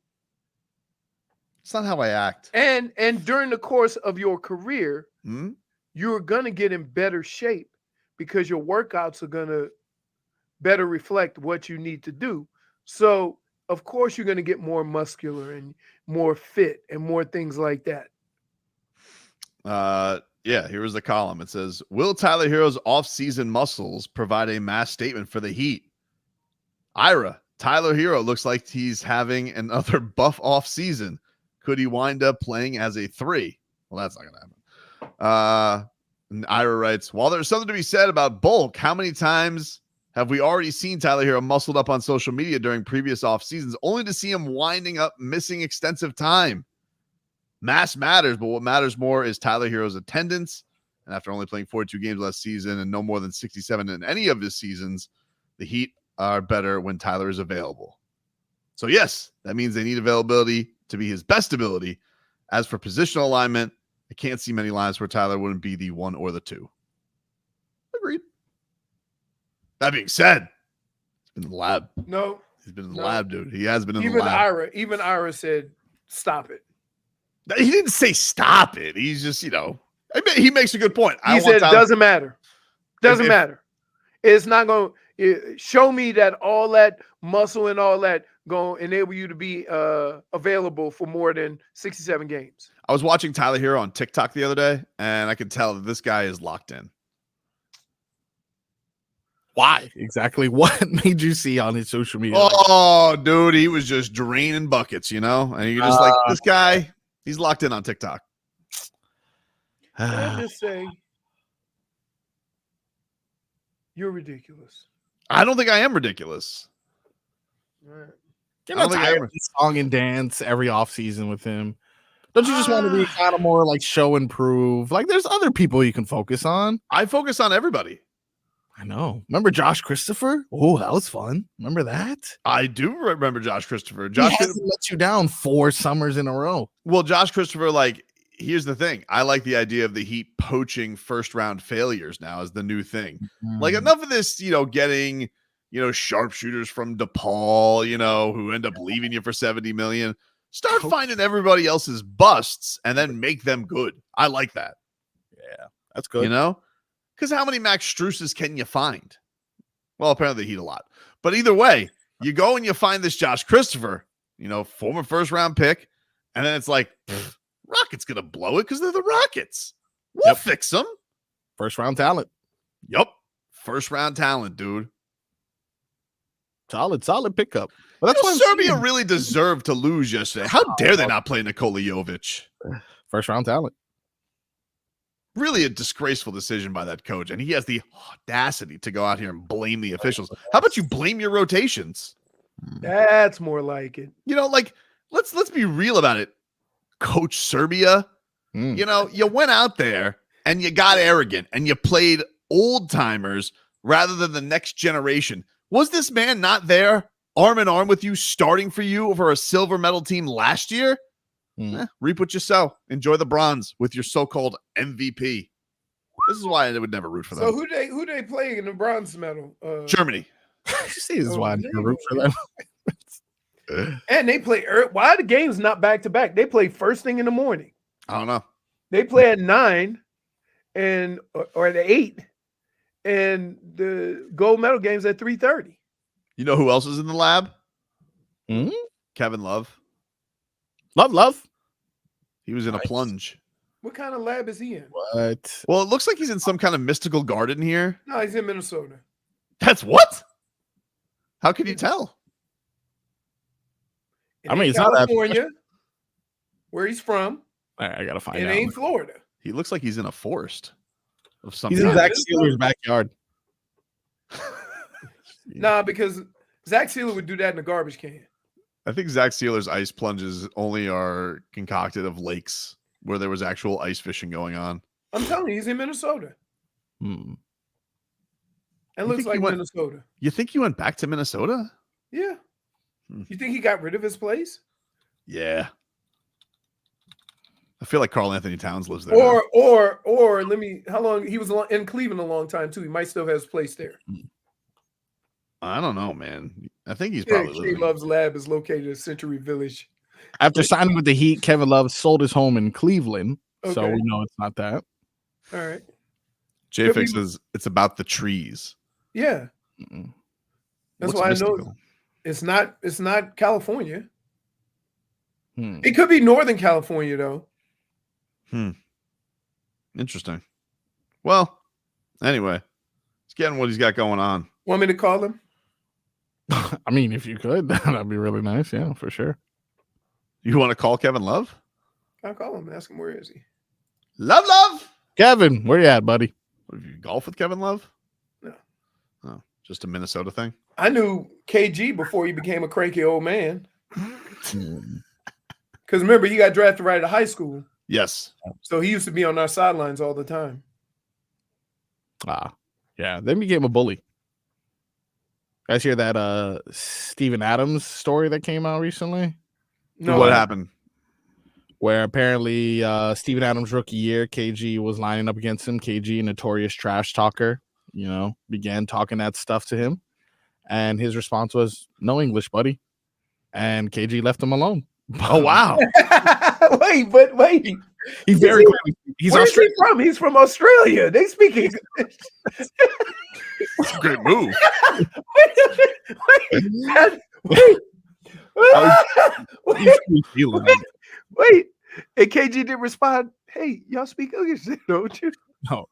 S6: It's not how I act.
S1: And during the course of your career, you're going to get in better shape because your workouts are going to better reflect what you need to do. So, of course, you're going to get more muscular and more fit and more things like that.
S6: Yeah, here was the column. It says, will Tyler Herro's off-season muscles provide a mass statement for the Heat? Ira, Tyler Herro looks like he's having another buff off-season. Could he wind up playing as a 3? Well, that's not going to happen. And Ira writes, while there's something to be said about bulk, how many times have we already seen Tyler Herro muscled up on social media during previous off seasons, only to see him winding up missing extensive time? Mass matters, but what matters more is Tyler Herro's attendance. And after only playing 42 games last season and no more than 67 in any of his seasons, the Heat are better when Tyler is available. So yes, that means they need availability to be his best ability. As for positional alignment, I can't see many lines where Tyler wouldn't be the 1 or the 2. Agreed. That being said, he's been in the lab.
S1: No.
S6: He's been in the lab, dude. He has been in the lab.
S1: Even Ira said, stop it.
S6: He didn't say stop it. He's just, he makes a good point.
S1: He said it doesn't matter. Doesn't matter. It's not going to show me that all that muscle and all that going to enable you to be available for more than 67 games.
S6: I was watching Tyler Herro on TikTok the other day, and I could tell that this guy is locked in.
S3: Why? Exactly what made you see on his social media?
S6: Oh, dude, he was just draining buckets, And you're just like, this guy, he's locked in on TikTok.
S1: Can I just say, you're ridiculous.
S6: I don't think I am ridiculous.
S1: Right.
S3: You're not tired of song and dance every offseason with him. Don't you just want to be kind of more like show and prove? Like there's other people you can focus on.
S6: I focus on everybody.
S3: I know. Remember Josh Christopher? Oh, that was fun. Remember that?
S6: I do remember Josh Christopher.
S3: Josh hasn't let you down 4 summers in a row.
S6: Well, Josh Christopher, here's the thing. I like the idea of the Heat poaching first-round failures now as the new thing. Like enough of this, getting, sharpshooters from DePaul, who end up leaving you for $70 million. Start finding everybody else's busts and then make them good. I like that.
S3: Yeah, that's good.
S6: You know? Because how many Max Struses can you find? Well, apparently they heat a lot. But either way, you go and you find this Josh Christopher, former first-round pick, and then it's like, Rockets going to blow it because they're the Rockets. We'll fix them.
S3: First-round talent.
S6: Yup. First-round talent, dude.
S3: Solid pickup. But
S6: that's why Serbia really deserved to lose yesterday. How dare they not play Nikola Jovic?
S3: First-round talent.
S6: Really a disgraceful decision by that coach. And he has the audacity to go out here and blame the officials. How about you blame your rotations?
S1: That's more like it.
S6: Let's be real about it. Coach Serbia, you went out there and you got arrogant and you played old-timers rather than the next generation. Was this man not there, arm in arm with you, starting for you for a silver medal team last year? Reap what you sow. Enjoy the bronze with your so-called MVP. This is why I would never root for them.
S1: So who they play in the bronze medal?
S6: Germany.
S3: See, this is why I never root for them.
S1: And they play. Why are the games not back to back? They play first thing in the morning.
S6: I don't know.
S1: They play at 9 or at 8, and the gold medal game's at 3:30.
S6: You know who else is in the lab? Kevin Love.
S3: Love.
S6: He was in a plunge.
S1: What kind of lab is he in?
S3: What?
S6: Well, it looks like he's in some kind of mystical garden here.
S1: No, he's in Minnesota.
S6: That's what? How can you tell?
S1: I mean, it's California, where he's from.
S3: I gotta find out.
S1: It ain't Florida.
S6: He looks like he's in a forest of some
S3: He's in Zach Sieler's backyard.
S1: Nah, because Zach Sieler would do that in a garbage can.
S6: I think Zach Sieler's ice plunges only are concocted of lakes where there was actual ice fishing going on.
S1: I'm telling you, he's in Minnesota. It looks like Minnesota.
S6: You think he went back to Minnesota?
S1: Yeah. You think he got rid of his place?
S6: Yeah. I feel like Karl Anthony Towns lives there.
S1: Or how long he was in Cleveland a long time too. He might still have his place there.
S6: I don't know, man. I think he's probably
S1: Love's lab is located in Century Village.
S3: After signing with the Heat, Kevin Love sold his home in Cleveland. So we know it's not that.
S1: All right.
S6: JFig says it's about the trees.
S1: Yeah. That's why mystical? I know it's not California. It could be Northern California though.
S6: Interesting. Well, anyway, he's getting what he's got going on.
S1: Want me to call him?
S3: I mean, if you could, that'd be really nice. Yeah, for sure.
S6: You want to call Kevin Love?
S1: I'll call him and ask him where is he.
S6: Love.
S3: Kevin, where you at, buddy?
S6: Have you golf with Kevin Love?
S1: No.
S6: Oh, just a Minnesota thing?
S1: I knew KG before he became a cranky old man. Because remember, he got drafted right out of high school.
S6: Yes.
S1: So he used to be on our sidelines all the time.
S3: Yeah. Then became a bully. You guys hear that Steven Adams story that came out recently?
S6: No. What happened?
S3: Where apparently Steven Adams' rookie year, KG was lining up against him. KG, notorious trash talker, began talking that stuff to him. And his response was, no English, buddy. And KG left him alone.
S6: Oh, wow.
S1: Wait.
S3: He's very clearly.
S1: Where's he from? He's from Australia. They speak English.
S6: That's a great move.
S1: Wait. And KG didn't respond. Hey, y'all speak English, don't you?
S3: No.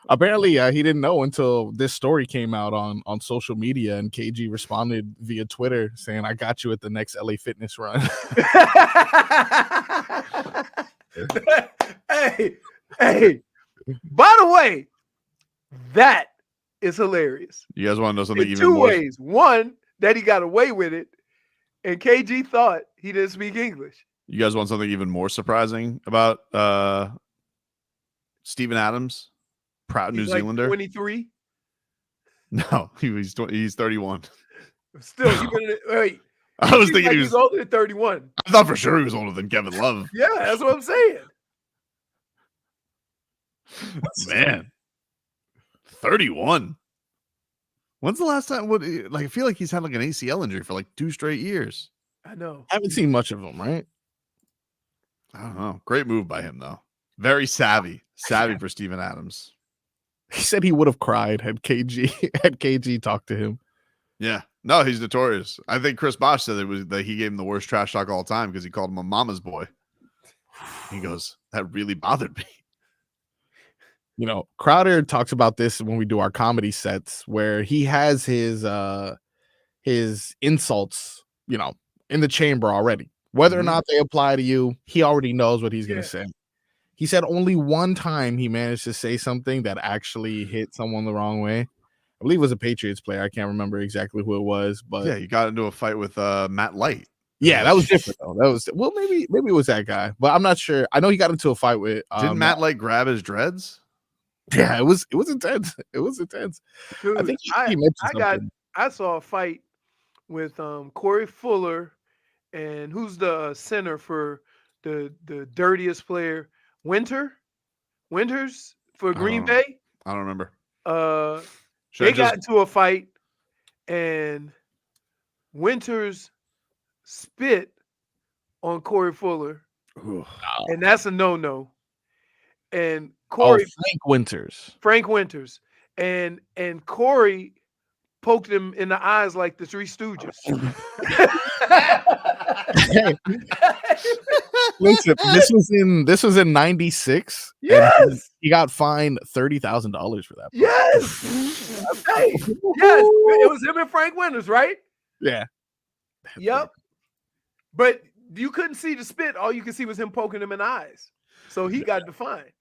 S3: Apparently, he didn't know until this story came out on social media, and KG responded via Twitter saying, I got you at the next LA Fitness run.
S1: Hey, by the way, that is hilarious.
S6: You guys want to know something
S1: in
S6: even
S1: two
S6: more?
S1: ways. One, that he got away with it, and KG thought he didn't speak English.
S6: You guys want something even more surprising about Steven Adams? Proud New Zealander.
S1: 23?
S6: No, he's 31.
S1: Still, wait.
S6: I was thinking he was
S1: older than 31.
S6: I thought for sure he was older than Kevin Love.
S1: Yeah, that's what I'm saying.
S6: Man, 31. When's the last time? I feel like he's had like an ACL injury for like 2 straight years.
S1: I know.
S3: I haven't seen much of him, right?
S6: I don't know. Great move by him, though. Very savvy. Savvy for Steven Adams.
S3: He said he would have cried had KG talked to him.
S6: Yeah. No, he's notorious. I think Chris Bosh said that he gave him the worst trash talk of all time because he called him a mama's boy. He goes, that really bothered me.
S3: You know, Crowder talks about this when we do our comedy sets where he has his insults, you know, in the chamber already. Whether or not they apply to you, he already knows what he's going to say. He said only one time he managed to say something that actually hit someone the wrong way. I believe it was a Patriots player. I can't remember exactly who it was, but
S6: yeah, you got into a fight with Matt Light.
S3: Yeah, that was different though. That was maybe it was that guy, but I'm not sure. I know he got into a fight with.
S6: Didn't Matt Light grab his dreads?
S3: Yeah, it was intense. It was intense.
S1: Dude,
S3: I think
S1: I saw a fight with Corey Fuller and who's the center for the dirtiest player, Winters for Green Bay.
S6: I don't remember.
S1: They got into a fight and Winters spit on Corey Fuller. And that's a no-no. And Corey Frank Winters. And Corey poked him in the eyes like the Three Stooges.
S3: Listen, this was in '96.
S1: Yes,
S3: he got fined $30,000 for that.
S1: Yes, hey, yes, it was him and Frank Winters, right?
S3: Yeah.
S1: Yep. But you couldn't see the spit. All you could see was him poking him in the eyes. So he got the fine.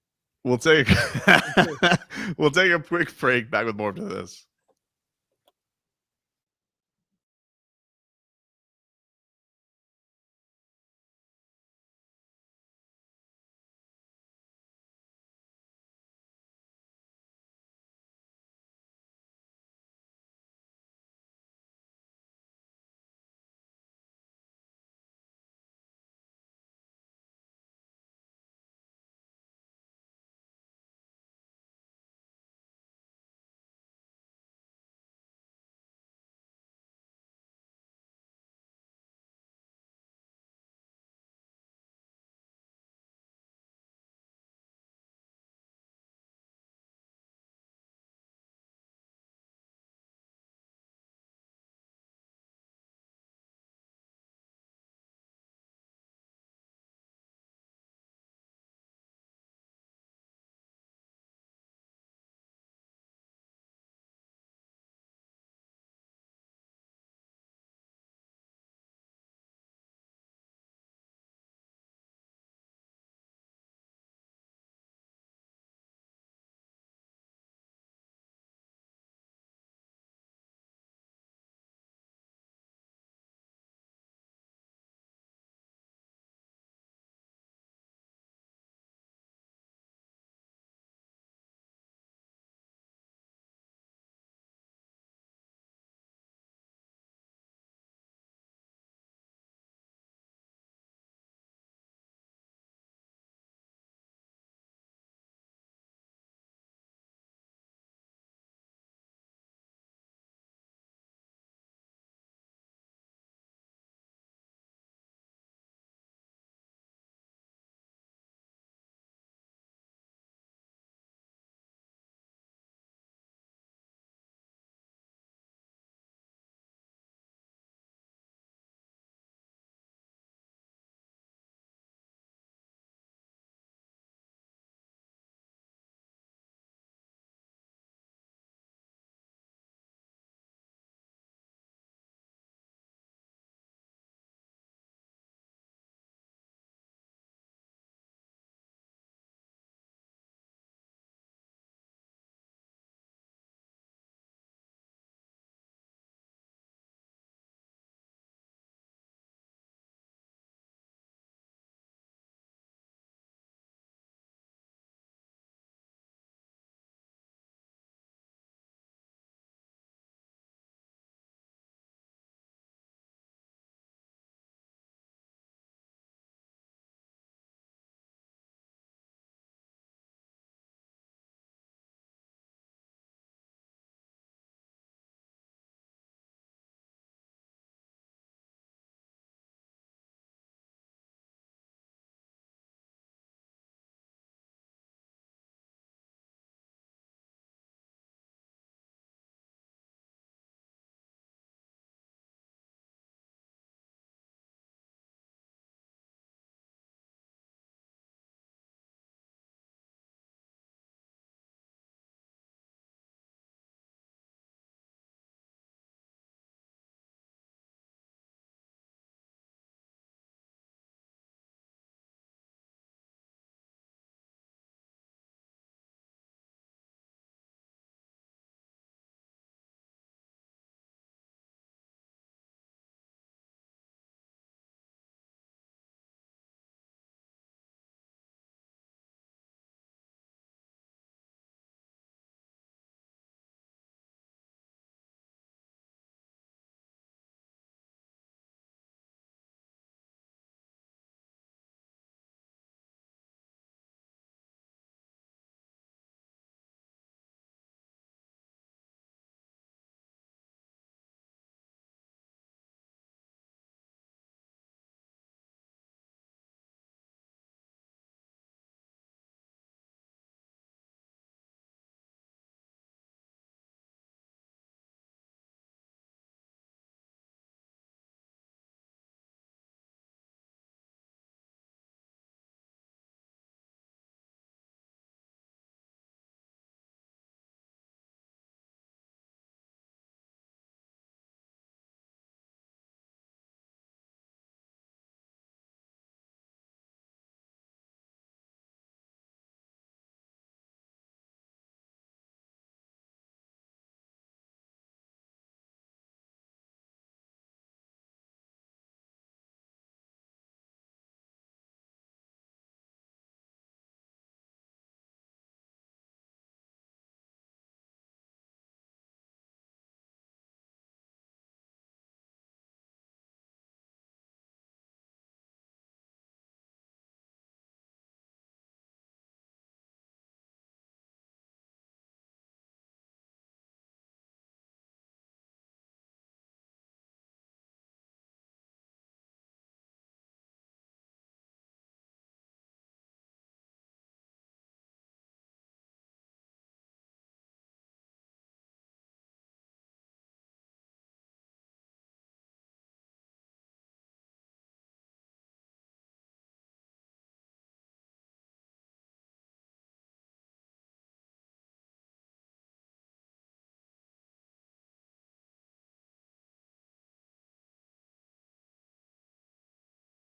S6: We'll take a quick break. Back with more of this.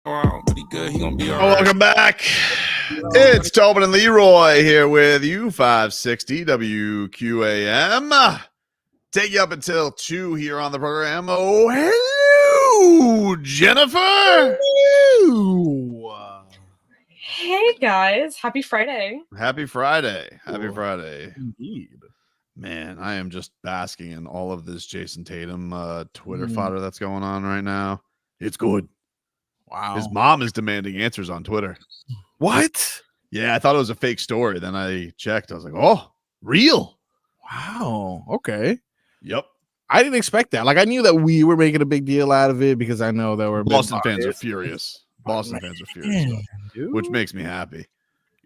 S2: But he good. He gonna be all
S6: right. Welcome back. It's Tobin and Leroy here with you, 560 WQAM. Take you up until 2 here on the program. Oh, hello, Jennifer.
S14: Hello. Hey, guys. Happy Friday.
S6: Happy Friday. Happy Friday. Indeed. Man, I am just basking in all of this Jayson Tatum Twitter fodder that's going on right now. It's good.
S3: Wow.
S6: His mom is demanding answers on Twitter.
S3: What?
S6: Yeah, I thought it was a fake story. Then I checked. I was like, oh, real.
S3: Wow. Okay.
S6: Yep.
S3: I didn't expect that. Like, I knew that we were making a big deal out of it because I know that we're
S6: Boston fans are furious. Boston fans are furious,
S3: dude.
S6: Which makes me happy.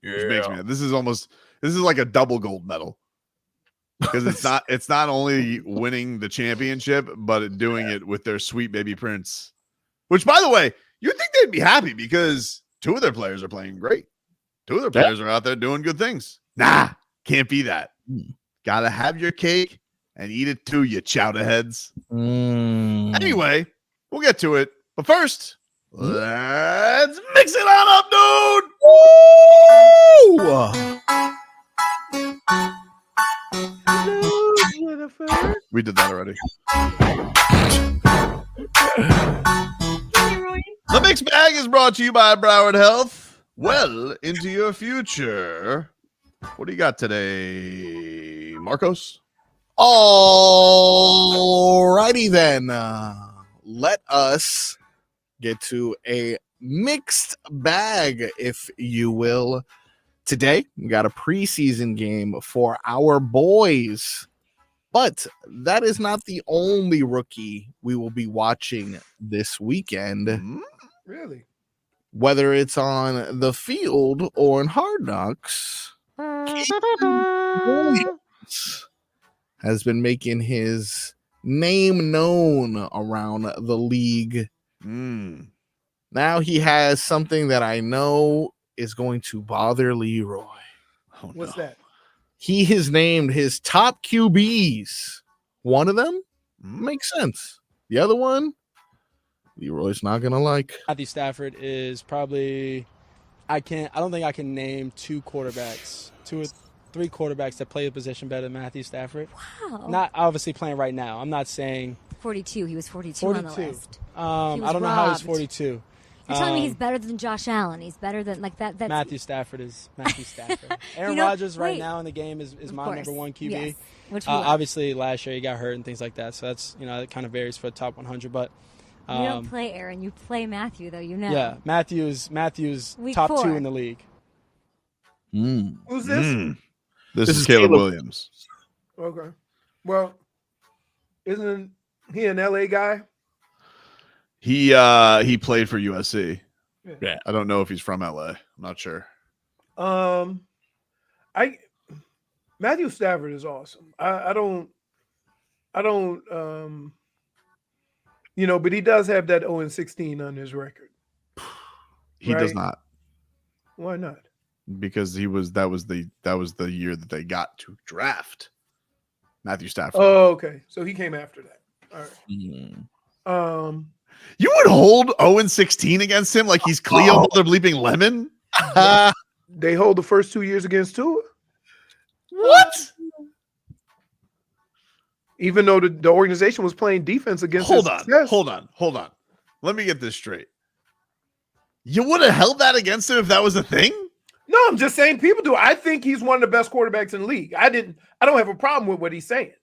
S6: Which makes me. This is like a double gold medal. Because it's not only winning the championship, but doing it with their sweet baby prince. Which, by the way, you'd think they'd be happy because 2 of their players are playing great. 2 of their players are out there doing good things. Nah, can't be that. Gotta have your cake and eat it too, you chowder heads. Anyway, we'll get to it. But first, let's mix it on up, dude. We did that already. The mixed bag is brought to you by Broward Health. Well into your future. What do you got today, Marcos?
S3: Alrighty then. Let us get to a mixed bag, if you will. Today, we got a preseason game for our boys. But that is not the only rookie we will be watching this weekend.
S1: Really?
S3: Whether it's on the field or in Hard Knocks, has been making his name known around the league. Now he has something that I know is going to bother Leroy.
S1: What's that?
S3: He has named his top QBs. One of them makes sense. The other one, Leroy's not gonna like.
S13: Matthew Stafford is probably. I don't think I can name 2 or 3 quarterbacks that play the position better than Matthew Stafford.
S15: Wow.
S13: Not obviously playing right now. I'm not saying
S15: 42. He was 42 on the list.
S13: I don't know how he's 42.
S15: You're telling me he's better than Josh Allen. He's better than that's
S13: Matthew Stafford is Matthew Stafford. Aaron Rodgers right now in the game is my number 1 QB.
S15: Yes. Which
S13: obviously last year he got hurt and things like that, so that's it kind of varies for the top 100. But
S15: you don't play Aaron, you play Matthew though.
S13: Yeah, Matthew's
S15: Week
S13: top
S15: 4.
S13: 2 in the league.
S1: Who's this?
S6: This is Caleb Williams.
S1: Okay. Well, isn't he an LA guy?
S6: He played for USC.
S3: Yeah.
S6: I don't know if he's from LA. I'm not sure.
S1: Matthew Stafford is awesome. I don't but he does have that 0-16 on his record.
S6: He does not.
S1: Why not?
S6: Because that was the year that they got to draft Matthew Stafford.
S1: Oh, okay. So he came after that. All right.
S6: You would hold 0-16 against him like he's Cleo Holder bleeping Lemon?
S1: They hold the first 2 years against Tua.
S6: What?
S1: Even though the organization was playing defense against
S6: Hold on. Let me get this straight. You would have held that against him if that was a thing?
S1: No, I'm just saying people do. I think he's one of the best quarterbacks in the league. I don't have a problem with what he's saying.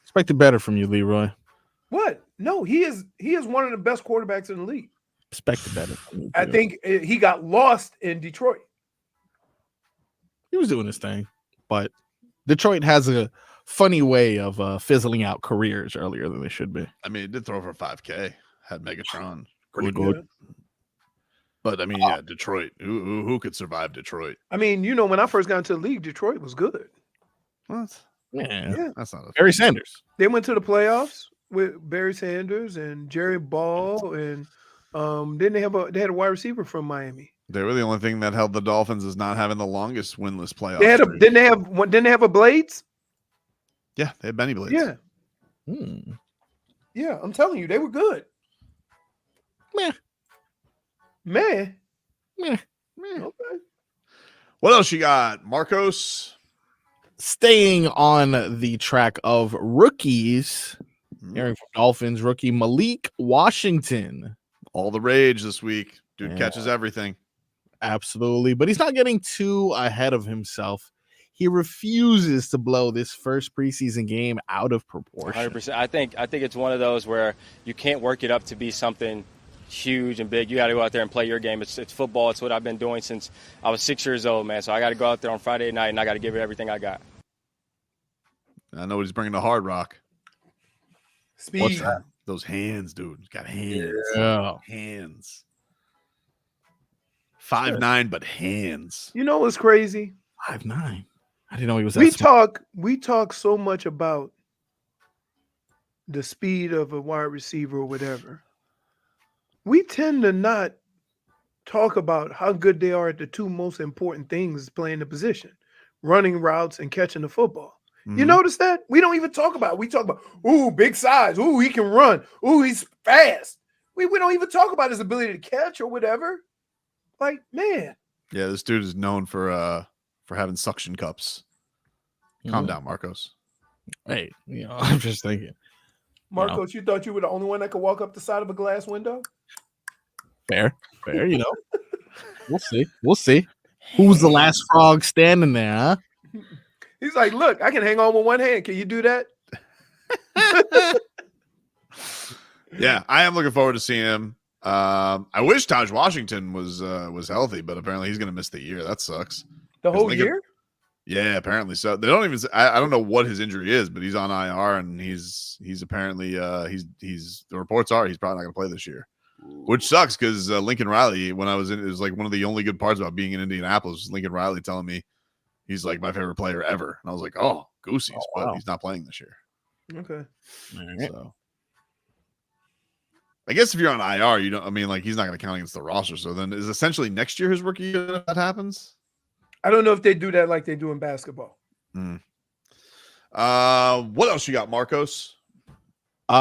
S3: Expected better from you, Leroy.
S1: What? No, he is one of the best quarterbacks in the league.
S3: Expected better from you.
S1: I think he got lost in Detroit.
S3: He was doing his thing, but Detroit has a funny way of fizzling out careers earlier than they should be.
S6: I mean, it did throw for 5K. Had Megatron.
S3: Pretty good.
S6: But I mean, Detroit. Who could survive Detroit?
S1: I mean, when I first got into the league, Detroit was good.
S6: What?
S3: Yeah.
S6: That's not a
S3: Barry Sanders.
S1: They went to the playoffs with Barry Sanders and Jerry Ball, and then they had a wide receiver from Miami.
S6: They were the only thing that held the Dolphins is not having the longest winless playoff.
S1: Didn't they have a Blades?
S6: Yeah, they had Benny Blades.
S1: Yeah. Yeah, I'm telling you, they were good.
S3: Meh.
S1: Okay.
S6: What else you got, Marcos?
S3: Staying on the track of rookies, hearing from Dolphins rookie Malik Washington.
S6: All the rage this week. Dude catches everything.
S3: Absolutely. But he's not getting too ahead of himself. He refuses to blow this first preseason game out of proportion.
S16: 100%. I think it's one of those where you can't work it up to be something huge and big. You got to go out there and play your game. It's football. It's what I've been doing since I was 6 years old, man. So I got to go out there on Friday night and I got to give it everything I got.
S6: I know he's bringing to Hard Rock.
S1: Speed.
S6: What's that? Those hands, dude. He's got hands.
S3: Yeah.
S6: Hands. 5'9", but hands.
S1: You know what's crazy?
S3: 5'9". I didn't know he was that
S1: We talk so much about the speed of a wide receiver or whatever. We tend to not talk about how good they are at the two most important things playing the position, running routes and catching the football. You notice that? We don't even talk about it. We talk about, ooh, big size. Ooh, he can run. Ooh, he's fast. We don't even talk about his ability to catch or whatever. Like, man.
S6: Yeah, this dude is known for having suction cups. Calm down, Marcos.
S3: Hey, I'm just thinking.
S1: Marcos, you thought you were the only one that could walk up the side of a glass window?
S3: Fair, We'll see. Who's the last frog standing there, huh?
S1: He's like, look, I can hang on with one hand. Can you do that?
S6: Yeah, I am looking forward to seeing him. I wish Taj Washington was healthy, but apparently he's going to miss the year. That sucks.
S1: The whole year?
S6: Yeah, apparently so. They don't even. I don't know what his injury is, but he's on IR and he's apparently he's the reports are he's probably not going to play this year, which sucks because Lincoln Riley, when I was in, it was like one of the only good parts about being in Indianapolis was Lincoln Riley telling me he's like my favorite player ever, and I was like, oh, Goosey's, but he's not playing this year.
S1: Okay.
S6: So I guess if you're on IR, you don't. I mean, like he's not going to count against the roster. So then is essentially next year his rookie year if that happens.
S1: I don't know if they do that like they do in basketball.
S6: What else you got, Marcos?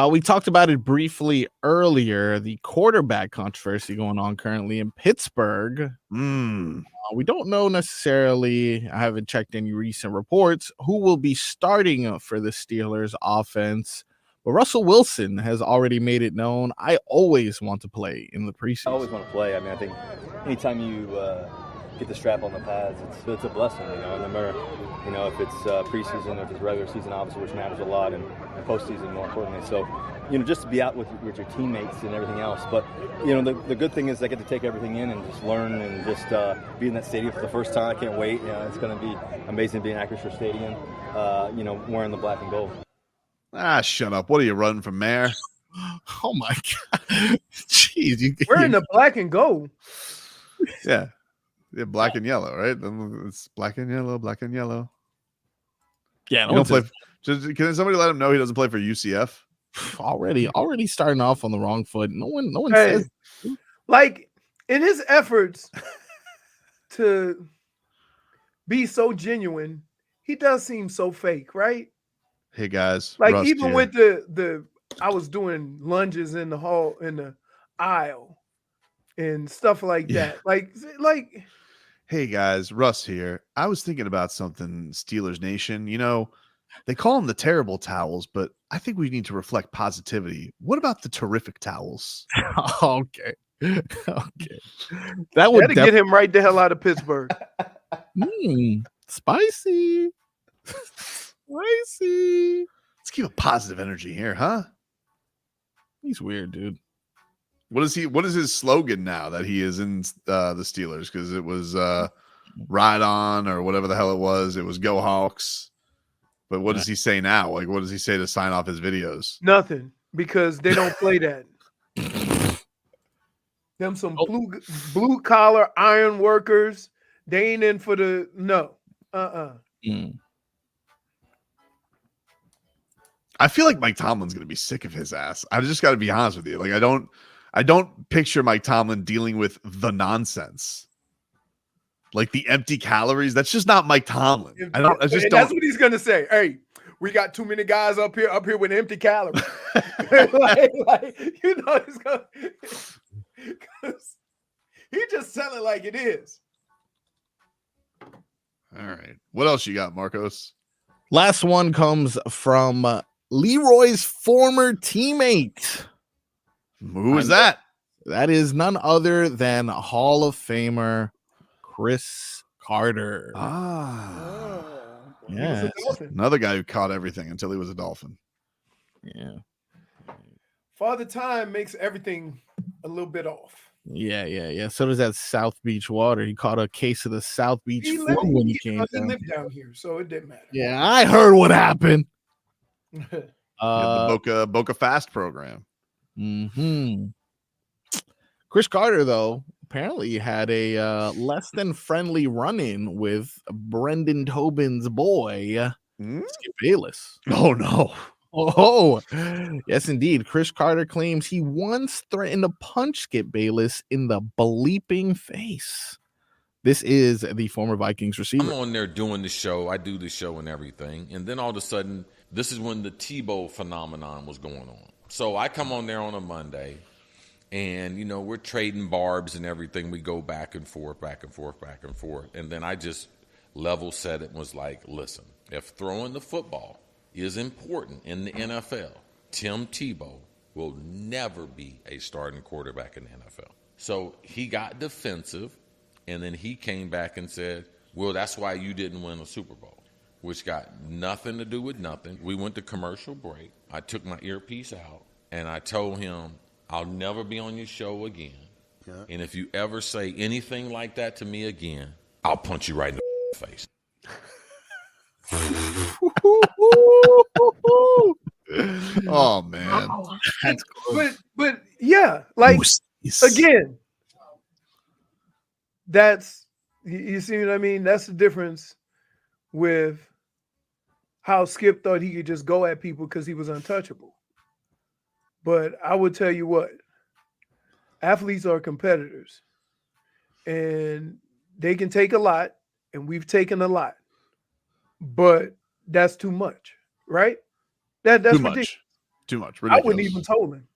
S3: We talked about it briefly earlier. The quarterback controversy going on currently in Pittsburgh. We don't know necessarily. I haven't checked any recent reports who will be starting for the Steelers offense. But Russell Wilson has already made it known. I always want to play in the preseason.
S17: I always want to play. I mean, I think anytime you get the strap on the pads, it's a blessing, no matter, if it's preseason or if it's regular season, obviously, which matters a lot, and postseason more importantly. So, just to be out with your teammates and everything else. But, the good thing is I get to take everything in and just learn and just be in that stadium for the first time. I can't wait. It's going to be amazing to be in Acrisure Stadium, wearing the black and gold.
S6: Shut up. What are you running from, Mayor?
S3: Oh, my God. Jeez.
S1: We're in the black and gold.
S6: Yeah. Yeah, black and yellow, right? It's black and yellow, black and yellow.
S3: Yeah,
S6: don't play. Can somebody let him know he doesn't play for UCF?
S3: Already starting off on the wrong foot. No one
S1: hey,
S3: says.
S1: Like in his efforts to be so genuine, he does seem so fake, right?
S6: Hey guys,
S1: like
S6: Rust
S1: even
S6: here.
S1: with the I was doing lunges in the aisle and stuff like that. Like
S6: hey guys, Russ here. I was thinking about something, Steelers Nation. They call them the terrible towels, but I think we need to reflect positivity. What about the terrific towels?
S3: Okay. That would
S1: get him right the hell out of Pittsburgh.
S3: Spicy.
S6: Let's keep a positive energy here, huh?
S3: He's weird, dude.
S6: What is his slogan now that he is in the Steelers? Because it was ride on or whatever the hell it was. It was go Hawks. But what does he say now? Like, what does he say to sign off his videos?
S1: Nothing, because they don't play that. Them some blue collar iron workers. They ain't in for the no.
S6: I feel like Mike Tomlin's gonna be sick of his ass. I just got to be honest with you. Like, I don't picture Mike Tomlin dealing with the nonsense, like the empty calories. That's just not Mike Tomlin.
S1: That's what he's gonna say. Hey, we got too many guys up here with empty calories. like, you know, it's gonna, because he just selling like it is.
S6: All right. What else you got, Marcos?
S3: Last one comes from Leroy's former teammate.
S6: Who is that?
S3: That is none other than Hall of Famer Chris Carter.
S1: Yeah,
S6: another guy who caught everything until he was a Dolphin.
S3: Yeah.
S1: Father Time makes everything a little bit off.
S3: Yeah. So does that South Beach water. He caught a case of the South Beach flu when he came down.
S1: He lived down here, so it didn't matter.
S3: Yeah, I heard what happened.
S6: The Boca Fast program.
S3: Chris Carter, though, apparently had a less than friendly run-in with Brendan Tobin's boy, Skip Bayless.
S6: Oh, no.
S3: Oh, yes, indeed. Chris Carter claims he once threatened to punch Skip Bayless in the bleeping face. This is the former Vikings receiver.
S2: I'm on there doing the show. I do the show and everything. And then all of a sudden, this is when the Tebow phenomenon was going on. So I come on there on a Monday, and, you know, we're trading barbs and everything. We go back and forth, back and forth, back and forth. And then I just level set it and was like, listen, if throwing the football is important in the NFL, Tim Tebow will never be a starting quarterback in the NFL. So he got defensive, and then he came back and said, well, that's why you didn't win a Super Bowl, which got nothing to do with nothing. We went to commercial break. I took my earpiece out, and I told him, I'll never be on your show again. Yeah. And if you ever say anything like that to me again, I'll punch you right in the face.
S6: Oh man,
S1: that's cool. But yeah, like again, that's you see what I mean. That's the difference with how Skip thought he could just go at people because he was untouchable. But I would tell you what, athletes are competitors, and they can take a lot, and we've taken a lot. But that's too much, right? That's
S6: too
S1: ridiculous.
S6: Much. Too much.
S1: Ridiculous. I wouldn't even told him.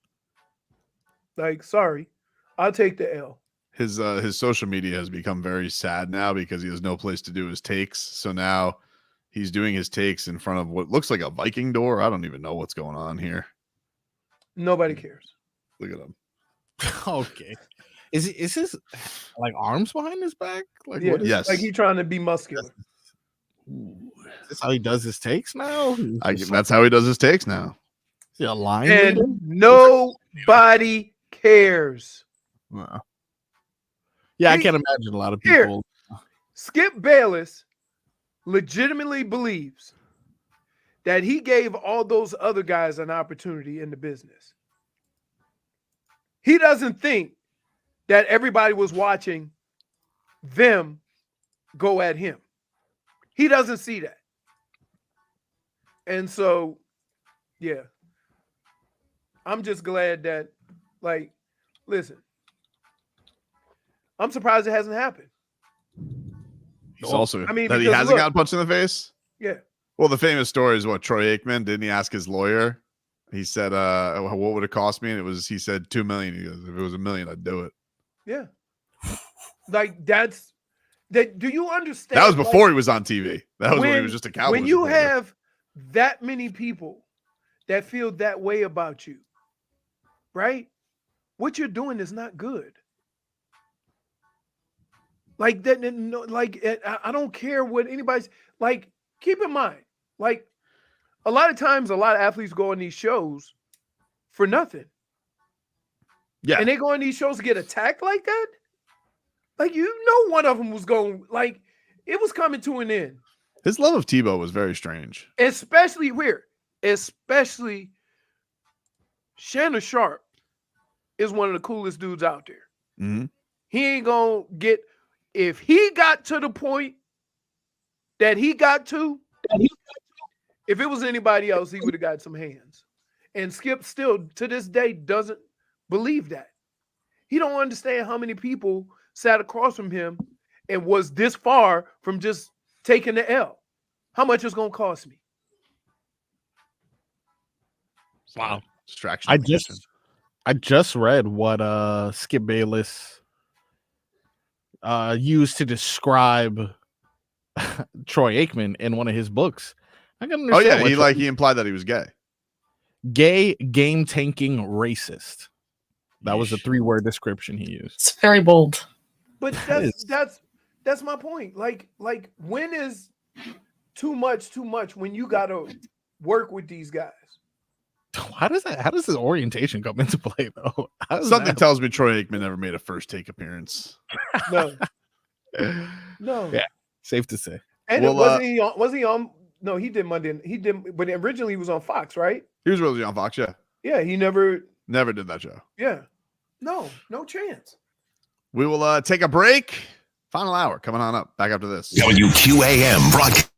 S1: Like, sorry, I'll take the L.
S6: His social media has become very sad now because he has no place to do his takes. So now he's doing his takes in front of what looks like a Viking door. I don't even know what's going on here.
S1: Nobody cares.
S6: Look at him.
S3: Okay. Is his like arms behind his back? Like,
S1: yeah,
S3: what is
S6: yes.
S1: Like he's trying to be muscular.
S3: Is this how he does his takes now?
S6: That's how he does his takes now.
S3: Is he a line?
S1: And nobody cares.
S3: Wow. Yeah, I can't imagine a lot of people.
S1: Here, Skip Bayless legitimately believes that he gave all those other guys an opportunity in the business. He doesn't think that everybody was watching them go at him. He doesn't see that. And so, yeah, I'm just glad that, like, listen, I'm surprised it hasn't happened.
S6: He's also, that he hasn't gotten punched in the face?
S1: Yeah.
S6: Well, the famous story is what Troy Aikman, didn't he ask his lawyer? He said, what would it cost me? And he said $2 million. He goes, if it was $1 million, I'd do it.
S1: Yeah. Like do you understand?
S6: That was before he was on TV. That was when he was just a Cowboys.
S1: When you have that many people that feel that way about you, right? What you're doing is not good. Like that, like I don't care what anybody's like. Keep in mind, like a lot of times, a lot of athletes go on these shows for nothing.
S6: Yeah,
S1: and they go on these shows to get attacked like that. Like one of them was going like it was coming to an end.
S6: His love of Tebow was very strange,
S1: especially Shannon Sharp is one of the coolest dudes out there.
S6: Mm-hmm.
S1: He ain't gonna get. If he got to the point that he got to, if it was anybody else, he would have got some hands. And Skip still, to this day, doesn't believe that. He don't understand how many people sat across from him and was this far from just taking the L. How much it's going to cost me?
S6: So,
S3: Wow.
S6: distraction.
S3: I just read what Skip Bayless used to describe Troy Aikman in one of his books. I can understand.
S6: He implied that he was gay.
S3: Gay, game tanking, racist. That was a 3-word description he used.
S14: It's very bold.
S1: But that's my point. Like when is too much when you gotta work with these guys?
S3: How does this orientation come into play though?
S6: Something tells me Troy Aikman never made a first take appearance.
S1: No.
S3: Yeah, safe to say.
S1: And wasn't he on? Was he on? No, he did Monday. He did, but originally he was on Fox, right?
S6: He was really on Fox, yeah.
S1: Yeah, he never
S6: did that show.
S1: Yeah, no chance.
S6: We will take a break. Final hour coming on up. Back after this.
S10: WQAM broadcast.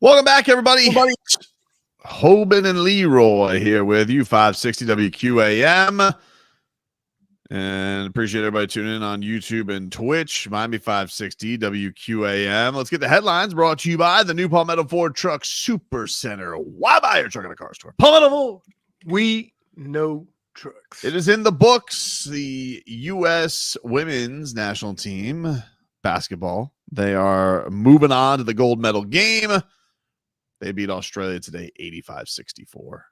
S6: Welcome back, everybody. Tobin and Leroy here with you, 560 WQAM. And appreciate everybody tuning in on YouTube and Twitch. Miami 560 WQAM. Let's get the headlines brought to you by the new Palmetto Ford Truck Super Center. Why buy your truck at a car store? Palmetto Ford.
S1: We know trucks.
S6: It is in the books. The U.S. women's national team basketball. They are moving on to the gold medal game. They beat Australia today 85-64.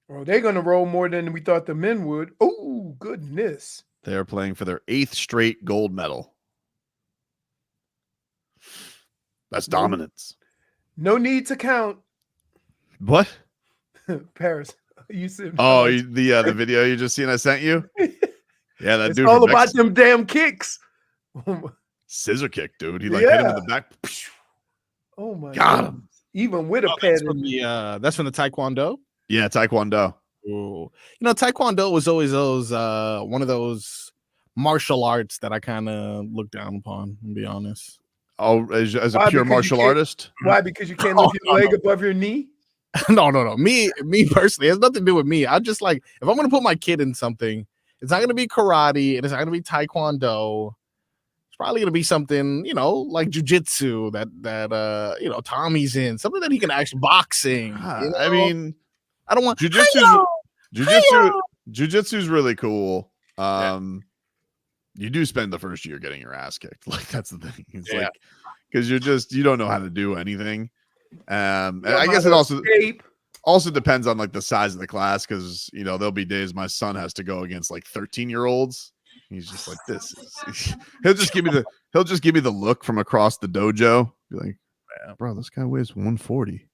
S1: Oh, they're going to roll more than we thought the men would. Oh, goodness.
S6: They are playing for their 8th straight gold medal. That's dominance.
S1: No need to count.
S6: What?
S1: Paris. You said
S6: the video you just seen I sent you? Yeah, that
S1: it's
S6: dude.
S1: all about them damn kicks.
S6: Scissor kick, dude. He hit him in the back.
S1: Oh my
S6: God.
S1: God. Even with a pad.
S3: That's from the Taekwondo?
S6: Yeah, Taekwondo.
S3: Ooh. Taekwondo was always one of those martial arts that I kind of look down upon, to be honest.
S6: Oh, as a pure martial artist?
S1: Why? Because you can't lift your leg above your knee?
S3: No. Me personally, it has nothing to do with me. I just like, if I'm going to put my kid in something, it's not going to be karate, and it's not going to be Taekwondo. It's probably going to be something, like jujitsu that Tommy's in, something that he can actually boxing.
S6: I mean,
S3: I don't want
S6: Jiu-jitsu is really cool. You do spend the first year getting your ass kicked. Like, that's the thing. It's like, because you don't know how to do anything. I guess it also depends on like the size of the class, because there'll be days my son has to go against like 13-year-olds. He's just like, this is he'll just give me the look from across the dojo. Be like, bro, this guy weighs 140.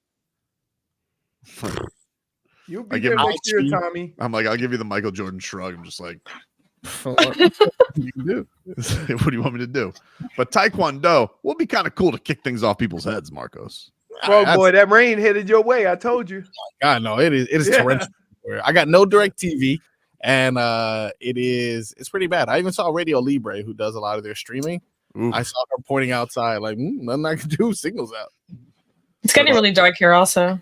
S1: You'll be there next year, Tommy.
S6: I'm like, I'll give you the Michael Jordan shrug. I'm just like, what you can do? What do you want me to do? But Taekwondo will be kind of cool to kick things off people's heads, Marcos.
S1: Oh boy, that rain headed your way. I told you.
S3: God, no, it is torrential. I got no direct TV, and it's pretty bad. I even saw Radio Libre, who does a lot of their streaming. Oof. I saw her pointing outside, like, nothing I can do. Signals out.
S14: It's getting really dark here, also.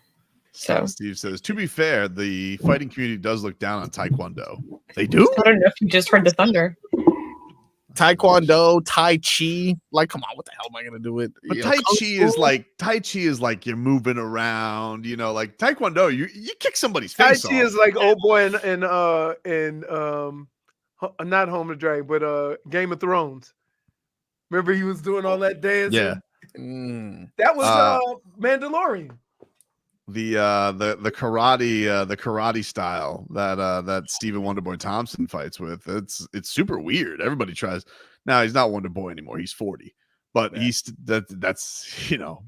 S14: So
S6: Steve says, to be fair, the fighting community does look down on Taekwondo. They do?
S14: I don't know if you just heard the thunder.
S3: Taekwondo, Tai Chi. Like, come on, what the hell am I gonna do with?
S6: But Tai Chi is like you're moving around, like Taekwondo, you kick somebody's face off.
S1: Tai Chi is like old boy in not Home of the Dragon, but Game of Thrones. Remember he was doing all that dancing?
S6: Yeah.
S1: That was Mandalorian.
S6: The karate style that Stephen Wonderboy Thompson fights with, it's super weird. Everybody tries. Now he's not Wonderboy anymore. He's 40, but that's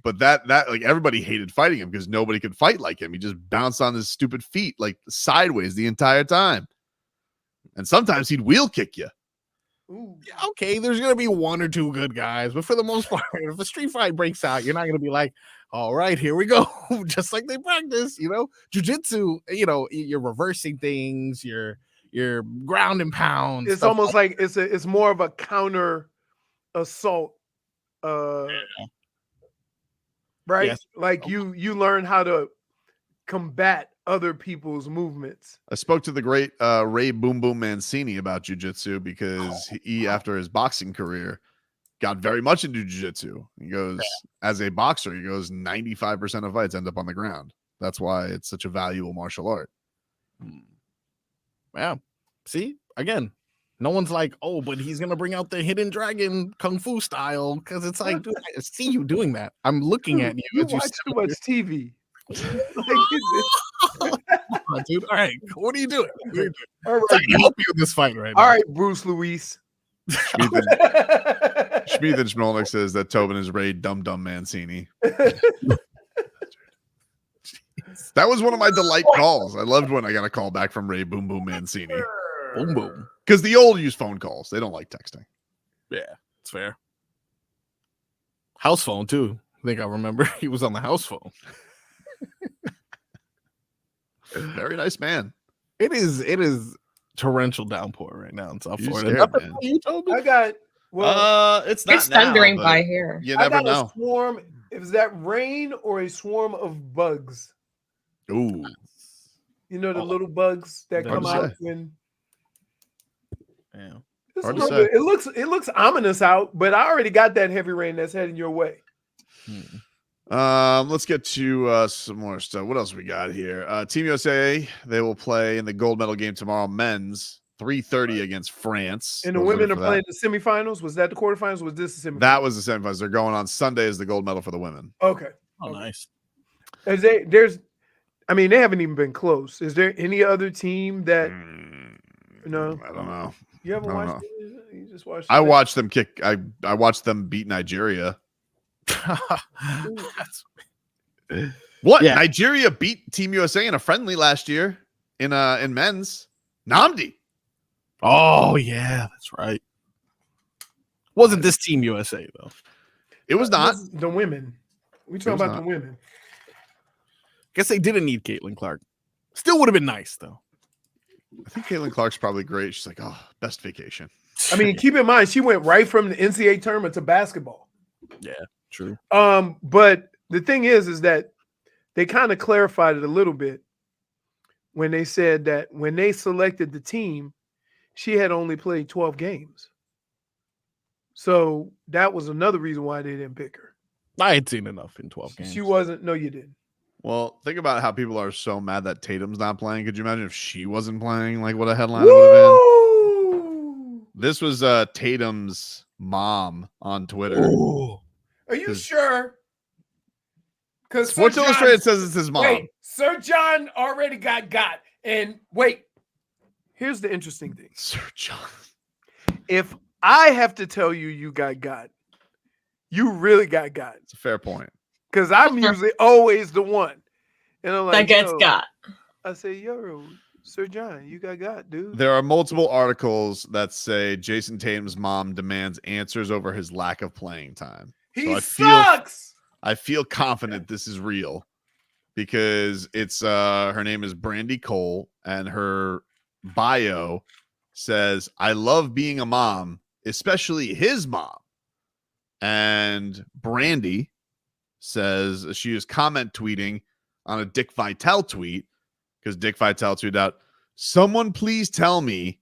S6: but that like everybody hated fighting him because nobody could fight like him. He just bounced on his stupid feet like sideways the entire time, and sometimes he'd wheel kick you.
S3: Ooh. Okay, there's gonna be one or two good guys, but for the most part, if a street fight breaks out, you're not gonna be like, all right, here we go, just like they practice. Jiu-jitsu, you're reversing things, you're ground and pound.
S1: It's almost like it's more of a counter assault, right?
S3: Yes.
S1: Like you learn how to combat other people's movements.
S6: I spoke to the great Ray Boom Boom Mancini about jiu-jitsu because he, after his boxing career, got very much into jiu-jitsu. He goes, as a boxer, 95% of fights end up on the ground. That's why it's such a valuable martial art.
S3: Yeah. See, again, no one's like, oh, but he's gonna bring out the hidden dragon kung fu style, because it's like, dude, I see you doing that. I'm looking at you.
S1: You watch too much TV.
S3: Dude, all right, what are you doing?
S1: All right,
S3: I can help you in this fight right now.
S1: All right, Bruce Luis.
S6: Schmeeth and Schmolnick says that Tobin is Ray Dum Dum Mancini. That was one of my delight calls. I loved when I got a call back from Ray Boom Boom Mancini.
S3: Boom boom.
S6: Because the old use phone calls. They don't like texting.
S3: Yeah, it's fair. House phone too. I think I remember he was on the house phone.
S6: Very nice man.
S3: It is torrential downpour right now in South Florida.
S6: Scared, man.
S1: I got Well,
S6: it's not
S14: It's thundering
S6: now,
S14: by
S6: but
S14: here.
S6: You
S1: I
S6: never
S1: got
S6: know.
S1: a swarm. Is that rain or a swarm of bugs?
S6: Ooh.
S1: You know the little bugs that
S3: Hard
S1: come
S3: to
S1: out
S3: say.
S1: when.
S3: Yeah.
S1: It's a
S6: Hard to
S1: little
S6: say.
S1: bit- it looks ominous out, but I already got that heavy rain that's heading your way.
S6: Let's get to some more stuff. What else we got here? Team USA, they will play in the gold medal game tomorrow, men's 3:30 against France.
S1: And the
S6: Those
S1: women
S6: good
S1: are
S6: for
S1: playing
S6: that.
S1: the semifinals. Was that the quarterfinals? Was this the semifinals?
S6: That was the semifinals. They're going on Sunday as the gold medal for the women.
S1: Okay.
S3: Oh, nice.
S1: I mean, they haven't even been close. Is there any other team that no?
S6: I don't know.
S1: You haven't
S6: I don't
S1: watched
S6: know.
S1: it? You just watched.
S6: I watched them kick. I watched them beat Nigeria. What?
S3: Yeah.
S6: Nigeria beat Team USA in a friendly last year in men's. Namdi.
S3: Oh yeah, that's right. Wasn't this Team USA though?
S6: It was not.
S1: This is the women. We talking
S6: was
S1: about
S6: not.
S1: the women.
S3: Guess they didn't need Caitlin Clark. Still would have been nice though.
S6: I think Caitlin Clark's probably great. She's like, oh, best vacation.
S1: I mean, keep in mind she went right from the NCAA tournament to basketball.
S3: Yeah, true.
S1: But the thing is that they kind of clarified it a little bit when they said that when they selected the team, she had only played 12 games. So that was another reason why they didn't pick her.
S3: I had seen enough in 12 games.
S1: She wasn't. No, you didn't.
S6: Well, think about how people are so mad that Tatum's not playing. Could you imagine if she wasn't playing? Like what a headline it would have been. This was Tatum's mom on Twitter.
S3: Ooh.
S1: Are you sure? Because
S6: Sports Illustrated says it's his mom.
S1: Wait, Sir John already got. And wait, here's the interesting thing.
S6: Sir John.
S1: If I have to tell you you got, you really got.
S6: It's a fair point.
S1: Because I'm usually always the one. And I'm like,
S14: That gets got.
S1: I say, yo, Sir John, you got, dude.
S6: There are multiple articles that say Jayson Tatum's mom demands answers over his lack of playing time.
S1: He
S6: I
S1: sucks.
S6: I feel confident this is real because it's her name is Brandy Cole and her bio says, I love being a mom, especially his mom. And Brandy says she is comment tweeting on a Dick Vitale tweet because Dick Vitale tweeted out, someone please tell me,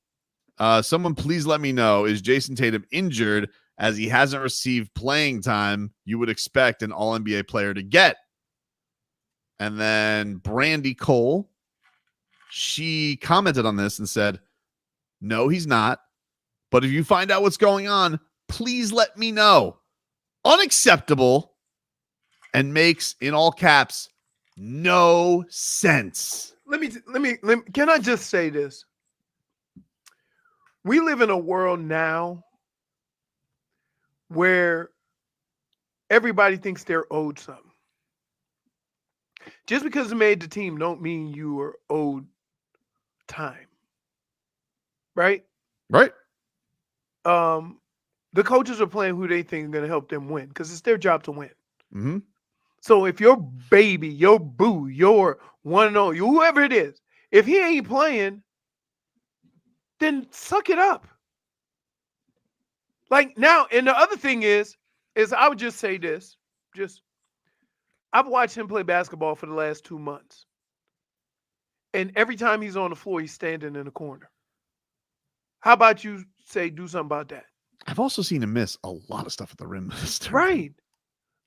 S6: someone please let me know, is Jayson Tatum injured as he hasn't received playing time you would expect an All-NBA player to get? And then Brandy Cole, she commented on this and said, no, he's not. But if you find out what's going on, please let me know. Unacceptable and makes, in all caps, no sense.
S1: Let me, can I just say this? We live in a world now where everybody thinks they're owed something. Just because you made the team don't mean you are owed time. Right?
S6: Right.
S1: The coaches are playing who they think are going to help them win because it's their job to win.
S6: Mm-hmm.
S1: So if your baby, your boo, your one and only, whoever it is, if he ain't playing, then suck it up. Like now, and the other thing is I would just say this, I've watched him play basketball for the last 2 months. And every time he's on the floor, he's standing in the corner. How about you say do something about that?
S6: I've also seen him miss a lot of stuff at the rim.
S1: Right.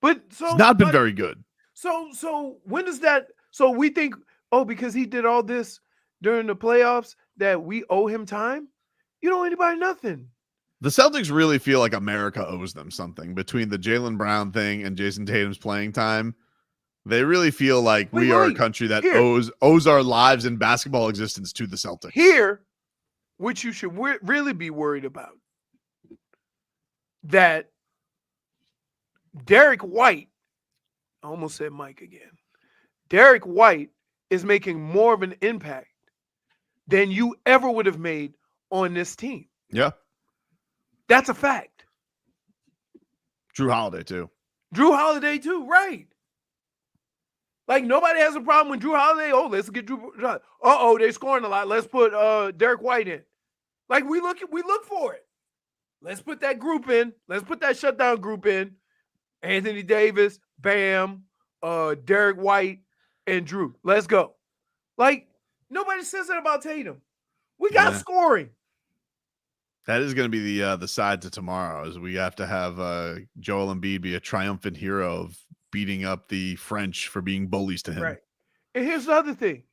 S1: But so
S6: he's not been very good.
S1: So when does that? So we think, oh, because he did all this during the playoffs that we owe him time? You don't owe anybody nothing.
S6: The Celtics really feel like America owes them something between the Jaylen Brown thing and Jayson Tatum's playing time. They really feel like we are a country that owes our lives and basketball existence to the Celtics.
S1: Here, which you should really be worried about, that Derek White, I almost said Mike again. Derek White is making more of an impact than you ever would have made on this team.
S6: Yeah.
S1: That's a fact.
S6: Drew Holiday too,
S1: right. Like nobody has a problem with Drew Holiday. Oh, let's get Drew. They're scoring a lot. Let's put Derek White in. Like we look for it. Let's put that group in. Let's put that shutdown group in. Anthony Davis, Bam, Derek White, and Drew. Let's go. Like, nobody says that about Tatum. We got scoring.
S6: That is going to be the side to tomorrow, is we have to have Joel Embiid be a triumphant hero of beating up the French for being bullies to him.
S1: Right. And here's the other thing.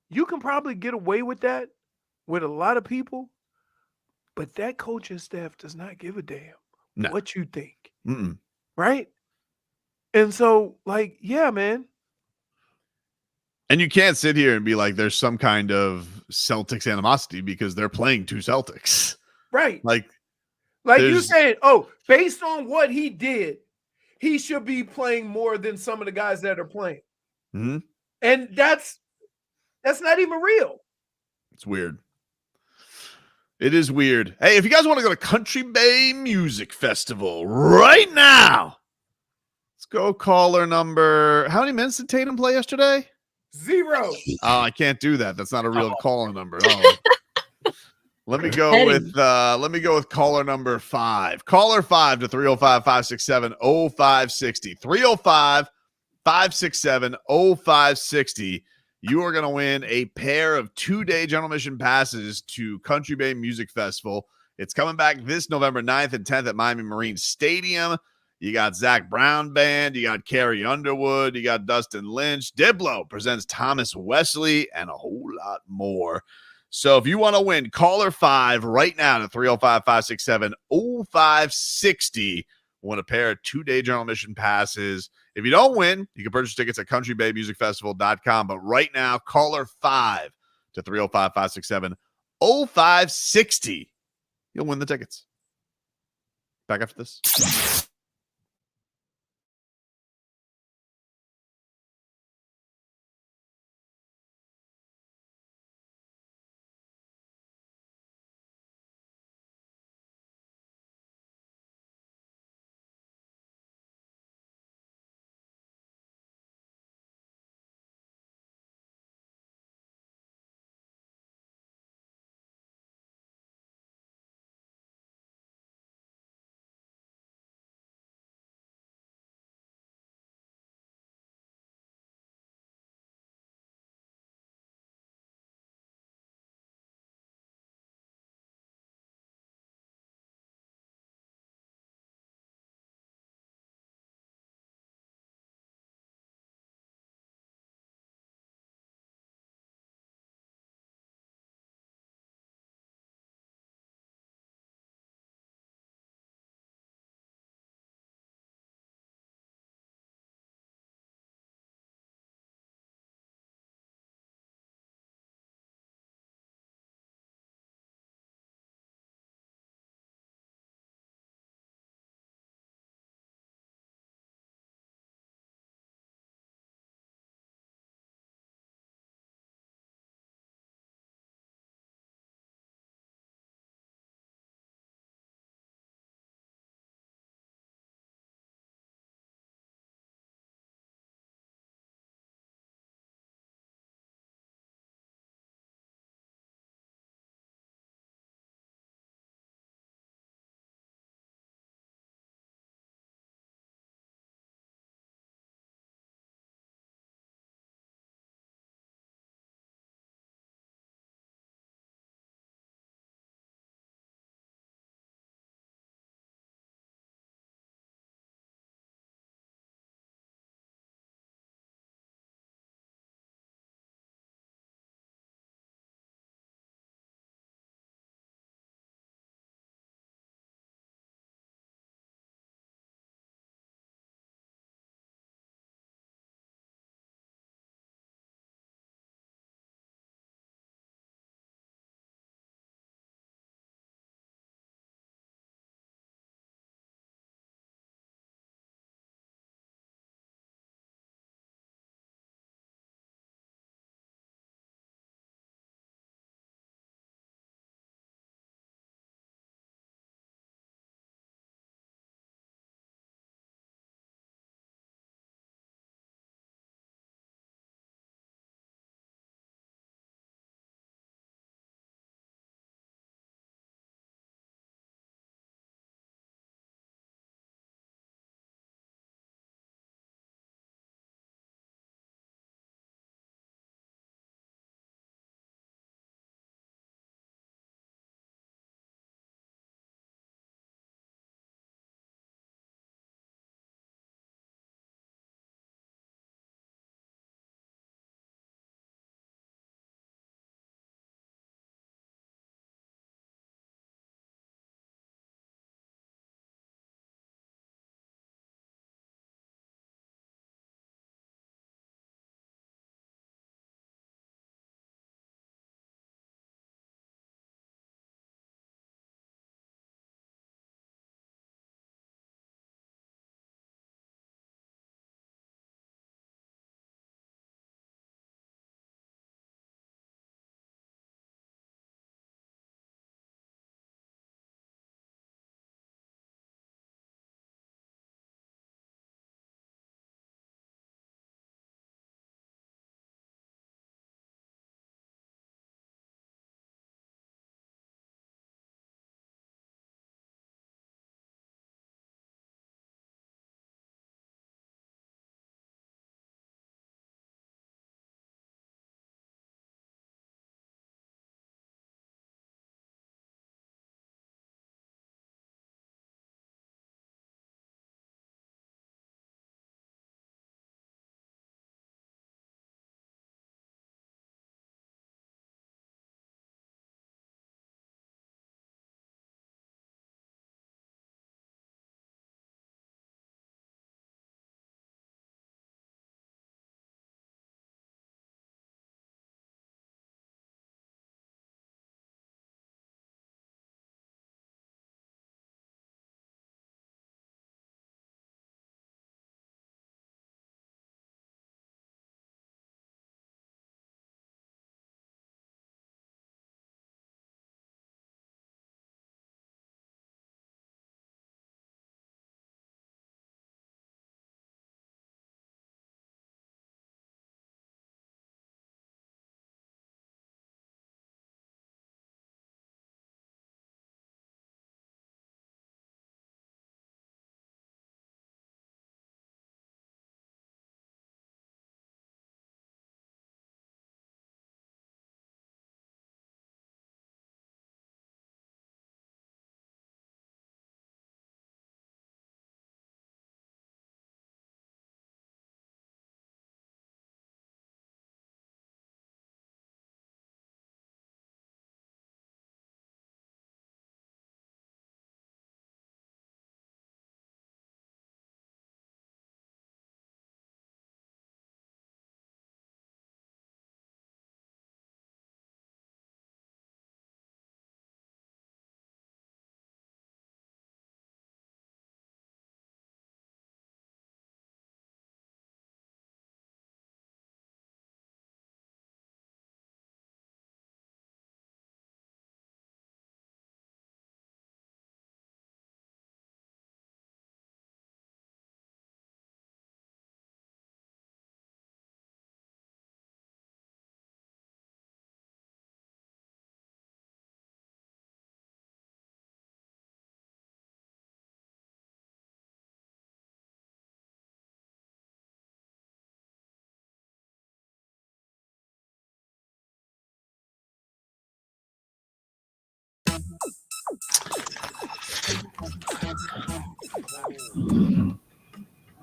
S1: You can probably get away with that with a lot of people, but that coaching staff does not give a damn what you think.
S6: Mm-mm.
S1: Right? And so, like, yeah, man.
S6: And you can't sit here and be like, there's some kind of Celtics animosity because they're playing two Celtics.
S1: Right.
S6: Like
S1: you saying, based on what he did, he should be playing more than some of the guys that are playing.
S6: Mm-hmm.
S1: And that's not even real.
S6: It's weird. It is weird. Hey, if you guys want to go to Country Bay Music Festival right now, let's go caller number. How many minutes did Tatum play yesterday?
S1: 0.
S6: Oh, I can't do that. That's not a real caller number. Oh. Let me go with caller number 5. Caller 5 to 305-567-0560. 305-567-0560. You are going to win a pair of 2-day general admission passes to Country Bay Music Festival. It's coming back this November 9th and 10th at Miami Marine Stadium. You got Zach Brown Band. You got Carrie Underwood. You got Dustin Lynch. Diplo presents Thomas Wesley and a whole lot more. So if you want to win, caller 5 right now to 305-567-0560. Win a pair of 2-day general admission passes. If you don't win, you can purchase tickets at countrybaymusicfestival.com. But right now, caller 5 to 305-567-0560. You'll win the tickets. Back after this.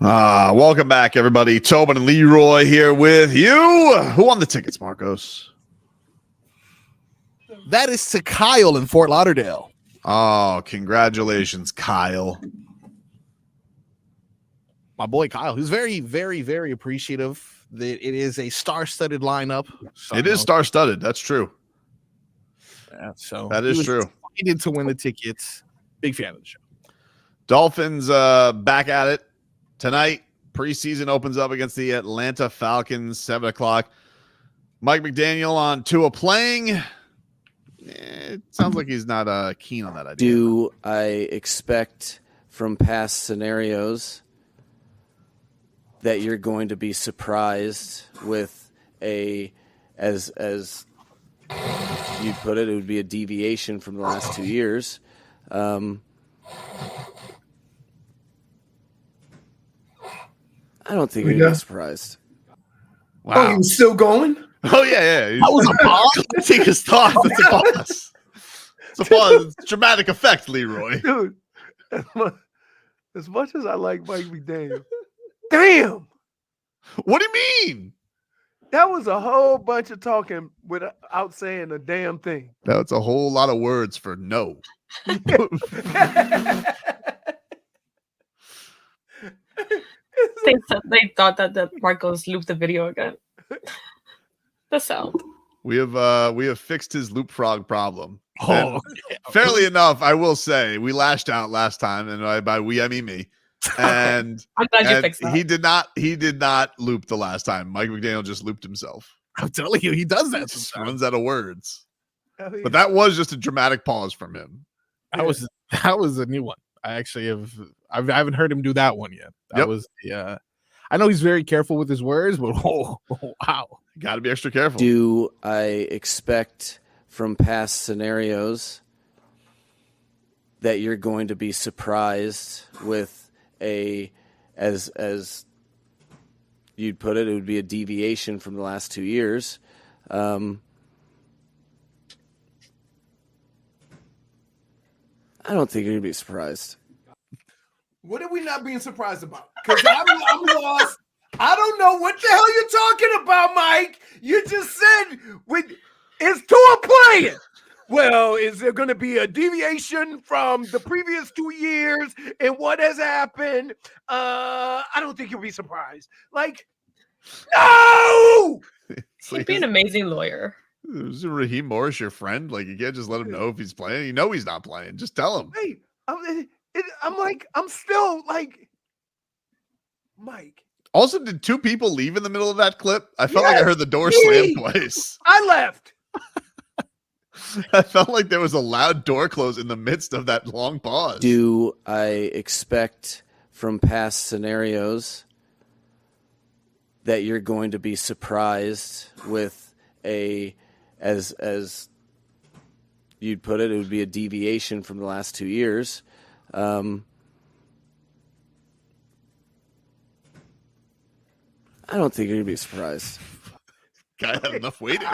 S6: Welcome back, everybody. Tobin and Leroy here with you. Who won the tickets, Marcos?
S3: That is to Kyle in Fort Lauderdale.
S6: Oh, congratulations, Kyle.
S3: My boy Kyle, who's very, very, very appreciative that it is a star-studded lineup.
S6: It is star-studded. That's true.
S3: Yeah, so
S6: that is true.
S3: Excited to win the tickets. Big fan of the show.
S6: Dolphins back at it tonight. Preseason opens up against the Atlanta Falcons, 7 o'clock. Mike McDaniel on Tua playing. It sounds like he's not keen on that idea.
S18: Do I expect from past scenarios that you're going to be surprised with as you'd put it would be a deviation from the last 2 years? I don't think you're going to be surprised.
S6: Wow.
S1: Oh, you still going?
S6: Oh, yeah.
S3: That was a pause.
S6: Take his thoughts. It's a pause. It's a pause. It's dramatic effect, Leroy.
S1: Dude, as much as I like Mike McDaniel, damn.
S6: What do you mean?
S1: That was a whole bunch of talking without saying a damn thing.
S6: That's a whole lot of words for no.
S14: They thought that Marcos looped the video again. The sound.
S6: We have fixed his loop frog problem.
S3: Oh,
S6: okay. Fairly enough, I will say we lashed out last time, and by we I mean me. And
S14: I'm glad you fixed that.
S6: He did not loop the last time. Mike McDaniel just looped himself.
S3: I'm telling you, he does that.
S6: Just runs out of words.
S1: Oh, yeah.
S6: But that was just a dramatic pause from him.
S3: That was a new one. I actually I haven't heard him do that one yet. That was I know he's very careful with his words, but wow.
S6: Got to be extra careful.
S18: Do I expect from past scenarios that you're going to be surprised with as you'd put it would be a deviation from the last 2 years? I don't think you're going to be surprised.
S1: What are we not being surprised about? Because I'm lost. I don't know what the hell you're talking about, Mike. You just said is Tua playing? Well, is there going to be a deviation from the previous 2 years and what has happened? I don't think you'll be surprised. Like, no!
S14: He'd be an amazing lawyer.
S6: Is Raheem Morris your friend? Like, you can't just let him know if he's playing. You know he's not playing. Just tell him.
S1: Hey, I'm still like, Mike.
S6: Also, did 2 people leave in the middle of that clip? I felt like I heard the door slam twice.
S1: I left.
S6: I felt like there was a loud door close in the midst of that long pause.
S18: Do I expect from past scenarios that you're going to be surprised with as you'd put it would be a deviation from the last 2 years? I don't think you're going to be surprised.
S6: Guy had enough waiting.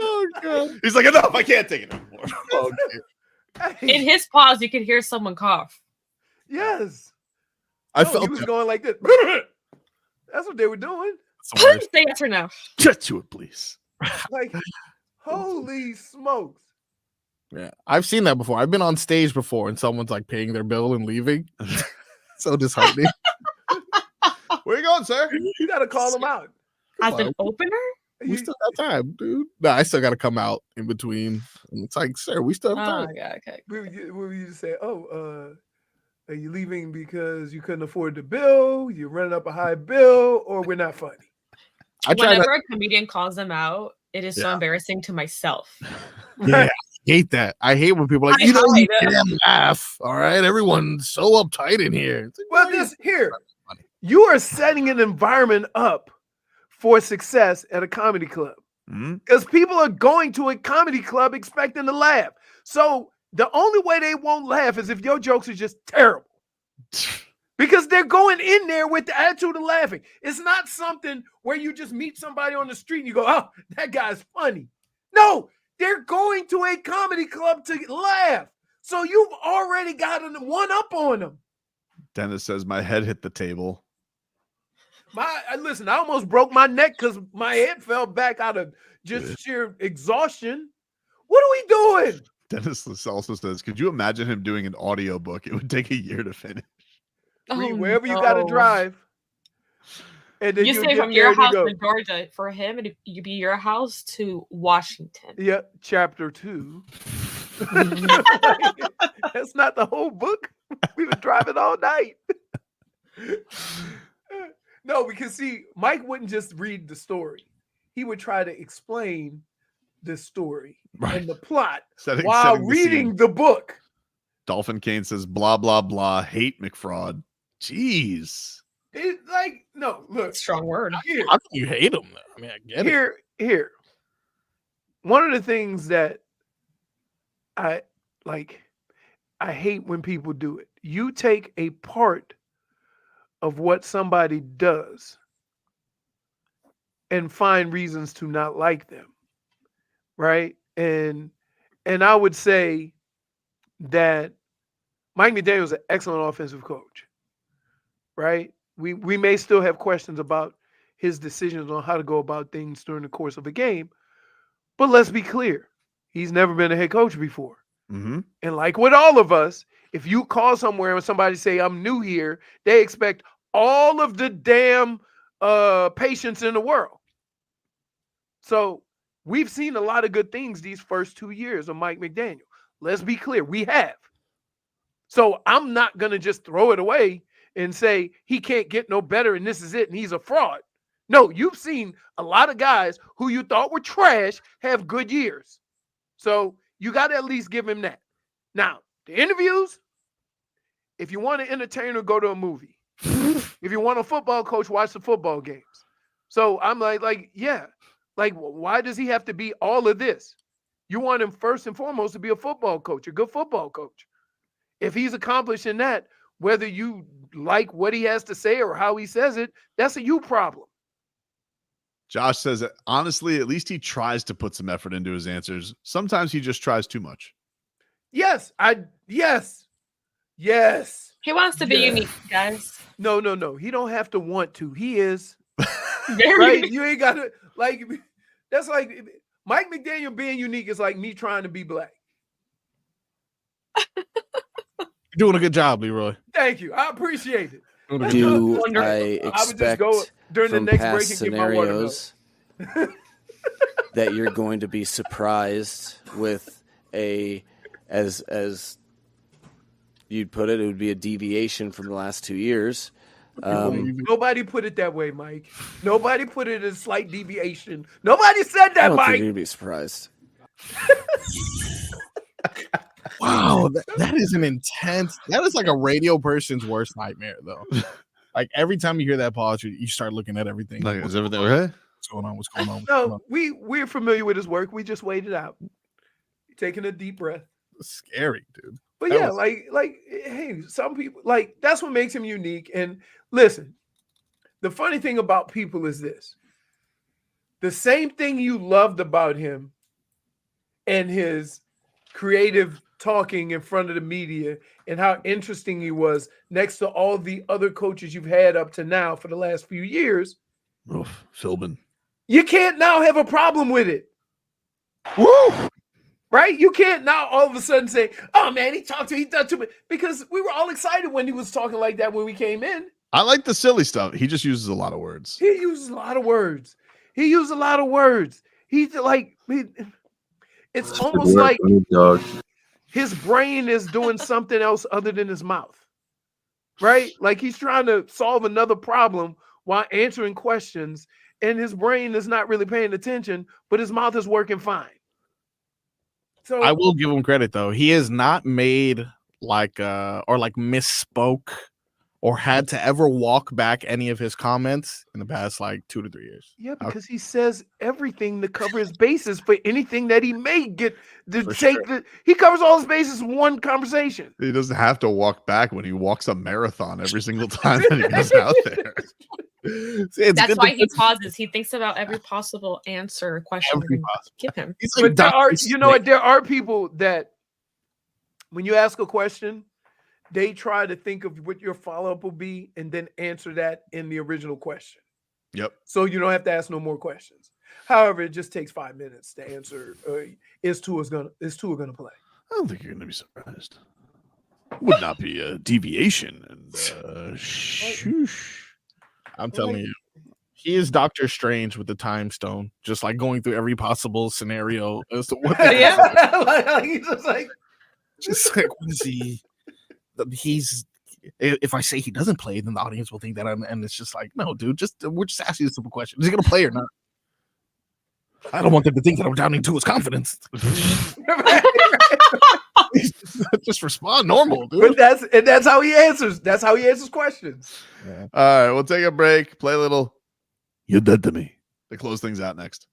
S6: Oh, God. He's like, enough. I can't take it anymore.
S14: In his pause, you could hear someone cough.
S1: Yes.
S3: I felt
S1: he was going like this. That's what they were doing.
S14: Say yes or no.
S6: Get to it, please.
S1: Like, holy smokes.
S3: Yeah, I've seen that before. I've been on stage before and someone's like paying their bill and leaving. So disheartening.
S6: Where you going, sir?
S1: You got to call them out.
S14: As an opener?
S3: We still got time, dude. No, I still got to come out in between. And it's like, sir, we still have time.
S14: Okay.
S1: What would you say? Oh, are you leaving because you couldn't afford the bill? You're running up a high bill, or we're not funny?
S14: Whenever a comedian calls them out, it is so embarrassing to myself.
S3: Yeah, I hate that. I hate when people are like, you can't laugh. All right, everyone's so uptight in here.
S1: Well, you are setting an environment up for success at a comedy club because people are going to a comedy club expecting to laugh. So the only way they won't laugh is if your jokes are just terrible. Because they're going in there with the attitude of laughing. It's not something where you just meet somebody on the street and you go, oh, that guy's funny. No, they're going to a comedy club to laugh. So you've already gotten one up on him.
S6: Dennis says my head hit the table.
S1: Listen, I almost broke my neck because my head fell back out of just sheer exhaustion. What are we doing?
S6: Dennis also says, could you imagine him doing an audiobook? It would take a year to finish.
S1: Wherever you got to drive. And then
S14: you say from your house to Georgia. For him, it'd be your house to Washington.
S1: Yeah, chapter 2. That's not the whole book. We were driving all night. No, because see, Mike wouldn't just read the story. He would try to explain the story and the plot while reading the book.
S6: Dolphin Kane says, blah, blah, blah, hate McFraud. Jeez.
S1: It's like, no, look.
S14: Strong word.
S1: Here,
S3: how can you hate him, though? I mean, I get it.
S1: Here. One of the things that I hate when people do it. You take a part of what somebody does and find reasons to not like them, right? And I would say that Mike McDaniel is an excellent offensive coach, right? We may still have questions about his decisions on how to go about things during the course of a game, but let's be clear. He's never been a head coach before.
S6: Mm-hmm.
S1: And like with all of us, if you call somewhere and somebody say, I'm new here, they expect all of the damn patience in the world. So we've seen a lot of good things these first 2 years of Mike McDaniel. Let's be clear, we have. So I'm not going to just throw it away and say he can't get no better and this is it and he's a fraud. No, you've seen a lot of guys who you thought were trash have good years. So you got to at least give him that. Now, the interviews, if you want an entertainer, go to a movie. If you want a football coach, watch the football games. So I'm like, yeah. Like, why does he have to be all of this? You want him first and foremost to be a football coach, a good football coach. If he's accomplishing that, whether you like what he has to say or how he says it, that's a you problem.
S6: Josh says, honestly, at least he tries to put some effort into his answers. Sometimes he just tries too much.
S1: Yes. Yes.
S14: He wants to be unique, guys.
S1: No. He don't have to want to. He is.
S14: Very
S1: right? You ain't got to, like, that's like, Mike McDaniel being unique is like me trying to be black.
S3: You're doing a good job, Leroy.
S1: Thank you. I appreciate it.
S18: Do I expect
S1: during
S18: from
S1: the next
S18: past
S1: break and get my water
S18: scenarios that you're going to be surprised with as you'd put it would be a deviation from the last 2 years?
S1: Nobody put it that way, Mike. Nobody put it as a slight deviation. Nobody said that,
S18: I don't
S1: Mike.
S18: think you're going to be surprised.
S3: Wow, that is an intense. That is like a radio person's worst nightmare, though. Like every time you hear that pause, you start looking at everything.
S6: Like, is everything okay?
S3: What's going on? What's going on?
S1: No, we're familiar with his work. We just waited out, taking a deep breath.
S3: Scary, dude.
S1: But yeah, hey, some people like that's what makes him unique. And listen, the funny thing about people is this: the same thing you loved about him and his creative talking in front of the media and how interesting he was next to all the other coaches you've had up to now for the last few years.
S6: Philbin.
S1: You can't now have a problem with it.
S6: Woo!
S1: Right? You can't now all of a sudden say, oh man, he done too much. Because we were all excited when he was talking like that when we came in.
S6: I like the silly stuff. He just uses a lot of words.
S1: He uses a lot of words. He's like, it's almost like his brain is doing something else other than his mouth, right? Like he's trying to solve another problem while answering questions, and his brain is not really paying attention, but his mouth is working fine. So
S3: I will give him credit, though. He has not made misspoke or had to ever walk back any of his comments in the past 2 to 3 years.
S1: Yeah, because he says everything to cover his bases for anything that he may get to take. Sure. He covers all his bases in one conversation.
S6: He doesn't have to walk back when he walks a marathon every single time that he goes out there.
S14: That's why he pauses. He thinks about every possible answer question we give him.
S1: But there are people that when you ask a question, they try to think of what your follow-up will be and then answer that in the original question.
S6: Yep.
S1: So you don't have to ask no more questions. However, it just takes 5 minutes to answer. Is Tua gonna play?
S6: I don't think you're gonna be surprised. Would not be a deviation. And shoosh.
S3: I'm telling you, he is Doctor Strange with the time stone, just like going through every possible scenario as to what.
S1: He's just like
S3: what is he? He's. If I say he doesn't play, then the audience will think that and it's just like, no, dude, we're just asking a simple question. Is he gonna play or not? I don't want them to think that I'm doubting Tua's confidence. Just respond normal, dude.
S1: But that's how he answers. That's how he answers questions.
S6: Yeah. All right, we'll take a break. Play a little. You're dead to me. To close things out next.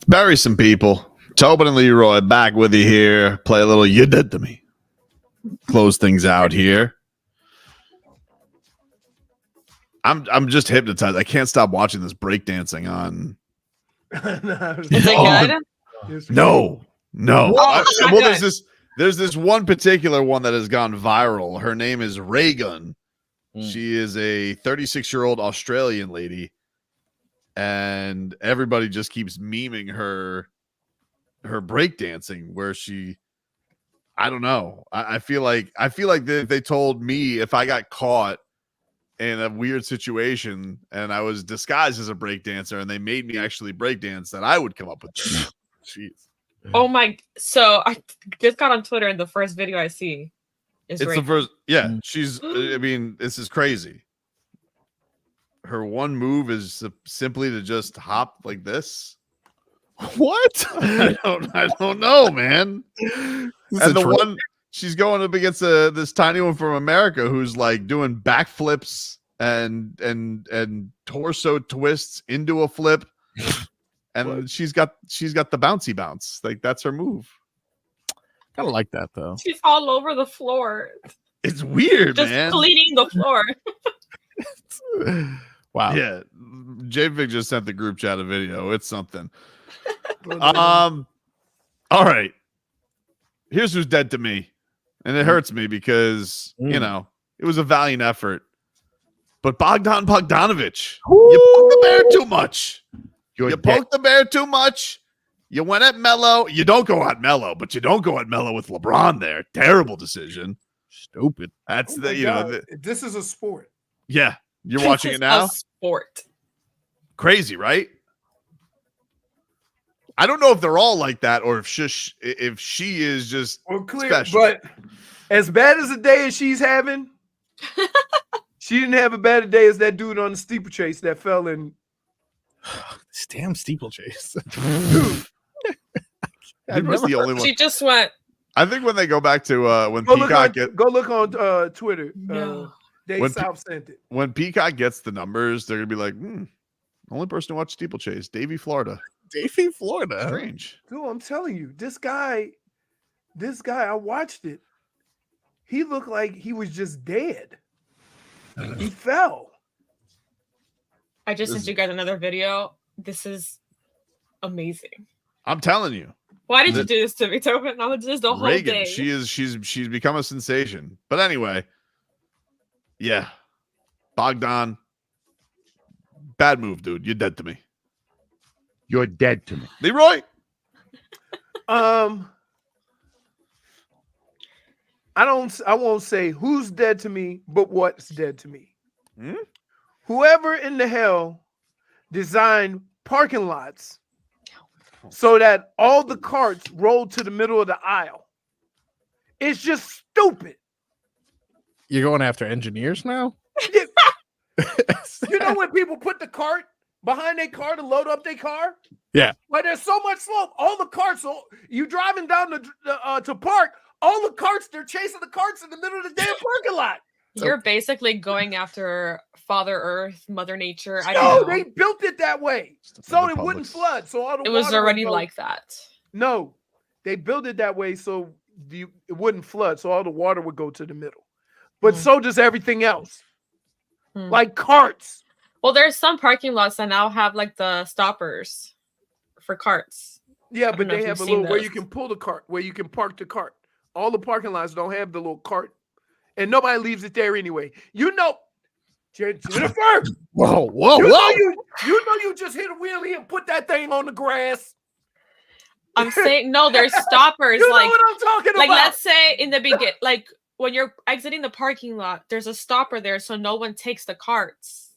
S6: Bury some people. Tobin and Leroy back with you here. Play a little You Did to Me. Close things out here. I'm just hypnotized. I can't stop watching this breakdancing on.
S14: Is it good?
S6: No.
S14: Oh,
S6: Well, there's this one particular one that has gone viral. Her name is Raygun. She is a 36-year-old Australian lady, and everybody just keeps memeing her breakdancing where I don't know. I feel like they told me if I got caught in a weird situation and I was disguised as a breakdancer and they made me actually breakdance, that I would come up with this. Jeez.
S14: Oh my! So I just got on Twitter, and the first video I see is
S6: It's the first. Yeah, she's. I mean, this is crazy. Her one move is simply to just hop like this.
S3: What?
S6: I don't know, man. And the one she's going up against this tiny one from America who's like doing backflips and torso twists into a flip. And she's got the bouncy bounce. Like, that's her move.
S3: Kind of like that though.
S14: She's all over the floor.
S6: It's weird,
S14: just
S6: man.
S14: cleaning the floor.
S3: Wow.
S6: Yeah. JFig just sent the group chat a video. It's something. All right. Here's who's dead to me. And it hurts me because, you know, it was a valiant effort. But Bogdon Bogdonović, you poked the bear too much. You poked the bear too much. You went at Melo. You don't go at Melo, but you don't go at Melo with LeBron there. Terrible decision.
S3: Stupid.
S6: That's
S1: this is a sport.
S6: Yeah. You're watching it now?
S14: A sport.
S6: Crazy, right? I don't know if they're all like that or if she is just special.
S1: But as bad as the day as she's having, she didn't have a better day as that dude on the steeplechase that fell in.
S3: This damn steeplechase.
S6: He was the only one.
S14: She just went.
S6: I think when they go back to when
S1: Go
S6: Peacock
S1: look on Twitter.
S14: No.
S1: Dave South sent it.
S6: When Peacock gets the numbers, they're gonna be like, only person who watched steeplechase, Davie, Florida.
S3: Davie, Florida.
S6: Strange.
S1: Dude, I'm telling you, this guy, I watched it. He looked like he was just dead. He fell.
S14: I just sent you guys another video. This is amazing.
S6: I'm telling you.
S14: Why did you do this to me, Tobin? I was just the whole
S6: Reagan,
S14: day.
S6: she's become a sensation. But anyway, yeah. Bogdan, bad move, dude. You're dead to me.
S19: You're dead to me.
S6: Leroy?
S1: I won't say who's dead to me, but what's dead to me. Whoever in the hell designed parking lots so that all the carts roll to the middle of the aisle. It's just stupid.
S3: You're going after engineers now?
S1: You know when people put the cart behind their car to load up their car?
S3: Yeah.
S1: But there's so much slope. All the carts, you driving down to park, all the carts, they're chasing the carts in the middle of the damn parking lot.
S14: You're basically going after Father Earth, Mother Nature. I
S1: No,
S14: don't know.
S1: they built it that way so it wouldn't flood. So all the
S14: It was
S1: water would
S14: already
S1: go-
S14: like that.
S1: No, they built it that way so it wouldn't flood. So all the water would go to the middle. But so does everything else, like carts.
S14: Well, there's some parking lots that now have like the stoppers for carts.
S1: Yeah,
S14: I
S1: but
S14: don't know
S1: they
S14: if
S1: have a
S14: you've
S1: little
S14: seen
S1: where
S14: those.
S1: you can pull the cart, where you can park the cart. All the parking lots don't have the little cart, and nobody leaves it there anyway. You know, Jennifer.
S3: Whoa.
S1: You know you just hit a wheelie and put that thing on the grass.
S14: I'm saying no, there's stoppers.
S1: You know
S14: like
S1: what I'm talking
S14: like
S1: about.
S14: let's say in the beginning, like when you're exiting the parking lot, there's a stopper there so no one takes the carts.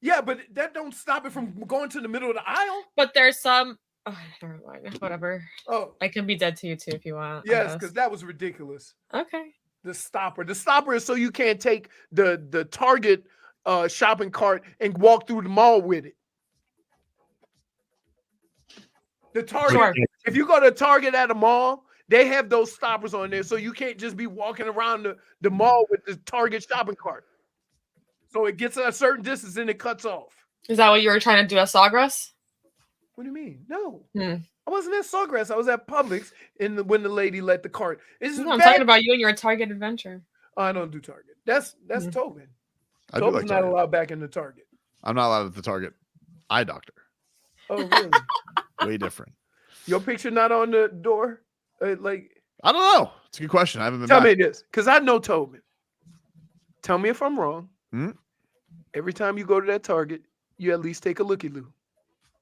S1: Yeah, but that don't stop it from going to the middle of the aisle.
S14: But there's some never mind. Whatever.
S1: Oh,
S14: I can be dead to you too if you want. I
S1: yes,
S14: guess.
S1: because that was ridiculous.
S14: Okay.
S1: The stopper is so you can't take the Target shopping cart and walk through the mall with it. The Target, if you go to Target at a mall they have those stoppers on there, so you can't just be walking around the mall with the Target shopping cart. So it gets a certain distance and it cuts off.
S14: Is that what you were trying to do at Sawgrass?
S1: What do you mean? No.
S14: Hmm.
S1: I wasn't at Sawgrass. I was at Publix when the lady let the cart.
S14: I'm talking about you and your Target adventure.
S1: Oh, I don't do Target. That's Tobin.
S6: I do
S1: Tobin's
S6: like
S1: not
S6: Target.
S1: allowed back in the Target.
S6: I'm not allowed at the Target. Eye doctor.
S1: Oh, really?
S6: Way different.
S1: Your picture not on the door?
S6: I don't know. It's a good question. I haven't been
S1: Tell
S6: back.
S1: me this, because I know Tobin. Tell me if I'm wrong.
S6: Hmm?
S1: Every time you go to that Target, you at least take a looky-loo.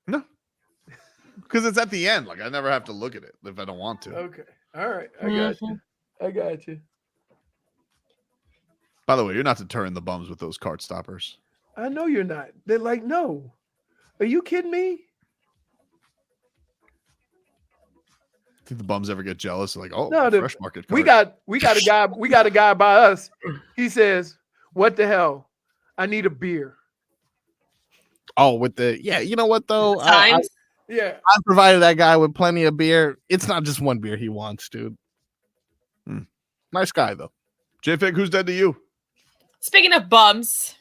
S6: No. Because it's at the end. Like, I never have to look at it if I don't want to.
S1: Okay. All right. I got you.
S6: By the way, you're not deterring the bums with those cart stoppers.
S1: I know you're not. They're like, no. Are you kidding me?
S6: Think the bums ever get jealous? Like, oh,
S1: No,
S6: fresh market cart.
S1: we got a guy by us. He says, "What the hell? I need a beer."
S3: Oh, with the you know what though?
S1: Yeah.
S3: I provided that guy with plenty of beer. It's not just one beer he wants, dude. Nice guy though.
S6: JFig, who's dead to you?
S14: Speaking of bums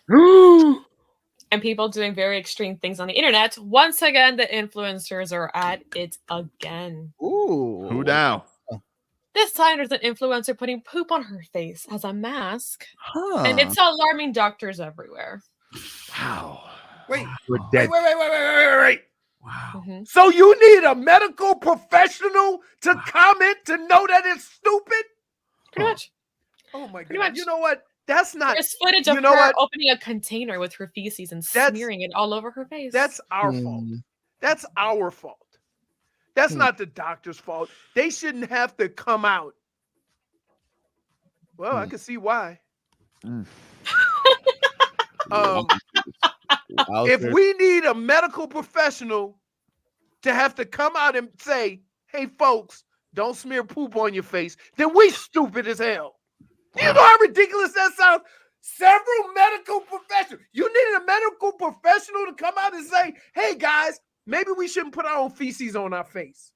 S14: and people doing very extreme things on the internet, once again, the influencers are at it again.
S3: Ooh.
S6: Who now?
S14: This time there's an influencer putting poop on her face as a mask.
S3: Huh.
S14: And it's alarming doctors everywhere.
S6: Wow.
S1: Wait.
S19: We're dead.
S1: Wait.
S3: Wow.
S1: So you need a medical professional to comment to know that it's stupid?
S14: Pretty much.
S1: Oh my
S14: Pretty
S1: god!
S14: much.
S1: You know what? That's not.
S14: There's footage of her opening a container with her feces and smearing it all over her face.
S1: That's our fault. That's our fault. That's not the doctor's fault. They shouldn't have to come out. Well, I can see why. If we need a medical professional to have to come out and say, "Hey, folks, don't smear poop on your face," then we stupid as hell. You know how ridiculous that sounds? Several medical professionals. You needed a medical professional to come out and say, "Hey, guys, maybe we shouldn't put our own feces on our face."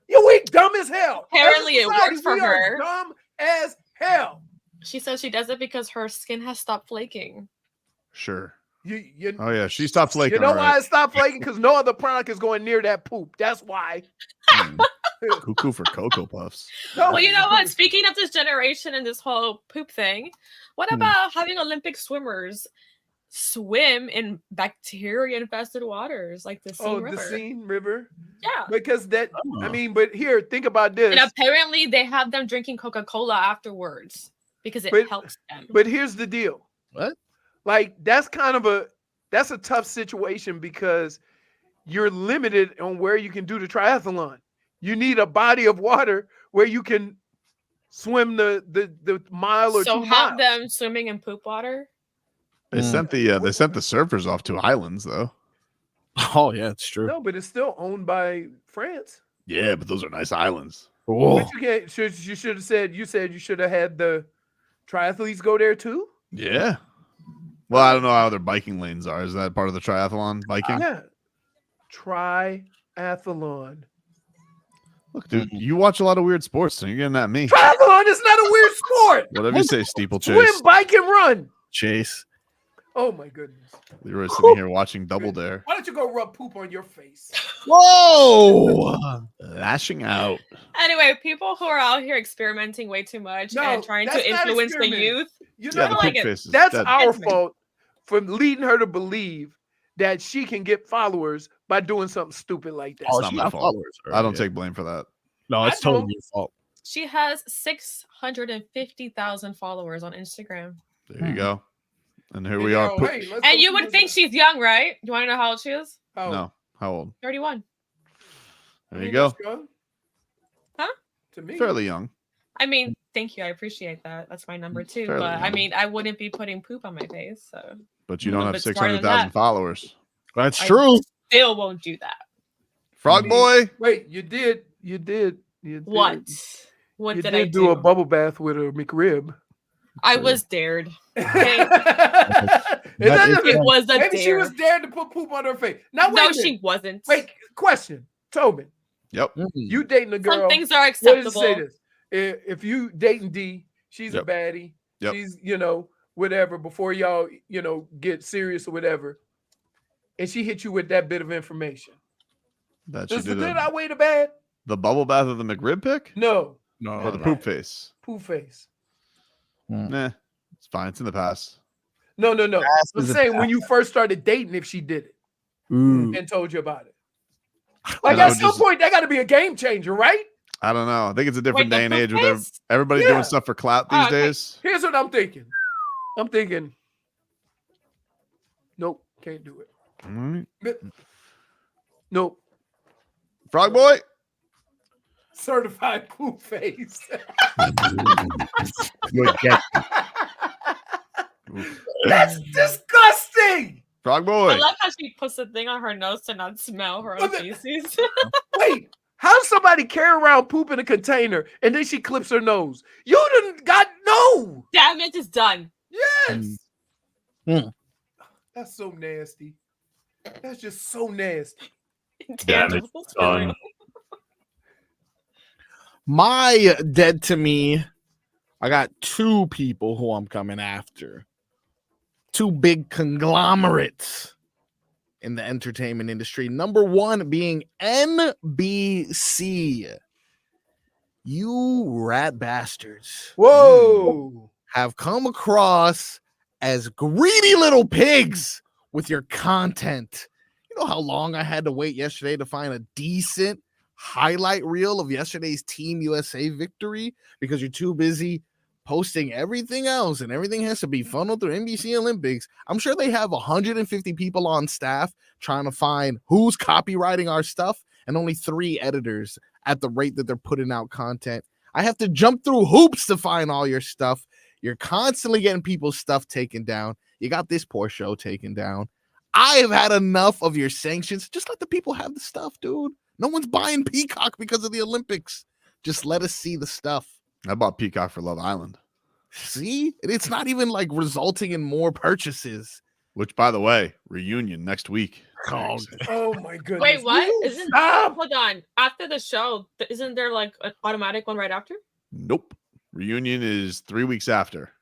S1: We dumb as hell.
S14: Apparently
S1: As a
S14: it
S1: society,
S14: works for
S1: we are
S14: her.
S1: dumb as hell.
S14: She says she does it because her skin has stopped flaking.
S6: Sure.
S1: You,
S6: Oh, yeah. She stopped flaking.
S1: You know
S6: all
S1: why
S6: right.
S1: it stopped flaking? Because no other product is going near that poop. That's why.
S6: Cuckoo for Cocoa Puffs.
S14: Well, you know what? Speaking of this generation and this whole poop thing, what about having Olympic swimmers swim in bacteria-infested waters like the Seine River?
S1: The Seine River?
S14: Yeah.
S1: Because that, I mean, but here, think about this.
S14: And apparently they have them drinking Coca-Cola afterwards because it helps them.
S1: But here's the deal.
S3: What?
S1: Like, that's a tough situation because you're limited on where you can do the triathlon. You need a body of water where you can swim the mile or 2 miles.
S14: So have them swimming in poop water?
S6: They sent the surfers off to islands though.
S3: Oh yeah, it's true.
S1: No, but it's still owned by France.
S6: Yeah, but those are nice islands.
S1: But you can't. You should have said. You said you should have had the triathletes go there too.
S6: Yeah. Well, I don't know how their biking lanes are. Is that part of the triathlon biking?
S1: Yeah. Triathlon.
S6: Look, dude, you watch a lot of weird sports, so you're getting at me.
S1: Triathlon is not a weird sport.
S6: Whatever you say, steeplechase.
S1: Swim, bike, and run.
S3: Chase.
S1: Oh my goodness.
S6: Leroy's sitting here watching Double Dare.
S1: Why don't you go rub poop on your face?
S6: Whoa! Lashing out.
S14: Anyway, people who are out here experimenting way too much and trying to influence the youth.
S1: You
S6: Yeah,
S1: know,
S6: the pig faces.
S1: that's
S6: Dead.
S1: our fault for leading her to believe that she can get followers by doing something stupid like that.
S6: It's not my fault. I don't take blame for that.
S3: No, it's totally your fault.
S14: She has 650,000 followers on Instagram.
S6: There you go. And here we are.
S14: And you would think she's young, right? You want to know how old she is?
S6: No. How old?
S14: 31.
S6: There you go.
S14: Huh?
S1: To me.
S6: Fairly young.
S14: I mean, thank you. I appreciate that. That's my number 2.
S6: Fairly
S14: but I
S6: young.
S14: mean, I wouldn't be putting poop on my face. So.
S6: But you don't have
S14: But smarter than
S6: 600,000
S14: that.
S6: followers.
S3: That's
S14: I
S3: true.
S14: Still won't do that.
S6: Frog boy.
S1: Wait, you did.
S14: What? What
S1: you
S14: did
S1: did
S14: I
S1: do
S14: do?
S1: a bubble bath with a McRib.
S14: I was dared. Okay?
S1: It
S14: was a
S1: Maybe she
S14: dare.
S1: was dared to put poop on her face. Now, wait
S14: No,
S1: a minute.
S14: she wasn't.
S1: Wait, question, Tobin.
S6: Yep.
S1: You dating a girl.
S14: Some things are
S1: What does it
S14: acceptable.
S1: say this? If you dating D, she's a baddie.
S6: Yep.
S1: She's, whatever, before y'all, get serious or whatever. And she hit you with that bit of information.
S6: That
S1: Does
S6: she
S1: the
S6: did
S1: good outweigh the bad?
S6: the bubble bath of the McRib pick?
S1: No.
S6: Or the poop face?
S1: Poop face.
S6: Nah, it's fine. It's in the past.
S1: No.
S3: Past
S1: I'm
S3: is a
S1: saying when
S3: past.
S1: you first started dating, if she did it
S3: Ooh.
S1: and told you about it.
S6: I
S1: Like
S6: know,
S1: at some point, that got to be a game changer, right?
S6: I don't know. I think it's a different
S14: Wait,
S6: day
S14: the
S6: and age with
S14: poop face?
S6: everybody
S1: Yeah.
S6: doing stuff for clout these
S14: okay.
S6: days.
S1: Here's what I'm thinking. Nope, can't do it.
S6: All right.
S1: Nope.
S6: Frog boy.
S1: Certified poop face.
S19: You're dead.
S1: That's disgusting.
S6: Frog boy.
S14: I love how she puts the thing on her nose to not smell her own feces.
S1: Wait, how does somebody carry around poop in a container and then she clips her nose? You done got no.
S14: Damage is done.
S1: Yes.
S3: Mm.
S1: That's so nasty. That's just so nasty.
S19: Damn it, son.
S3: My dead to me, I got two people who I'm coming after. Two big conglomerates in the entertainment industry. Number one being NBC. You rat bastards.
S1: Whoa.
S3: Have come across as greedy little pigs with your content. You know how long I had to wait yesterday to find a decent highlight reel of yesterday's Team USA victory because you're too busy posting everything else and everything has to be funneled through NBC Olympics. I'm sure they have 150 people on staff trying to find who's copywriting our stuff and only 3 editors at the rate that they're putting out content. I have to jump through hoops to find all your stuff. You're constantly getting people's stuff taken down. You got this poor show taken down. I have had enough of your sanctions. Just let the people have the stuff, dude. No one's buying Peacock because of the Olympics. Just let us see the stuff.
S6: I bought Peacock for Love Island.
S3: See? It's not even like resulting in more purchases.
S6: Which, by the way, reunion next week.
S1: Oh my goodness.
S14: Wait, what? Isn't
S1: Stop.
S14: hold on. After the show, isn't there like an automatic one right after?
S6: Nope. Reunion is 3 weeks after.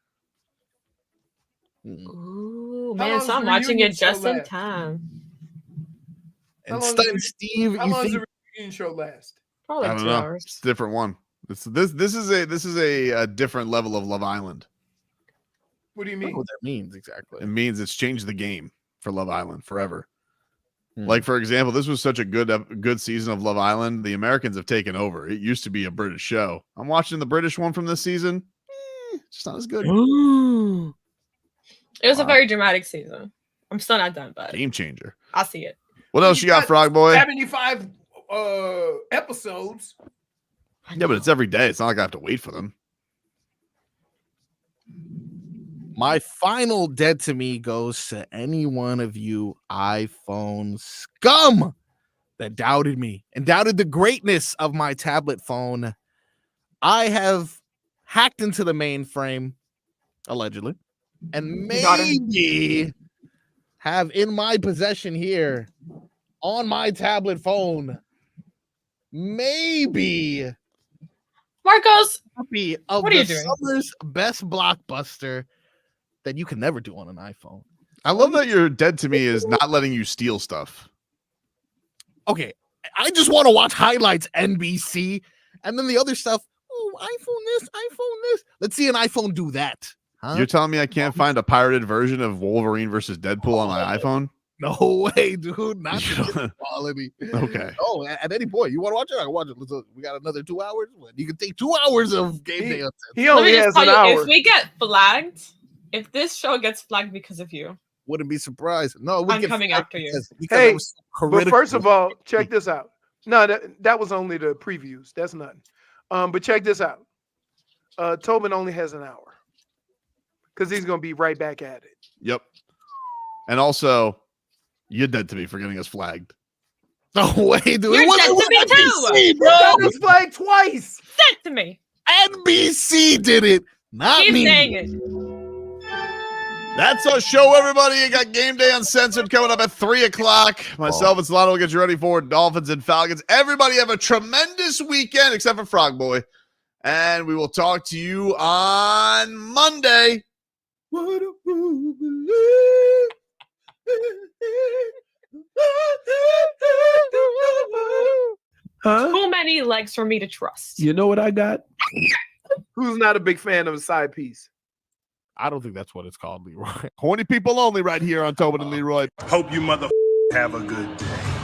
S14: Ooh,
S1: How
S14: man,
S1: long
S14: so
S1: does
S14: I'm
S1: the
S14: watching
S1: reunion
S14: it just
S1: show
S14: in
S1: last?
S14: time.
S3: And
S1: How long does
S3: Steve,
S1: How
S3: you
S1: long does
S3: think
S1: the reunion show last?
S14: Probably
S6: I
S14: like
S6: don't
S14: 2
S6: know.
S14: hours.
S6: It's a different one. This is a different level of Love Island.
S1: What do you
S3: I don't know
S1: mean?
S3: what that means exactly?
S6: It means it's changed the game for Love Island forever. Like, for example, this was such a good season of Love Island. The Americans have taken over. It used to be a British show. I'm watching the British one from this season. It's just not as good.
S14: It was a very dramatic season. I'm still not done, but
S6: Game changer.
S14: I'll see it.
S6: What else you got, Frog Boy?
S1: 75 episodes.
S6: Yeah, but it's every day. It's not like I have to wait for them.
S3: My final dead to me goes to any one of you iPhone scum that doubted me and doubted the greatness of my tablet phone. I have hacked into the mainframe, allegedly, and maybe have in my possession here on my tablet phone, maybe
S14: Marcos,
S3: copy of
S14: what are
S3: the
S14: you doing?
S3: summer's best blockbuster that you can never do on an iPhone.
S6: I love that you're dead to me is not letting you steal stuff.
S3: Okay, I just want to watch highlights, NBC, and then the other stuff. Oh, iPhone this, iPhone this. Let's see an iPhone do that. Huh?
S6: You're telling me I can't find a pirated version of Wolverine versus Deadpool on my iPhone?
S3: No way, dude. Not the quality.
S6: Okay.
S3: Oh, at any point, you want to watch it? I can watch it. We got another 2 hours. You can take 2 hours of game day.
S1: He only has an hour.
S14: If we get flagged, if this show gets flagged because of you,
S3: Wouldn't be surprised. No,
S14: I'm coming after you.
S3: Because
S1: Hey,
S3: I was so
S1: but
S3: critical.
S1: first of all, check this out. No, that was only the previews. That's nothing. But check this out. Tobin only has an hour because he's going to be right back at it.
S6: Yep. And also, you're dead to me for getting us flagged.
S3: No way, dude.
S14: You're dead to me too, bro.
S1: Got us flagged twice.
S14: Dead to me.
S3: NBC did it, not
S14: Keep
S3: me.
S14: saying it.
S6: That's our show, everybody. You got Game Day Uncensored coming up at 3 o'clock. Myself and Solano will get you ready for Dolphins and Falcons. Everybody have a tremendous weekend, except for Frog Boy. And we will talk to you on Monday.
S1: What a huh?
S14: Too many legs for me to trust.
S1: You know what I got? Who's not a big fan of a side piece?
S3: I don't think that's what it's called, Leroy. Horny people only right here on Tobin and Leroy.
S20: Hope you mother have a good day.